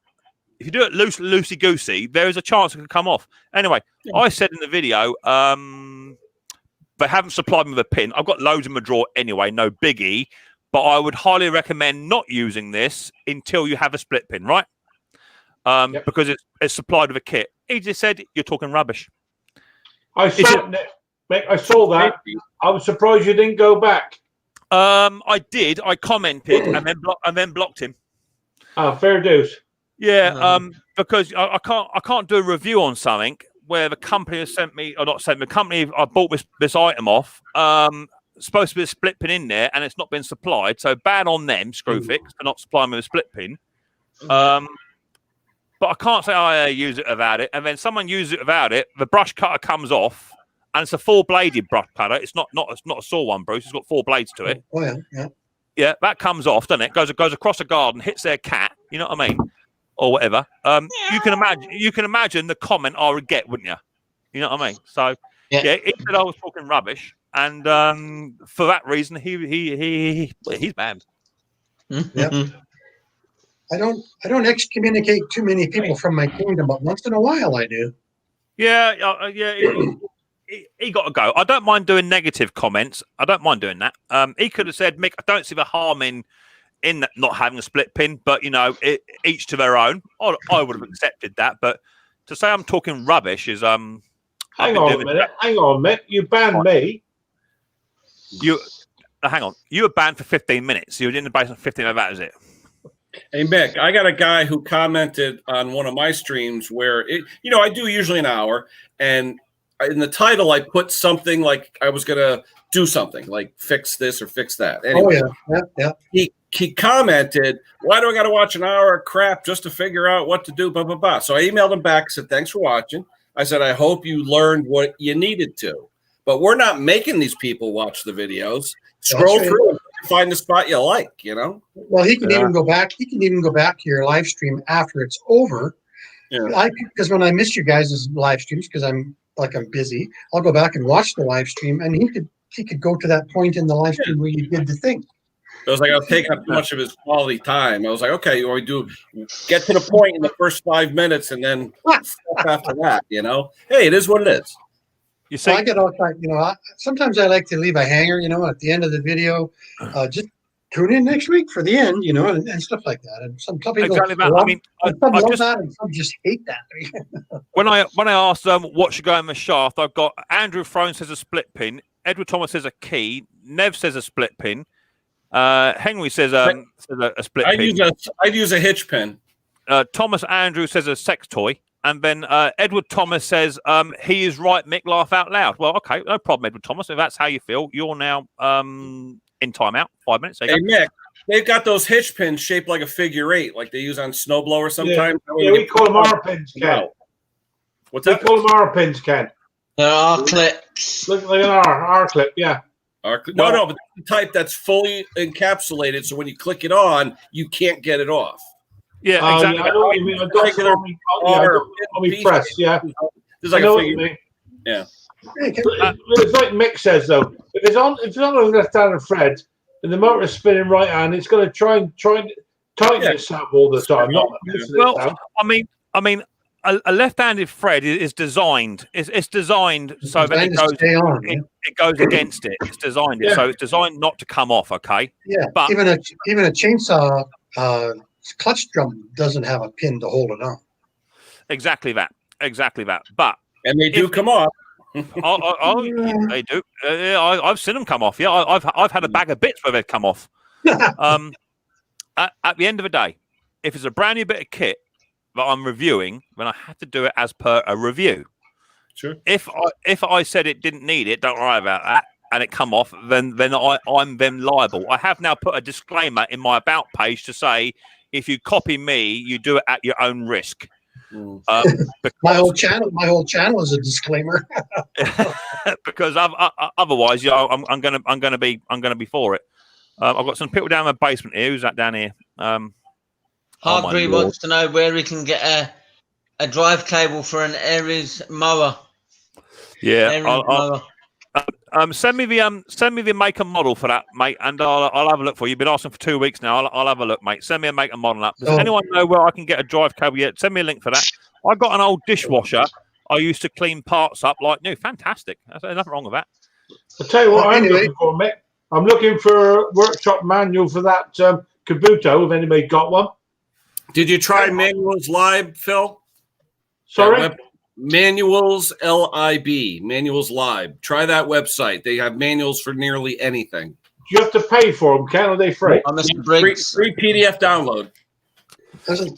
if you do it loosey goosey, there is a chance it can come off. Anyway, I said in the video, they haven't supplied me with a pin. I've got loads in my drawer anyway, no biggie. But I would highly recommend not using this until you have a split pin, right? Because it's supplied with a kit. He just said you're talking rubbish. I saw that. I was surprised you didn't go back. I did. I commented and then blocked him. Oh, fair dues. Yeah, because I can't do a review on something where the company has sent me, or not sent me, the company I bought this item off, supposed to be a split pin in there and it's not been supplied. So bad on them, Screwfix, for not supplying me with a split pin. But I can't say I use it without it. And then someone uses it without it, the brush cutter comes off and it's a 4-bladed brush cutter. It's not a saw one, Bruce. It's got 4 blades to it. Oh, yeah. Yeah, that comes off, doesn't it? Goes across a garden, hits their cat. You know what I mean? Or whatever. You can imagine the comment I would get, wouldn't you? You know what I mean? So yeah, he said I was talking rubbish, and for that reason, he's banned. Yep. I don't excommunicate too many people from my kingdom, but once in a while I do. Yeah. He got to go. I don't mind doing negative comments. I don't mind doing that. He could have said, Mick, I don't see the harm in not having a split pin, but each to their own. I would have accepted that, but to say I'm talking rubbish is Hang on a minute. You banned me. Hang on. You were banned for 15 minutes. You were in the basement for 15 minutes. That is it. Hey, Mick, I got a guy who commented on one of my streams where I do usually an hour, and in the title I put something like I was gonna do something like fix this or fix that. Anyway, yeah. He commented, "Why do I got to watch an hour of crap just to figure out what to do?" Blah blah blah. So I emailed him back, said, "Thanks for watching. I said, I hope you learned what you needed to. But we're not making these people watch the videos. Scroll right. through and find the spot you like, you know? Well, he can even go back. He can even go back to your live stream after it's over. Yeah. Because when I miss you guys' live streams, because I'm busy, I'll go back and watch the live stream, and he could go to that point in the live stream where you did the thing. It was like I was taking up too much of his quality time. I was like, okay, we do get to the point in the first 5 minutes, and then stuff after that. You know, hey, it is what it is. You see, I get all kind. Sometimes I like to leave a hanger. At the end of the video, just tune in next week for the end. And stuff like that. And some people exactly that. love, I mean, some love that, and some just hate that. when I asked what should go in the shaft, I've got Andrew Throne says a split pin, Edward Thomas says a key, Nev says a split pin, Henry says a split pin. I'd use a hitch pin. Thomas Andrew says a sex toy. And then Edward Thomas says, he is right, Mick, laugh out loud. Well, okay, no problem, Edward Thomas. If that's how you feel, you're now in timeout. 5 minutes. Hey, Mick, they've got those hitch pins shaped like a figure 8, like they use on snowblower sometimes. Yeah, we call them R pins, Ken. What's We that? call them R pins, Ken. There are clips. Look like an R clip, yeah. No, but the type that's fully encapsulated, so when you click it on, you can't get it off. Yeah, exactly. Yeah, I know what you mean. I got some on me press, yeah. There's like I know a what you figure. mean. Yeah. It's like Mick says, though. If it's on a left-handed thread and the motor is spinning right-hand, it's going to try and tighten itself all the time. Well, I mean, a left-handed thread is designed. It's designed so that it goes against it. It's designed it, so it's designed not to come off. Okay. Yeah. But even a chainsaw clutch drum doesn't have a pin to hold it on. Exactly that. But they do come off. Yeah, they do. I've seen them come off. Yeah, I've had a bag of bits where they've come off. At the end of the day, if it's a brand new bit of kit that I'm reviewing, then I have to do it as per a review. Sure. If I said it didn't need it, don't worry about that, and it come off, then I'm then liable. I have now put a disclaimer in my about page to say, if you copy me, you do it at your own risk. My whole channel is a disclaimer. Because otherwise, I'm gonna be for it. I've got some people down in the basement here. Who's that down here? Hargreave wants to know where we can get a drive cable for an Aries mower. Yeah, send me the make and model for that, mate, and I'll have a look for you. You've been asking for 2 weeks now. I'll have a look, mate. Send me a make and model up. Does anyone know where I can get a drive cable yet? Send me a link for that. I got an old dishwasher I used to clean parts up like new. Fantastic. There's nothing wrong with that. I'll tell you what I'm looking for, Mick. I'm looking for a workshop manual for that Kabuto, if anybody got one. Did you try Manuals Live, Phil? Sorry? Manuals LIB, Manuals Live. Try that website. They have manuals for nearly anything. Do you have to pay for them, Ken? Or are they free? Free PDF download.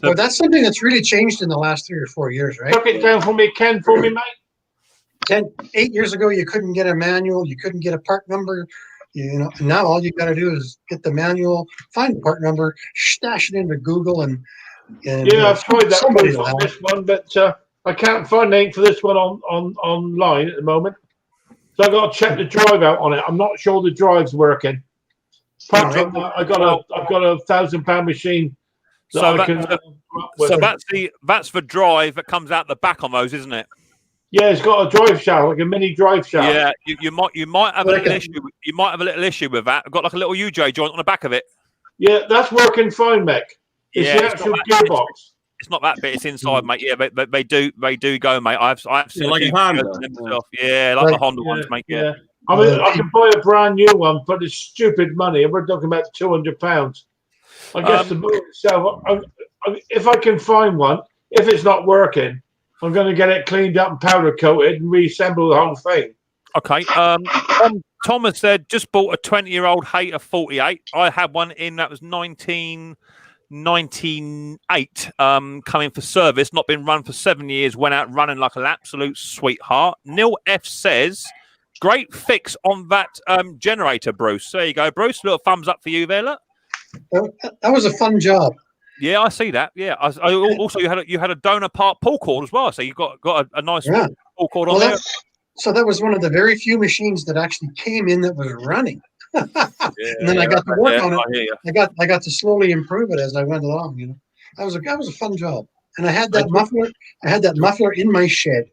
Well, that's something that's really changed in the last 3 or 4 years, right? Took it down for me, Ken, for me, mate. 8 years ago, you couldn't get a manual. You couldn't get a part number. Now all you got to do is get the manual, find the part number, stash it into Google, and I've tried that on this one, but I can't find anything for this one online at the moment. So I got to check the drive out on it. I'm not sure the drive's working. Apart from that, I've got a £1,000 machine. So that's the drive that comes out the back on those, isn't it? Yeah, it's got a drive shaft, like a mini drive shaft. Yeah, you might have a little issue. You might have a little issue with that. I've got like a little UJ joint on the back of it. Yeah, that's working fine, Mick. It's the actual gearbox. It's not that bit. It's inside, mate. Yeah, but they do go, mate. I've seen like a Honda. Yeah, like the Honda ones, mate. Yeah. I mean, I can buy a brand new one for this stupid money, and we're talking about £200. I guess the motor itself. If I can find one, if it's not working, I'm going to get it cleaned up and powder coated and reassemble the whole thing. Okay. Thomas said, just bought a 20-year-old Hater 48. I had one in that was 1998, coming for service, not been run for 7 years, went out running like an absolute sweetheart. Neil F says, great fix on that generator, Bruce. There you go, Bruce. Little thumbs up for you there, look. That was a fun job. Yeah, I see that. Yeah, also you had a donor part pull cord as well. So you got a nice pull cord on there. So that was one of the very few machines that actually came in that was running. And then I got to work on it. I got to slowly improve it as I went along. You know, that was a fun job. And I had that muffler. I had that muffler in my shed.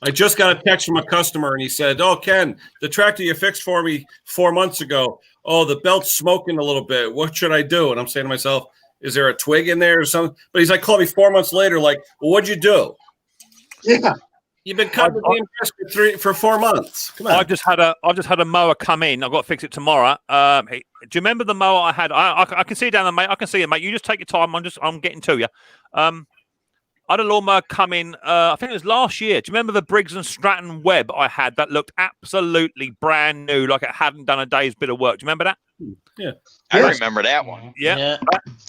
I just got a text from a customer, and he said, "Oh, Ken, the tractor you fixed for me 4 months ago. Oh, the belt's smoking a little bit. What should I do?" And I'm saying to myself, "Is there a twig in there or something?" But he's like, called me 4 months later, like, "Well, what'd you do?" Yeah. You've been cutting the for 4 months. Come on. I've just had a mower come in. I've got to fix it tomorrow. Do you remember the mower I had? I can see it down there, mate. I can see it, mate. You just take your time. I'm getting to you. I had a lawnmower come in. I think it was last year. Do you remember the Briggs and Stratton Web I had that looked absolutely brand new, like it hadn't done a day's bit of work? Do you remember that? Yeah, I remember that one. Yeah.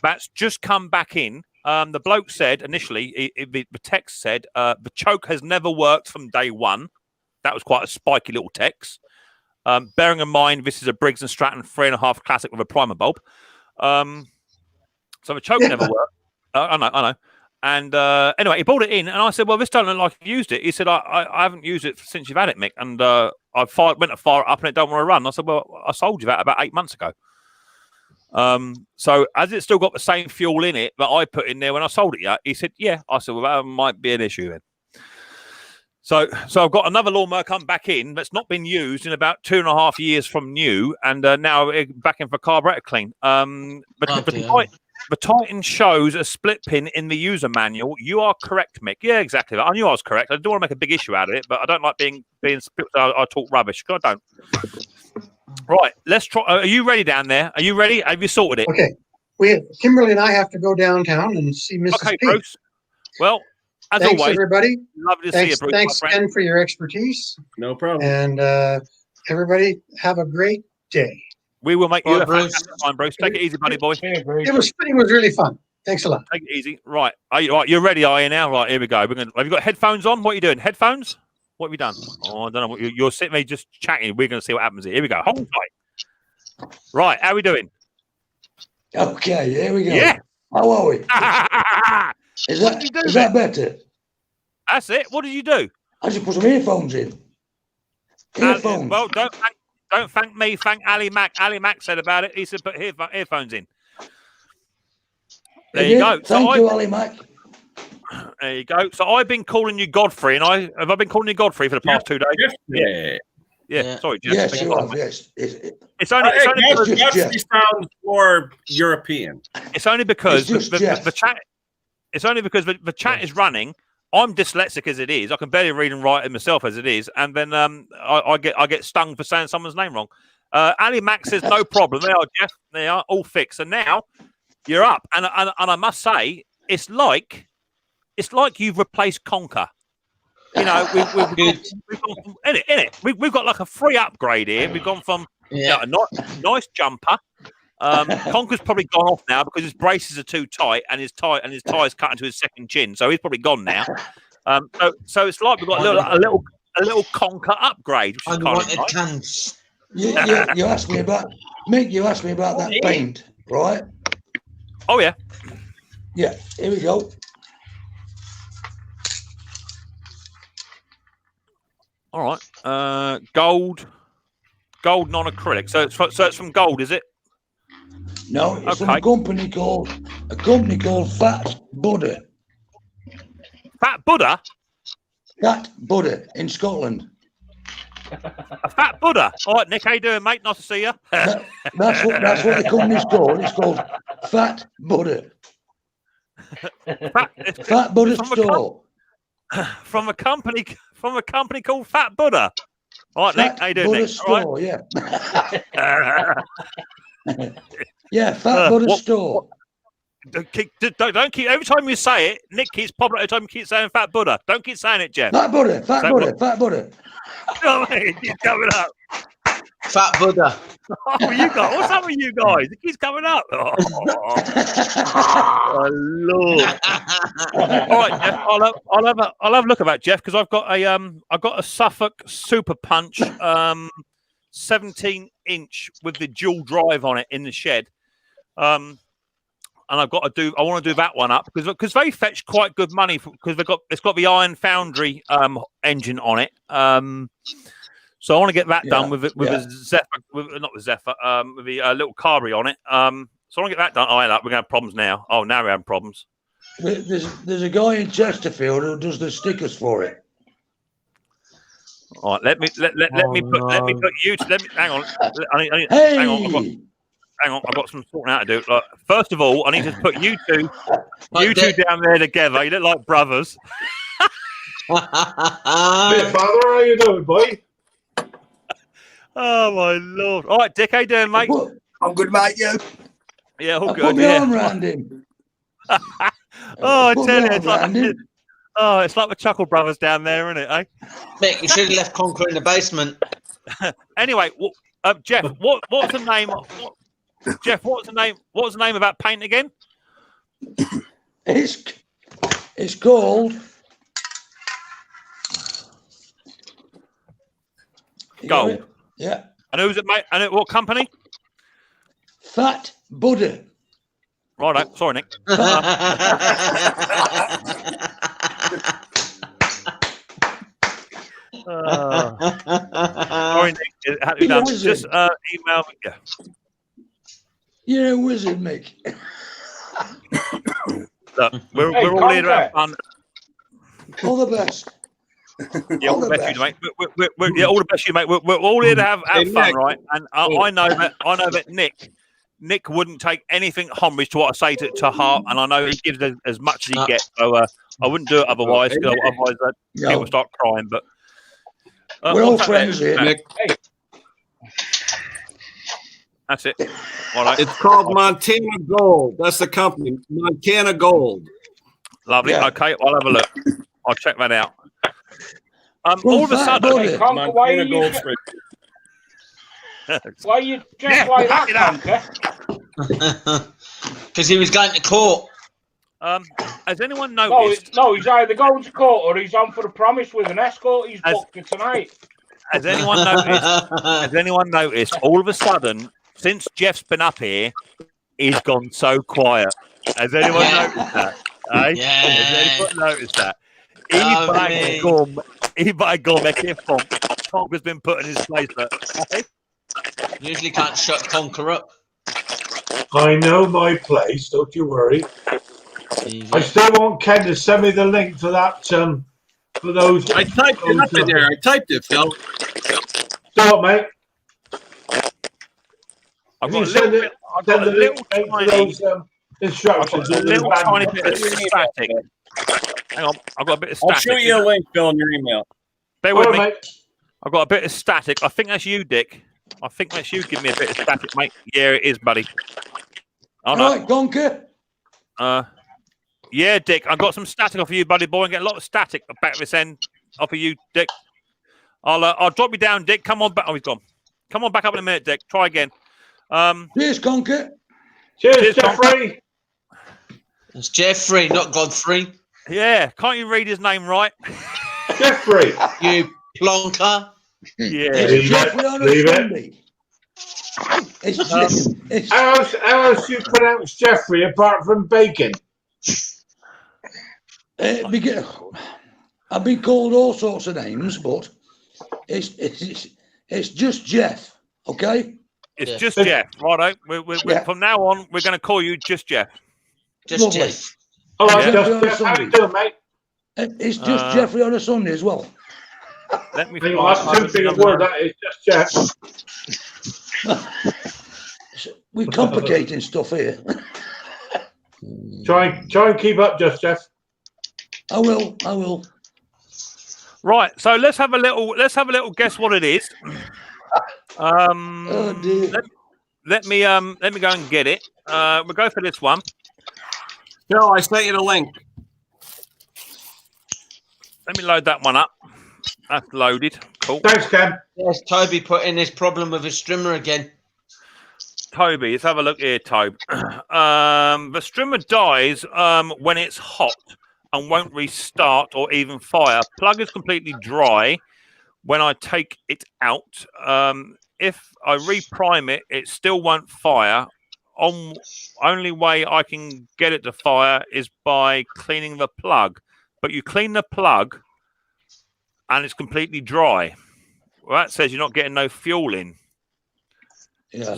That's just come back in. The bloke said initially, the text said, the choke has never worked from day one. That was quite a spiky little text. Bearing in mind, this is a Briggs and Stratton 3.5 Classic with a primer bulb. So the choke never worked. I know. And anyway, he brought it in, and I said, "Well, this don't look like you've used it." He said, "I haven't used it since you've had it, Mick." And I went to fire it up, and it don't want to run. I said, "Well, I sold you that about 8 months ago." So as it's still got the same fuel in it that I put in there when I sold it, he said, "Yeah." I said, "Well, that might be an issue then." So I've got another lawnmower come back in that's not been used in about 2.5 years from new, and now back in for carburetor clean. The Titan shows a split pin in the user manual. You are correct, Mick. Yeah, exactly. I knew I was correct. I don't want to make a big issue out of it, but I don't like being split. I talk rubbish. I don't. Right, let's try. Are you ready down there? Are you ready? Have you sorted it? Okay. Kimberly and I have to go downtown and see Mrs. Okay, P. Bruce. Well, as thanks, always, everybody. Lovely to see you, Bruce. Thanks, Ken, for your expertise. No problem. And everybody, have a great day. We will make you a fantastic time, Bruce. Take it easy, buddy boy. It was really fun. Thanks a lot. Take it easy. Right. You're ready, are you now? Right, here we go. Have you got headphones on? What are you doing? Headphones? What have you done? Oh, I don't know. You're sitting there just chatting. We're going to see what happens here. Here we go. Hold tight. Right. How are we doing? Okay, here we go. Yeah. How are we? Is that better? That's it. What did you do? I just put some earphones in. Earphones. Well, don't thank me. Thank Ali Mack. Ali Mack said about it. He said put earphones in. There you go. Thank you, Ali Mack. There you go. So I've been calling you Godfrey, and have I been calling you Godfrey for the past 2 days? Yeah. Sorry, Jeff. Yes, you have. Yes. It's only Godfrey sounds more European. It's only because the chat. It's only because the chat is running. I'm dyslexic as it is. I can barely read and write it myself as it is, and then I get stung for saying someone's name wrong. Ali Mack says no problem. They are, Jeff. They are all fixed, and now you're up. And I must say, it's like you've replaced Conker. You know, we've gone from, in it. We've got like a free upgrade here. We've gone from a nice jumper. Conker's probably gone off now because his braces are too tight, and his tie's cut into his second chin, so he's probably gone now. So it's like we've got a little Conker upgrade. Which is kind of nice. You asked me about Mick. You asked me about that paint, right? Oh yeah. Yeah. Here we go. All right. Gold non-acrylic. So it's from Gold, is it? No, it's from a company called Fat Buddha. Fat Buddha? Fat Buddha in Scotland. A Fat Buddha. All right, Nick, how you doing, mate? Nice to see you. That's what the company's called. It's called Fat Buddha. Fat Buddha store. From a company called Fat Buddha. All right, Nick, how you doing, Nick? Store, right. Yeah. Yeah, Fat Buddha store. Don't keep every time you say it, Nick keeps popping every time you keep saying Fat Buddha. Don't keep saying it, Jeff. Fat Buddha. Fat Buddha. Oh, mate, he's coming up. Fat Buddha. Oh, you guys, what's up with you guys? It keeps coming up. Oh Lord! All right, Jeff. I'll have a look at that, Jeff, because I've got a Suffolk Super Punch 17-inch with the dual drive on it in the shed. and I want to do that one up because they fetch quite good money because it's got the Iron Foundry engine on it. So I want to get that done with a Zephyr, not the Zephyr, with the little Cabri on it. So I want to get that done. Oh, we're going to have problems now. Oh, now we're having problems. There's a guy in Chesterfield who does the stickers for it. All right, let me put you. Hang on. Hang on. Hang on, I've got some sorting out to do. Like, first of all, I need to put you two down there together. You look like brothers. Hey, father, how you doing, boy? Oh my lord! All right, Dick, how you doing, mate? I'm good, mate. You? Yeah, all good. Put my arm around him. I tell you, it's like the Chuckle Brothers down there, isn't it? Eh? Mick, you should have left Conquer in the basement. Anyway, Jeff, what's the name? Jeff, what's the name? What's the name of that paint again? It's called. Gold. Yeah. And who's it, mate? And what company? Fat Buddha. Right, sorry, Nick. Sorry, Nick. It had to be done. Just email me. Yeah. You're a wizard, Mick. Look, we're all here to have fun. All the best. Yeah, all the best, you mate. All the best, you mate. We're all here to have fun, right? And I know that Nick wouldn't take anything homage to what I say to heart, and I know he gives as much as he gets. So I wouldn't do it otherwise, because otherwise people start crying. But we're all friends here, Nick. That's it. All right. It's called Montana Gold. That's the company, Montana Gold. Lovely. Yeah. Okay, I'll have a look. I'll check that out. All of a sudden, why are you just like that, because he was going to court. Has anyone noticed? No, he's either going to court or he's on for a promise with an escort. He's booked for tonight. Has anyone noticed? All of a sudden, since Jeff's been up here, he's gone so quiet. Has anyone noticed that? Eh? Yeah. Has anyone noticed that? He might go make it funk. Funk has been put in his place. Usually can't shut Conquer up. I know my place. Don't you worry. I still want Ken to send me the link to that. For those. I typed it up in there. I typed it, Phil. Stop, mate. I've got a little tiny bit of static. Hang on, I've got a bit of static. I'll show you a link, Phil, in your email. Bear with me. Mate. I've got a bit of static. I think that's you, Dick. I think that's you. Give me a bit of static, mate. Yeah, it is, buddy. Oh, no. Right, Gonker. Yeah, Dick. I've got some static off of you, buddy boy. I'm getting a lot of static back this end off of you, Dick. I'll drop you down, Dick. Come on back. Oh, he's gone. Come on back up in a minute, Dick. Try again. Cheers, Conker. Cheers, Jeffrey. It's Jeffrey, not Godfrey. Yeah, can't you read his name right? Jeffrey. You plonker. Yeah. It's Jeffrey on a Sunday. How else do you pronounce Jeffrey apart from bacon? I've been called all sorts of names, but it's just Jeff, okay? It's just Jeff, righto. From now on, we're going to call you just Jeff. Just Lovely. Jeff. All right, Jeff. How you doing, mate? It's just Jeffrey on a Sunday as well. Let me. That's too big a word. That is just Jeff. We're complicating stuff here. Try and keep up, Jeff. I will. Right, so let's have a little guess what it is. Oh dear. Let me go and get it. We'll go for this one. Phil, I sent you the link. Let me load that one up. That's loaded. Cool. Thanks, Ken. Yes, Toby put in his problem with his strimmer again. Toby, let's have a look here, Toby. The strimmer dies when it's hot and won't restart or even fire. Plug is completely dry when I take it out. If I reprime it, it still won't fire only way I can get it to fire is by cleaning the plug. But you clean the plug, and it's completely dry. Well, that says you're not getting no fuel in. Yeah.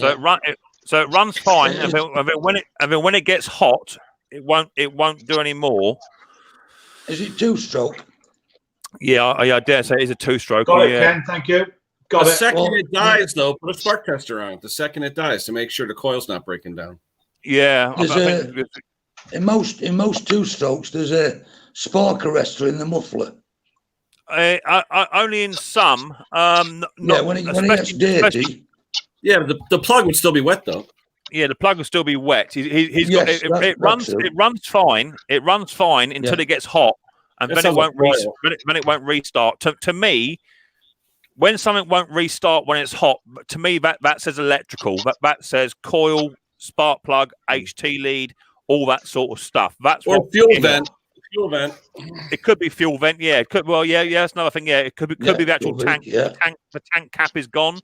So it runs fine, and then when it gets hot, it won't do any more. Is it 2-stroke? Yeah, I dare say it's a 2-stroke. Got it, Ken. Thank you. Got the it. second it dies, though, put a spark tester on it. The second it dies, to make sure the coil's not breaking down. Yeah, in most 2-strokes, there's a spark arrestor in the muffler. Only in some. When it gets dirty. Yeah, the plug would still be wet, though. Yeah, the plug will still be wet. It runs fine. It runs fine until it gets hot, and then it won't restart. To me, when something won't restart when it's hot, to me that says electrical. That says coil, spark plug, HT lead, all that sort of stuff. That's or what fuel vent. Fuel vent. It could be fuel vent. Yeah, it could. Well, yeah. That's another thing. Yeah, it could be the actual tank. The tank cap is gone,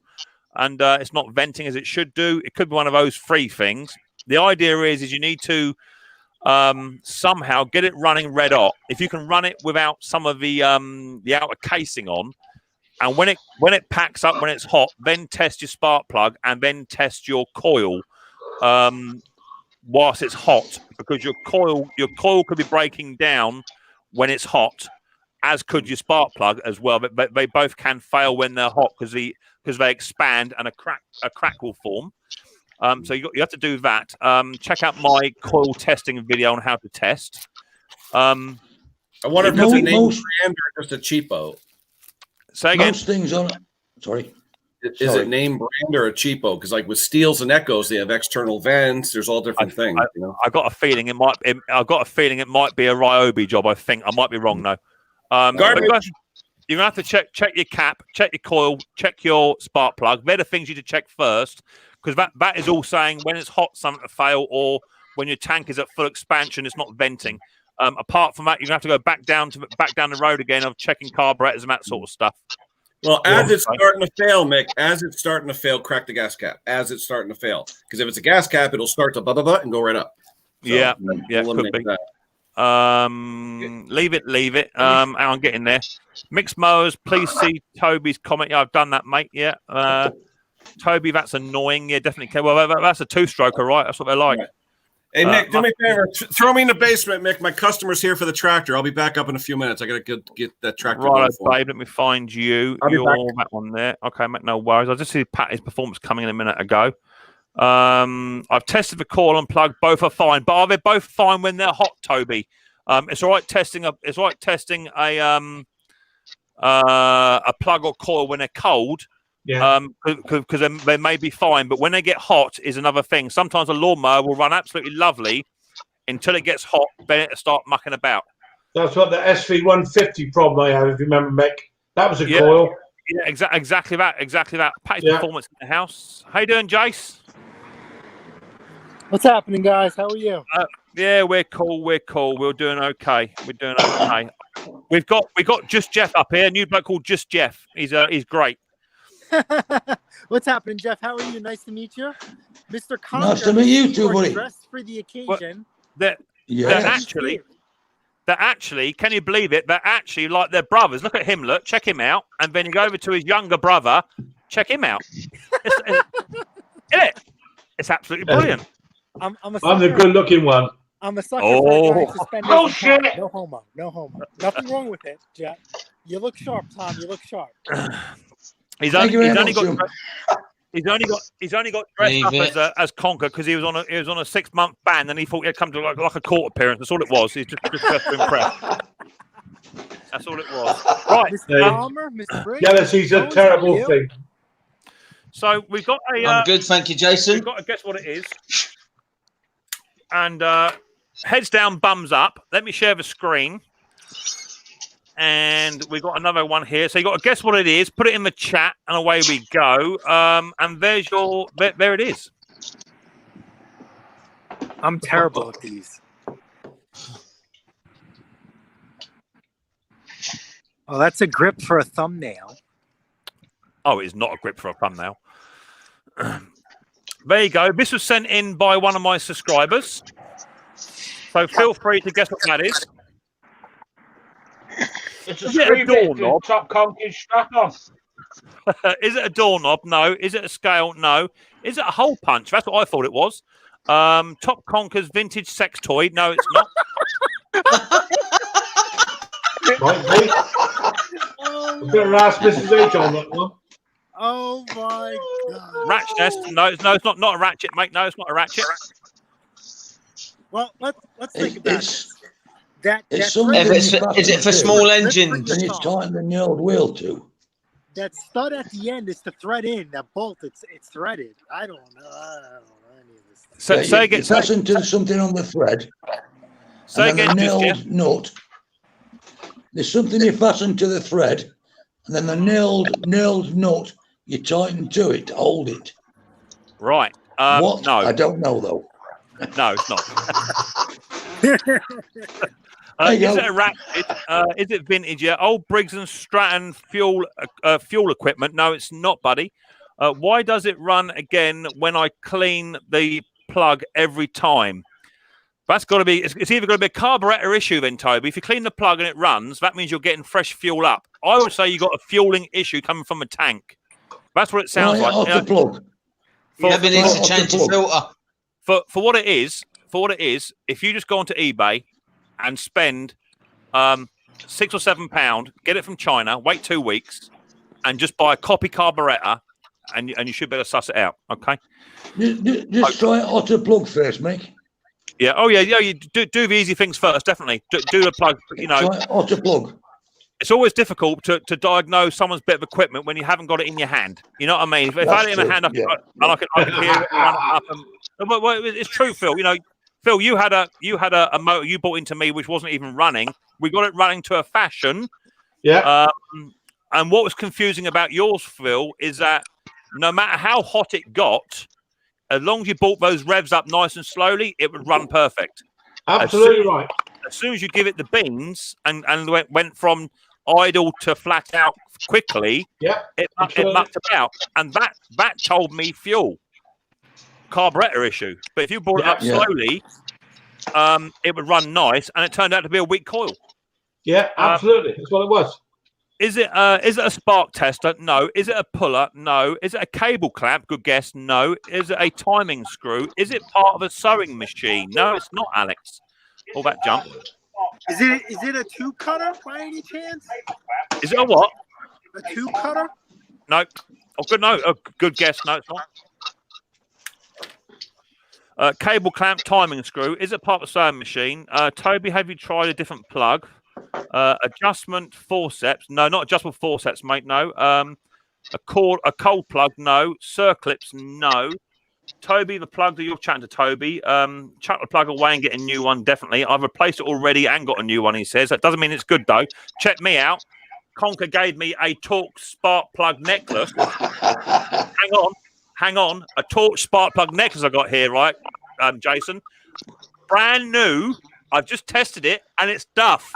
and it's not venting as it should do. It could be one of those three things. The idea is you need to somehow get it running red hot. If you can run it without some of the outer casing on, and when it packs up when it's hot, then test your spark plug and then test your coil whilst it's hot, because your coil could be breaking down when it's hot, as could your spark plug as well. But they both can fail when they're hot because they expand and a crack will form. So you have to do that. Check out my coil testing video on how to test. I wonder if it's a name brand or just a cheapo. Say again. Most things on. Sorry. Is it name brand or a cheapo? Because like with Steels and Echoes, they have external vents. There's all different things. I got a feeling it might be a Ryobi job. I think I might be wrong though. Garbage. You're gonna have to check your cap, check your coil, check your spark plug. They're the things you need to check first, because that is all saying when it's hot, something to fail, or when your tank is at full expansion, it's not venting. Apart from that, you're gonna have to go back down the road again of checking carburetors and that sort of stuff. Well, as it's starting to fail, Mick, as it's starting to fail, crack the gas cap. As it's starting to fail, because if it's a gas cap, it'll start to blah blah blah and go right up. So, yeah, could be. Leave it. I'm getting there. Micks Mowers, please see Toby's comment. Yeah, I've done that, mate. Yeah, Toby, that's annoying. Yeah, definitely. Well, that's a 2-stroker, right? That's what they like. Right. Hey, Mick, do me a favor. Throw me in the basement, Mick. My customer's here for the tractor. I'll be back up in a few minutes. I got to get that tractor. Right, babe. Let me find you. You're that one there. Okay, mate. No worries. I just see Patty's performance coming in a minute ago. I've tested the coil and plug. Both are fine, but are they both fine when they're hot, Toby? It's all right testing a plug or coil when they're cold. Yeah. Because they may be fine, but when they get hot is another thing. Sometimes a lawnmower will run absolutely lovely until it gets hot, then it'll start mucking about. That's what the SV150 problem I had, if you remember, Mick. That was a coil. Yeah, exactly that. Patty's performance in the house. How you doing, Jace? What's happening, guys? How are you? Yeah, we're cool. We're doing okay. We've got Just Jeff up here. A new bloke called Just Jeff. He's great. What's happening, Jeff? How are you? Nice to meet you, Mr. Conker. Nice to meet you too, buddy. Dressed for the occasion. They're actually, can you believe it? They're actually like their brothers. Look at him. Look, check him out, and then you go over to his younger brother. Check him out. It's absolutely brilliant. I'm the good-looking one. I'm a sucker for suspenders. Oh shit! No homo. Nothing wrong with it, Jeff. You look sharp, Tom. You look sharp. He's only got dressed up as Conker because he was on a 6-month ban, and he thought he'd come to like a court appearance. That's all it was. He's just dressed to impress. That's all it was. Right, Mr. Palmer, Mr. Briggs. Jealousy's a terrible thing. So we've got a. I'm good, thank you, Jason. We've got to guess what it is. And heads down, bums up. Let me share the screen. And we've got another one here. So you got to guess what it is. Put it in the chat, and away we go. And there's your. There it is. I'm terrible at these. Oh, that's a grip for a thumbnail. Oh, it's not a grip for a thumbnail. There you go. This was sent in by one of my subscribers. So feel free to guess what that is. It's a screw bit with top conking strap on. Is it a doorknob? No. Is it a scale? No. Is it a hole punch? That's what I thought it was. Top Conker's vintage sex toy? No, it's not. I better ask Mrs. H on that one. Oh my God! Ratchet nest? No, it's not. Not a ratchet, mate. No, it's not a ratchet. Well, let's think about it. Is it for small engines? And it's tightening the old wheel too. That stud at the end is to thread in. That bolt, it's threaded. I don't know any of this. So say again. Fasten to something on the thread. Say and then again. the nailed nut. There's something you fasten to the thread, and then the nailed nut you tighten to it to hold it. Right. What? No, I don't know though. No, it's not. Is it a ratchet? Is it vintage? Yeah. Old Briggs and Stratton fuel equipment? No, it's not, buddy. Why does it run again when I clean the plug every time? That's got to be. It's either going to be a carburetor issue then, Toby. If you clean the plug and it runs, that means you're getting fresh fuel up. I would say you got a fueling issue coming from a tank. That's what it sounds like. Off the plug. Maybe needs to change the filter. For what it is, if you just go onto eBay and spend £6 or £7, get it from China, wait 2 weeks, and just buy a copy carburetor, and you should be able to suss it out. Okay. Just try it off the plug first, Mick. Yeah. Oh yeah. You do the easy things first. Definitely do the plug. You know. Try it off the plug. It's always difficult to diagnose someone's bit of equipment when you haven't got it in your hand. You know what I mean? If I had it in my hand, I can hear it run up. Well, it's true, Phil. You know, Phil, you had a motor you bought into me which wasn't even running. We got it running to a fashion. Yeah. And what was confusing about yours, Phil, is that no matter how hot it got, as long as you brought those revs up nice and slowly, it would run perfect. Absolutely right. As soon as you give it the beans and went from idle to flat out quickly, it mucked about, and that told me fuel carburetor issue. But if you brought it up slowly, it would run nice, and it turned out to be a weak coil. Yeah, absolutely. That's what it was. Is it a spark tester? No. Is it a puller? No. Is it a cable clamp? Good guess. No. Is it a timing screw? Is it part of a sewing machine? No, it's not, Alex. All that jump. Is it a tube cutter by any chance? Is it a what? A tube cutter? No. Oh, good. No. Oh, good guess. No, it's not. Cable clamp, timing screw. Is it part of a sewing machine? Toby, have you tried a different plug? Adjustment forceps. No, not adjustable forceps, mate. No. A cold plug. No. Circlips. No. Toby, the plug that you're chatting to Toby, chuck the plug away and get a new one, definitely. I've replaced it already and got a new one, he says. That doesn't mean it's good, though. Check me out. Conker gave me a Torque spark plug necklace. Hang on. A Torque spark plug necklace I got here, right, Jason? Brand new. I've just tested it, and it's duff.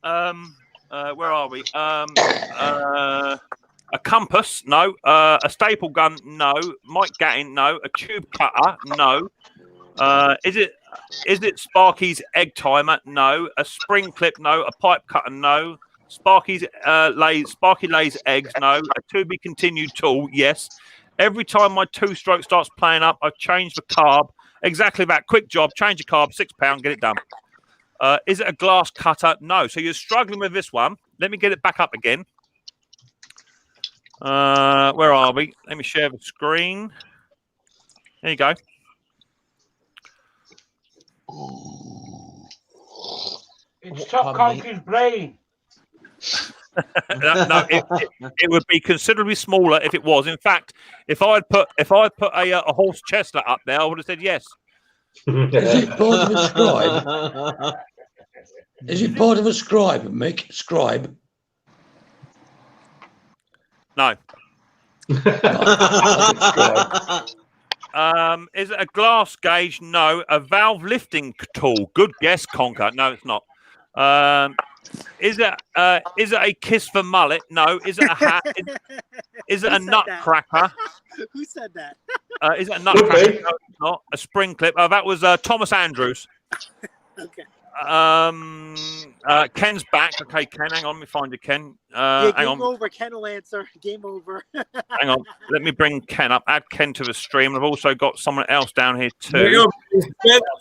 Where are we? A compass, no. A staple gun, no. Mike Gattin, no. A tube cutter, no. Is it Sparky's egg timer? No. A spring clip, no. A pipe cutter, no. Sparky lays eggs, no. A to be continued tool, yes. Every time my two-stroke starts playing up, I change the carb. Exactly that. Quick job. Change the carb, £6, get it done. Is it a glass cutter? No. So you're struggling with this one. Let me get it back up again. Where are we? Let me share the screen. There you go. It's Top Conker's brain. No, it would be considerably smaller if it was. In fact, if I had put a horse chestnut up there, I would have said yes. Is it part of a scribe? Is it part of a scribe, Mick? Scribe? No. Is it a glass gauge? No. A valve lifting tool? Good guess, Conker. No, it's not. Is it a kiss for mullet? No. Is it a hat? Is it a nutcracker? Who said that? Is it a nutcracker? No, it's not. A spring clip. Oh, that was Thomas Andrews. Okay. Ken's back. Okay, Ken, hang on. Let me find you, Ken. Yeah, hang game on. over. Ken will answer. Game over. Hang on. Let me bring Ken up. Add Ken to the stream. I've also got someone else down here too. There you go.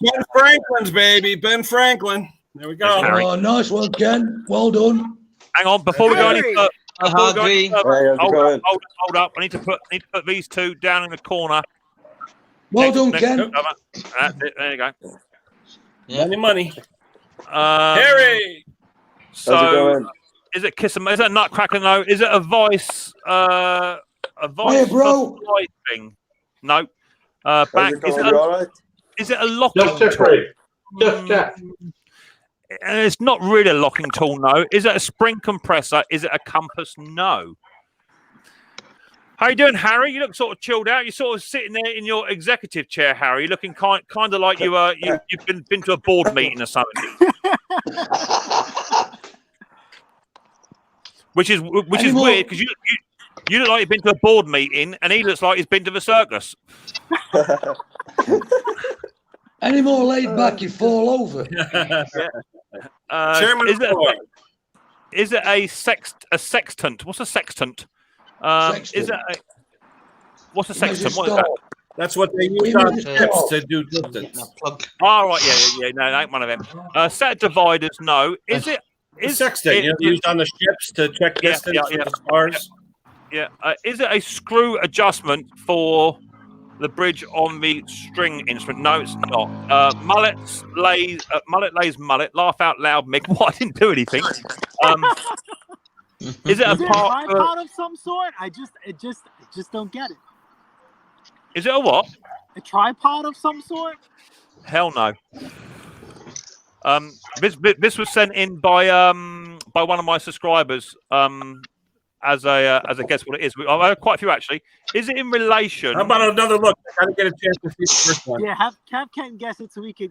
Ben Franklin's baby. Ben Franklin. There we go. Oh, nice one, Ken. Well done. Hang on. Before we go any further, hold up. I need to put these two down in the corner. Well done, Ken. That's it. There you go. Yeah. Money. Harry. So, is it kiss? Is it a nutcracker? No. Is it a voice? A voice Hey, bro. thing? No. Back. Is it a locking tool? Just It's not really a locking tool. No. Is it a spring compressor? Is it a compass? No. How you doing, Harry? You look sort of chilled out. You're sort of sitting there in your executive chair, Harry. You're looking kind of like you've been to a board meeting or something. which is weird because you look like you've been to a board meeting, and he looks like he's been to the circus. Any more laid back, you fall over. Chairman, is it a sextant? What's a sextant? Is it what's a sextant? What is that? That's what they use on ships to do distance. Oh, right, yeah. No, that ain't one of them. Set dividers, no. Is it? Is sextant used on the ships to check distance for the stars? Yeah. Is it a screw adjustment for the bridge on the string instrument? No, it's not. Mullet lays mullet. Laugh out loud, Mick. What? I didn't do anything. Is it a tripod of some sort? I just don't get it. Is it a what? A tripod of some sort? Hell no. This was sent in by one of my subscribers. As a guess what it is. I've had quite a few actually. Is it in relation? How about another look? I gotta get a chance to see the first one. Yeah, have Ken guess it so we can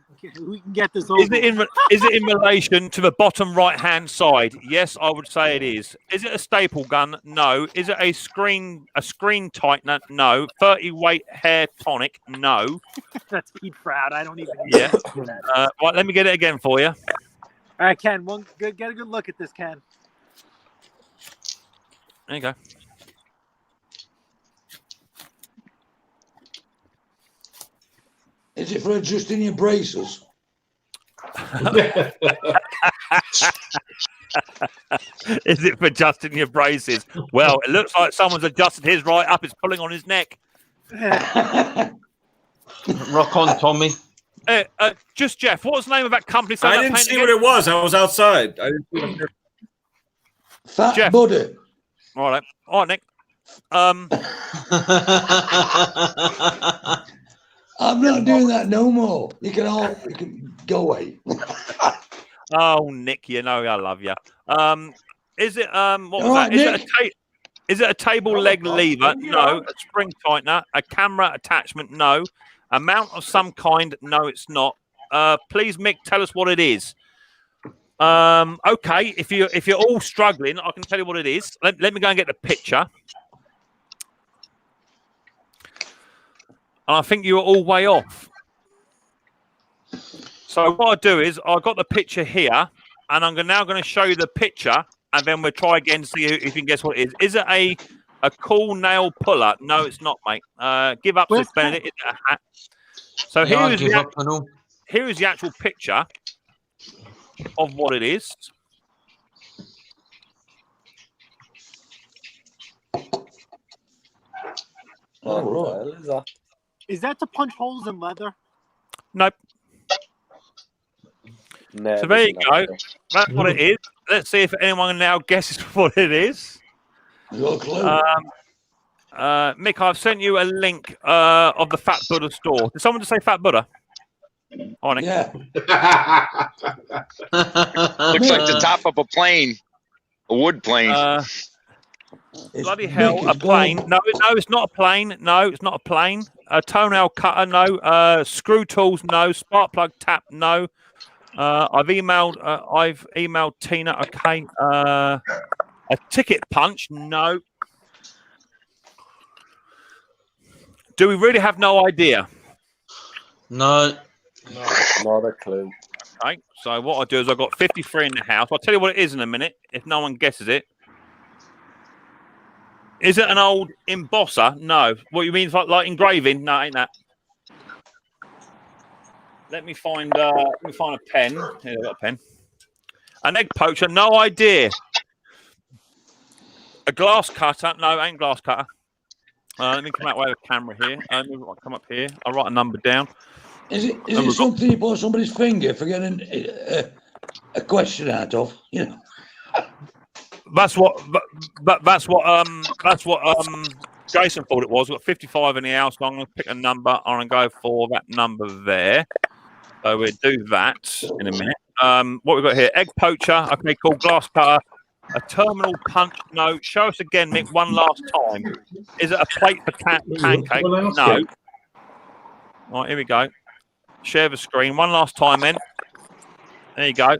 get this over. Is it in relation to the bottom right hand side? Yes, I would say it is. Is it a staple gun? No. Is it a screen tightener? No. 30 weight hair tonic? No. That's Pete Proud. I don't even. Yeah. Right, let me get it again for you. All right, Ken. Get a good look at this, Ken. There you go. Is it for adjusting your braces? Is it for adjusting your braces? Well, it looks like someone's adjusted his right up. It's pulling on his neck. Rock on, Tommy. Just Jeff, what was the name of that company? I didn't see what it was. I was outside. I didn't see what Fat Jeff. Buddy. All right, Nick. I'm not doing that no more. You can go away. Oh, Nick, you know I love you. Is it what was that? Is it a table leg lever? No. A spring tightener? A camera attachment? No. A mount of some kind? No, it's not. Please, Mick, tell us what it is. Okay, if you're all struggling, I can tell you what it is. Let me go and get the picture. And I think you were all way off. So what I do is I've got the picture here, and I'm now going to show you the picture, and then we'll try again to see if you can guess what it is. Is it a cool nail puller? No, it's not, mate. Give up, Sis Benedict. It's a hat. So here is the actual picture of what it is. Oh, right. Is that to punch holes in leather? Nope. No, so there you go. That's what it is. Let's see if anyone now guesses what it is. Mick, I've sent you a link of the Fat Buddha store. Did someone just say Fat Buddha? Oh, Nick. Yeah. Looks like the top of a plane, a wood plane. Bloody hell, a plane. No, it's not a plane. No, it's not a plane. A toenail cutter, no. Screw tools, no. Spark plug tap, no. I've emailed Tina. Okay. A ticket punch? No. Do we really have no idea? No. Not a clue. Okay. So what I do is I've got 53 in the house. I'll tell you what it is in a minute. If no one guesses it. Is it an old embosser? No. What you mean like engraving? No, ain't that. Let me find a pen. Here, I've got a pen. An egg poacher? No idea. A glass cutter? No, ain't glass cutter. Let me come out with a camera here. Let me come up here. I'll write a number down. Is it something you put on somebody's finger for getting a question out of? You know. That's what Jason thought it was. We've got 55 in the house. So I'm going to pick a number. I'm going to go for that number there. So we'll do that in a minute. What we've got here? Egg poacher. Okay, cool. Glass cutter. A terminal punch. No. Show us again, Mick, one last time. Is it a plate for pancake? No. All right, here we go. Share the screen. One last time, then. There you go.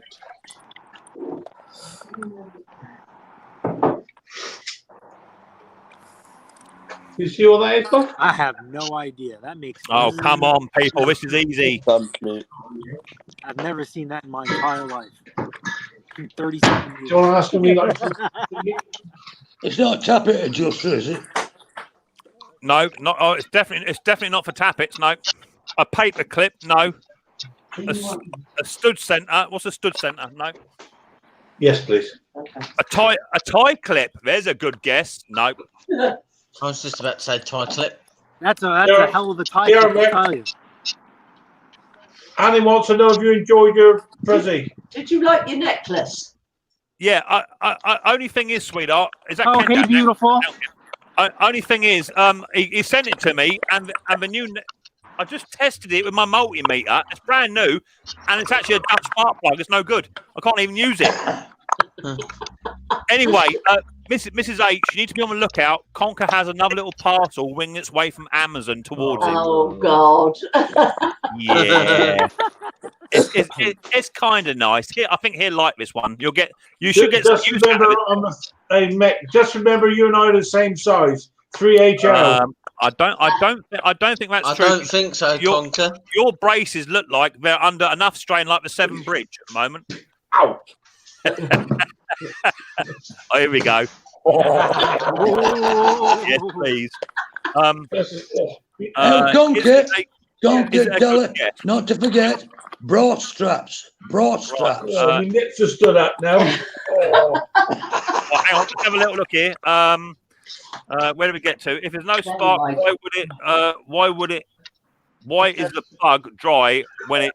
You see what that is, Bob? I have no idea. That makes Oh, come on, people. This is easy. I've never seen that in my entire life. 37 years. Do you want to ask me that? It's not a tappet adjuster, is it? No, not. Oh, it's definitely not for tappets. No. A paper clip. No. A stud center. What's a stud center? No. Yes, please. A tie clip. There's a good guess. No. I was just about to say tie clip. That's a hell of a tie clip, I'll tell you. Annie wants to know if you enjoyed your Prezi. Did you like your necklace? Yeah. Only thing is, sweetheart, is that. Oh, hey, beautiful. Only thing is, he sent it to me, and the new. I just tested it with my multimeter. It's brand new, and it's actually a Dutch spark plug. It's no good. I can't even use it. Anyway, Mrs. H, you need to be on the lookout. Conker has another little parcel winging its way from Amazon towards him. Oh God! Yeah, it's kind of nice. I think he'll like this one. You should get. Just remember, hey, Mick, just remember, you and I are the same size. 3HL. I don't think that's true. I don't think so, Conker. Your braces look like they're under enough strain, like the Severn Bridge at the moment. Ow! Oh, here we go. Yes, please. Conker, Della, not to forget, bra straps. My nips are stood up now. Oh, hang on, let's have a little look here. Where do we get to? If there's no spark, why is the plug dry when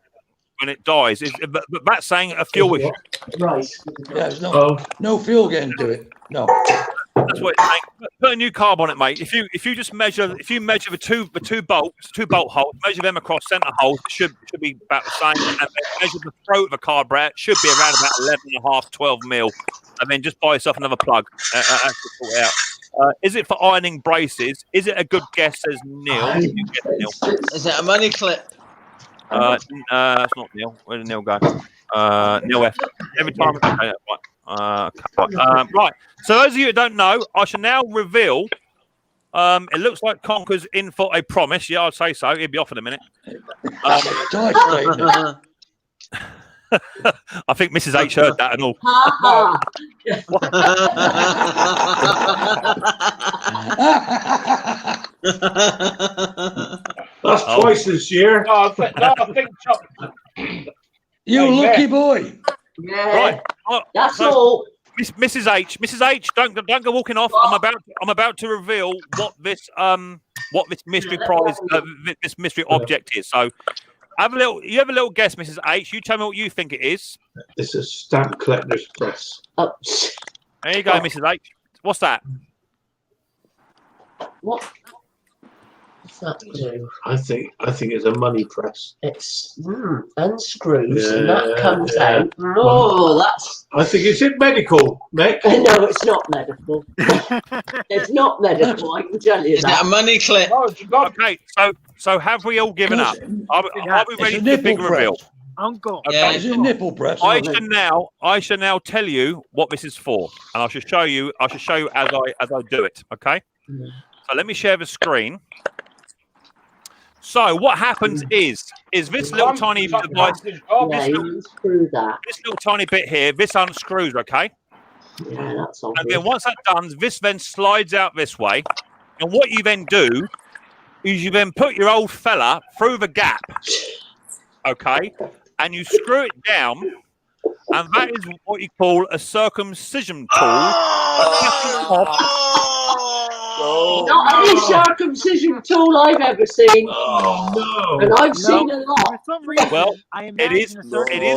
it dies? But that's saying a fuel issue. Right. Yeah, there's no fuel getting to it. No. That's what it's saying. Put a new carb on it, mate. If you measure the two bolt holes, measure them across centre holes, it should be about the same. And then measure the throat of a carburetor, it should be around about 11.5, 12 mil. And then just buy yourself another plug. Sort it out. Is it for ironing braces? Is it a good guess? Says Neil. Is it a money clip? It's not Neil. Where did Neil go? Neil F. Every time. Right. So those of you who don't know, I shall now reveal. It looks like Conker's in for a promise. Yeah, I'd say so. He'll be off in a minute. I think Mrs. H heard that and all. That's twice this year. No, I think so. You lucky boy. Yeah. Right. That's all. Mrs. H, don't go walking off. I'm about to reveal what this mystery prize, this mystery object is. So. You have a little guess, Mrs. H. You tell me what you think it is. It's a stamp collector's press. Oh. There you go, Mrs. H. What's that? What's that do? I think it's a money press. It's unscrews and that comes out. Oh, that's. I think it's medical, Mick. No, it's not medical. It's not medical. I can tell you Is that a money clip? Okay, so have we all given up? Are we ready for the big reveal? Uncle. Yeah, is it a nipple press? I shall now tell you what this is for, and I shall show you. I shall show you as I do it. Okay. So let me share the screen. So what happens is this little tiny device. This little tiny bit here. This unscrews. Okay. Yeah, that's all. And then once that's done, this then slides out this way. And what you then do is you then put your old fella through the gap. Okay. And you screw it down. And that is what you call a circumcision tool. Not any circumcision tool I've ever seen. And I've seen a lot. Well, it is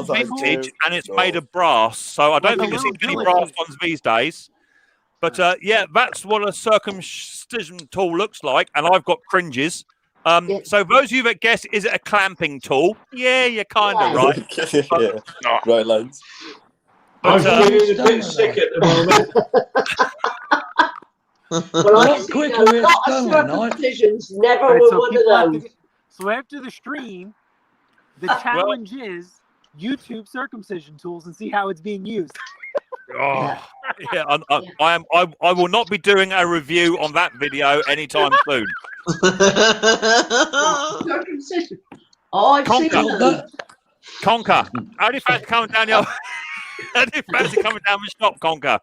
vintage and it's made of brass. So I don't think you'll see many brass ones these days. But yeah, that's what a circumcision tool looks like. And I've got cringes. So those of you that guess, is it a clamping tool? Yeah, you're kind of right. Right, lads. I'm feeling a bit sick at the moment. Well, I've seen a lot of circumcisions, never were one of those. So after the stream, the challenge is YouTube circumcision tools and see how it's being used. I will not be doing a review on that video anytime soon. Circumcision. Oh, I've seen that. Conker. How do you fancy coming down the How do you fancy coming down the shop, Conker?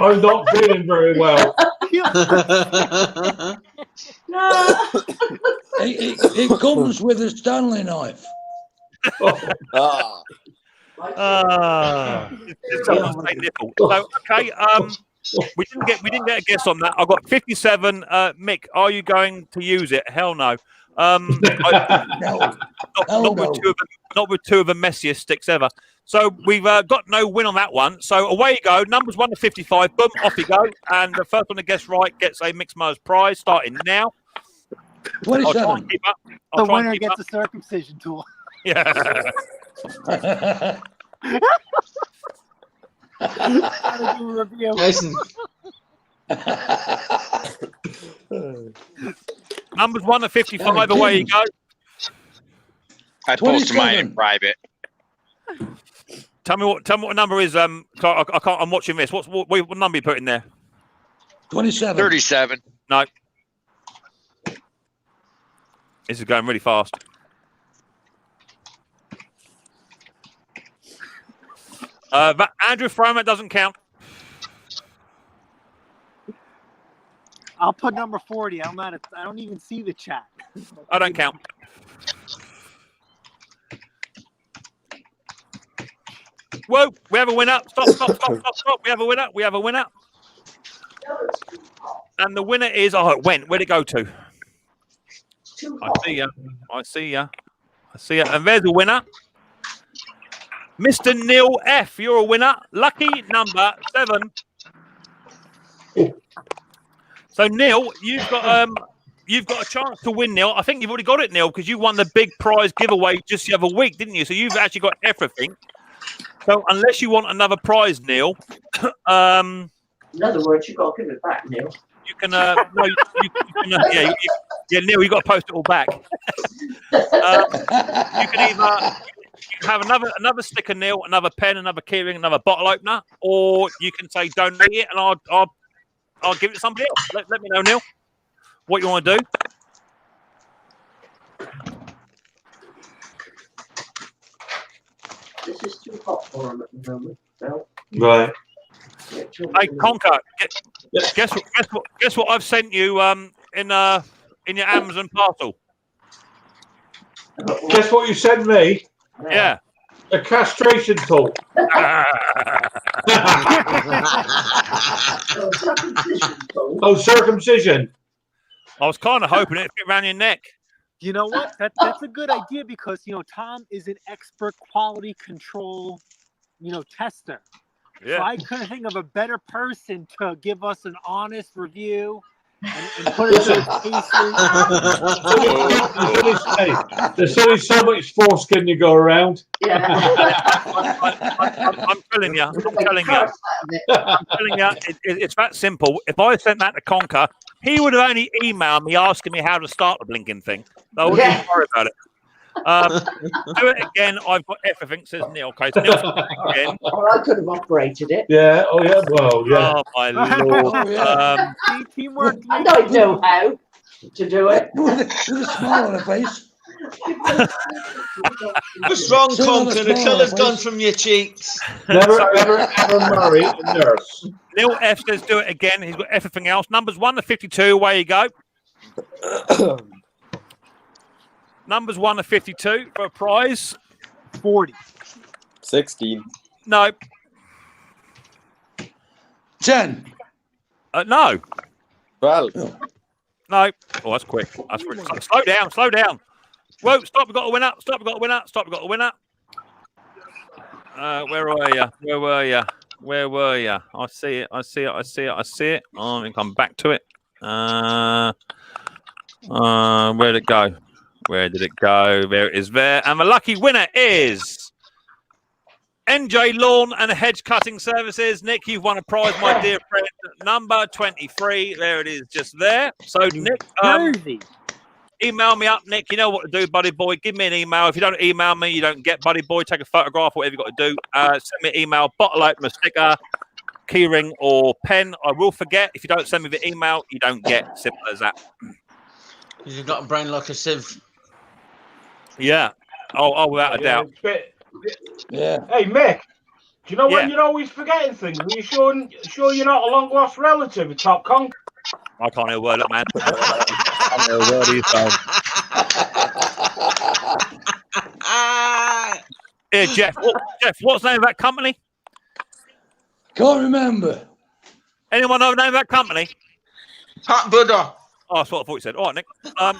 I'm not feeling very well. It comes with a Stanley knife. So, okay, we didn't get a guess on that. I got 57. Mick, are you going to use it? Hell no. Not with two of the messiest sticks ever. So we've got no win on that one. So away you go. Numbers 1 to 55. Boom, off you go. And the first one that gets right gets a Micks Mowers prize. Starting now. 27. The winner gets a circumcision tool. Yeah. Jason. Numbers 1 to 55. Away you go. I posted mine in private. Tell me what number is. I can't. I'm watching this. What number you put in there? 27. 37. No. This is going really fast. But Andrew Froman doesn't count. I'll put number 40. I don't even see the chat. I don't count. Whoa, we have a winner. Stop. We have a winner. And the winner is, it went. Where'd it go to? I see ya. And there's a winner. Mr. Neil F, you're a winner. Lucky number 7. So Neil, you've got a chance to win, Neil. I think you've already got it, Neil, because you won the big prize giveaway just the other week, didn't you? So you've actually got everything. So unless you want another prize, Neil, in other words, you've got to give it back, Neil. You can, Neil, you got to post it all back. You can have another sticker, Neil, another pen, another keyring, another bottle opener, or you can say donate it, and I'll give it to somebody else. Let me know, Neil, what you want to do. This is too hot for him at the moment. No? Right. Hey, Conker, guess what I've sent you in your Amazon parcel. Guess what you sent me? Yeah. A castration tool. Oh, circumcision. I was kind of hoping it'd fit around your neck. You know what? That's a good idea because, Tom is an expert quality control, tester. Yeah. So I couldn't think of a better person to give us an honest review and put it through cases. There's only so much foreskin you go around. Yeah. I'm telling you. It's that simple. If I sent that to Conker, he would have only emailed me asking me how to start the blinking thing. So I wouldn't even worry about it. Do it again. I've got everything, says Neil. Okay, so Neil says do it again. Well, I could have operated it. Yeah. Oh yeah. Well, yeah. Oh my lord. Oh, yeah. Teamwork. I don't know how to do it. With a smile on her face. What's wrong, Sit on the Conker? The smile, colour's please. gone from your cheeks. Never, ever marry a nurse. Neil F says do it again. He's got everything else. Numbers 1 to 52. Away you go. Numbers 1 to 52 for a prize. 40. 16. No. 10. No. 12. No. Oh, that's quick. That's really slow down. Slow down. Whoa, stop. We've got a winner. Stop. We've got a winner. Stop. We've got a winner. Where are you? Where were you? Where were you? I see it. I see it. I see it. I see it. I'm going to come back to it. Where did it go? Where did it go? There it is there. And the lucky winner is NJ Lawn and Hedge Cutting Services. Nick, you've won a prize, my dear friend. Number 23. There it is, just there. So, Nick, email me up, Nick. You know what to do, buddy boy. Give me an email. If you don't email me, you don't get, buddy boy. Take a photograph, whatever you've got to do. Send me an email, bottle opener, sticker, keyring, or pen. I will forget. If you don't send me the email, you don't get. Simple as that. You've got a brain like a sieve. Yeah. Oh, without a doubt. Yeah. Hey, Mick, do you know when you're always forgetting things? Are you sure you're not a long-lost relative of Top Conk? I can't hear a word, man. I can't hear a word he's saying. Here, Jeff. What's the name of that company? Can't remember. Anyone know the name of that company? Hot Buddha. Oh, that's what I thought you said. All right, Nick. Right.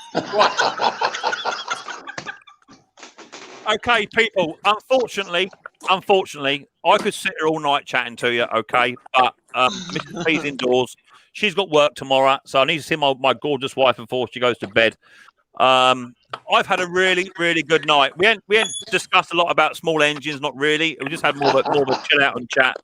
Okay, people. Unfortunately, I could sit here all night chatting to you. Okay, but Mrs. P's indoors. She's got work tomorrow, so I need to see my gorgeous wife before she goes to bed. I've had a really, really good night. We ain't discussed a lot about small engines, not really. We just had more of a chill out and chat.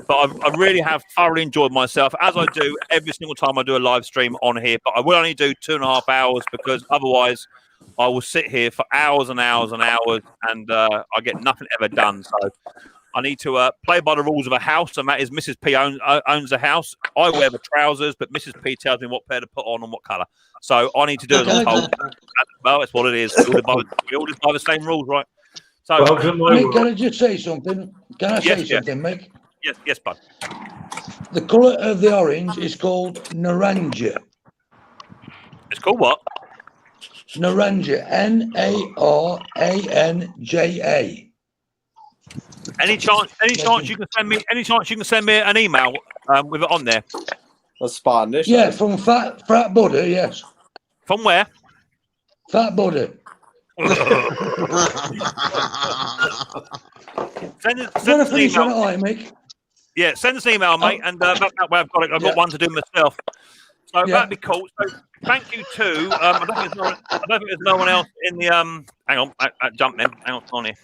But I really have thoroughly enjoyed myself, as I do every single time I do a live stream on here. But I will only do 2.5 hours because otherwise I will sit here for hours and hours and hours, and I get nothing ever done. So I need to play by the rules of a house, and that is Mrs. P owns the house. I wear the trousers, but Mrs. P tells me what pair to put on and what colour. So I need to do as I'm told. Well, it's what it is. We all live by the same rules, right? So, Mick, can I just say something? Can I say something, Mick? Yes, bud. The colour of the orange is called Naranja. It's called what? Naranja. Naranja. Any chance you can send me? Any chance you can send me an email with it on there? That's Spanish. Yeah, from Fat Buddha. Yes. From where? Fat Buddha. Send us an email. Mick. Yeah, send us an email, mate, and that way I've got it. I've got one to do myself. So that'd be cool. So thank you too. I don't think there's no one else in the Hang on, jump in. Hang on here.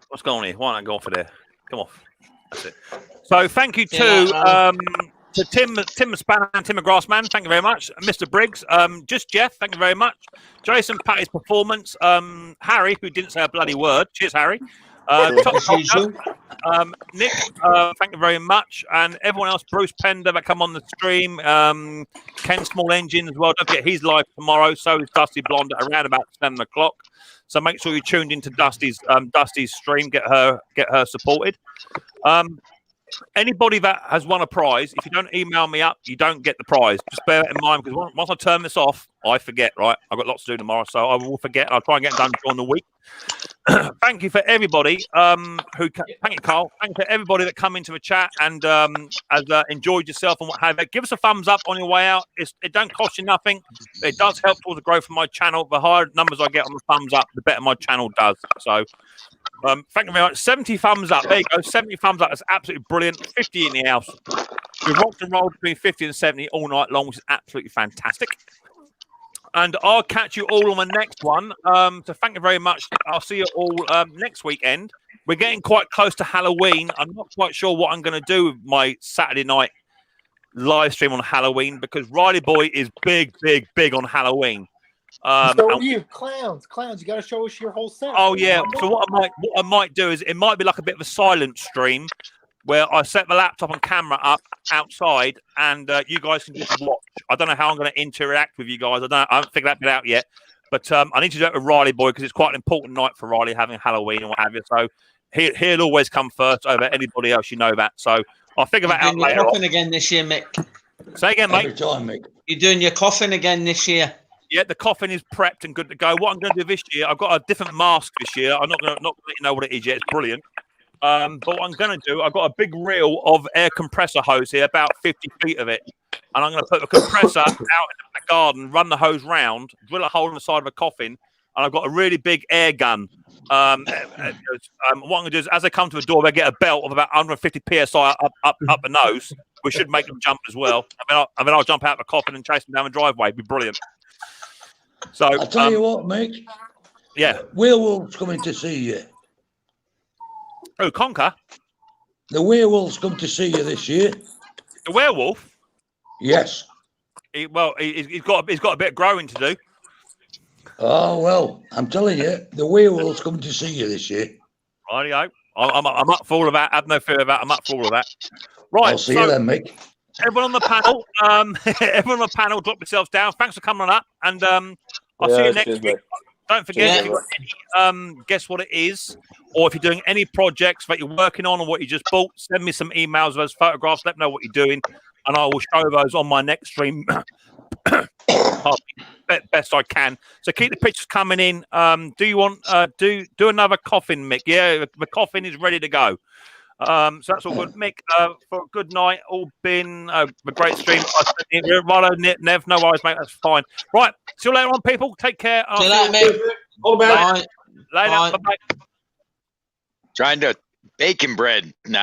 What's going on here? Why don't I go off of there? Come off. That's it. So thank you to Tim Spanner and Tim McGrassman. Thank you very much. Mr. Briggs. Just Jeff. Thank you very much. Jason Patty's performance. Harry, who didn't say a bloody word. Cheers, Harry. Nick, thank you very much, and everyone else. Bruce Pender that come on the stream. Ken Small Engine as well. Don't forget he's live tomorrow. So is Dusty Blonde at around about 7 o'clock. So make sure you're tuned into Dusty's stream. Get her supported. Anybody that has won a prize, if you don't email me up, you don't get the prize. Just bear that in mind, because once I turn this off, I forget, right? I've got lots to do tomorrow, so I will forget. I'll try and get it done during the week. Thank you for everybody thank you, Carl. Thank you for everybody that come into the chat and has enjoyed yourself and what have you. Give us a thumbs up on your way out. It don't cost you nothing. It does help towards the growth of my channel. The higher numbers I get on the thumbs up, the better my channel does. So thank you very much. 70 thumbs up. There you go. 70 thumbs up. That's absolutely brilliant. 50 in the house. We've rocked and rolled between 50 and 70 all night long, which is absolutely fantastic. And I'll catch you all on the next one. So thank you very much. I'll see you all next weekend. We're getting quite close to Halloween. I'm not quite sure what I'm going to do with my Saturday night live stream on Halloween, because Riley Boy is big on Halloween. And you clowns. You got to show us your whole set. oh yeah. So what I might do is it might be like a bit of a silent stream where I set the laptop and camera up outside, and you guys can just watch. I don't know how I'm going to interact with you guys. I haven't figured that bit out yet. But I need to do it with Riley boy because it's quite an important night for Riley having Halloween and what have you. So he'll always come first over anybody else. You know that. So I'll figure that out later. You're coffin again this year, Mick. Say again, mate. Every time, Mick. You're doing your coffin again this year. Yeah, the coffin is prepped and good to go. What I'm going to do this year, I've got a different mask this year. I'm not going to let you know what it is yet. It's brilliant. But what I'm going to do, I've got a big reel of air compressor hose here, about 50 feet of it. And I'm going to put the compressor out in the back garden, run the hose round, drill a hole in the side of a coffin. And I've got a really big air gun. What I'm going to do is, as they come to the door, they get a belt of about 150 psi up the nose. We should make them jump as well. I mean, I'll jump out of the coffin and chase them down the driveway. It'd be brilliant. So I'll tell you what, Mick. Yeah. Werewolves coming to see you. Oh, Conker? The werewolves come to see you this year. The werewolf? Yes. He's got a bit of growing to do. Oh, well, I'm telling you, the werewolves come to see you this year. Rightio. I'm up for all of that. Have no fear of that. I'm up for all of that. Right. I'll see you then, Mick. Everyone on the panel, drop yourselves down. Thanks for coming up. And I'll see you next week. Don't forget, if you've got any, guess what it is, or if you're doing any projects that you're working on or what you just bought, send me some emails of those photographs. Let me know what you're doing, and I will show those on my next stream best I can. So keep the pictures coming in. Do you want do another coffin, Mick? Yeah, the coffin is ready to go. So that's all good. Mick, for a good night. All been a great stream. Right, Nev, no worries, mate. That's fine. Right. See you later on, people. Take care. See you later, mate. All the best. Later. Bye-bye. Trying to bacon bread now.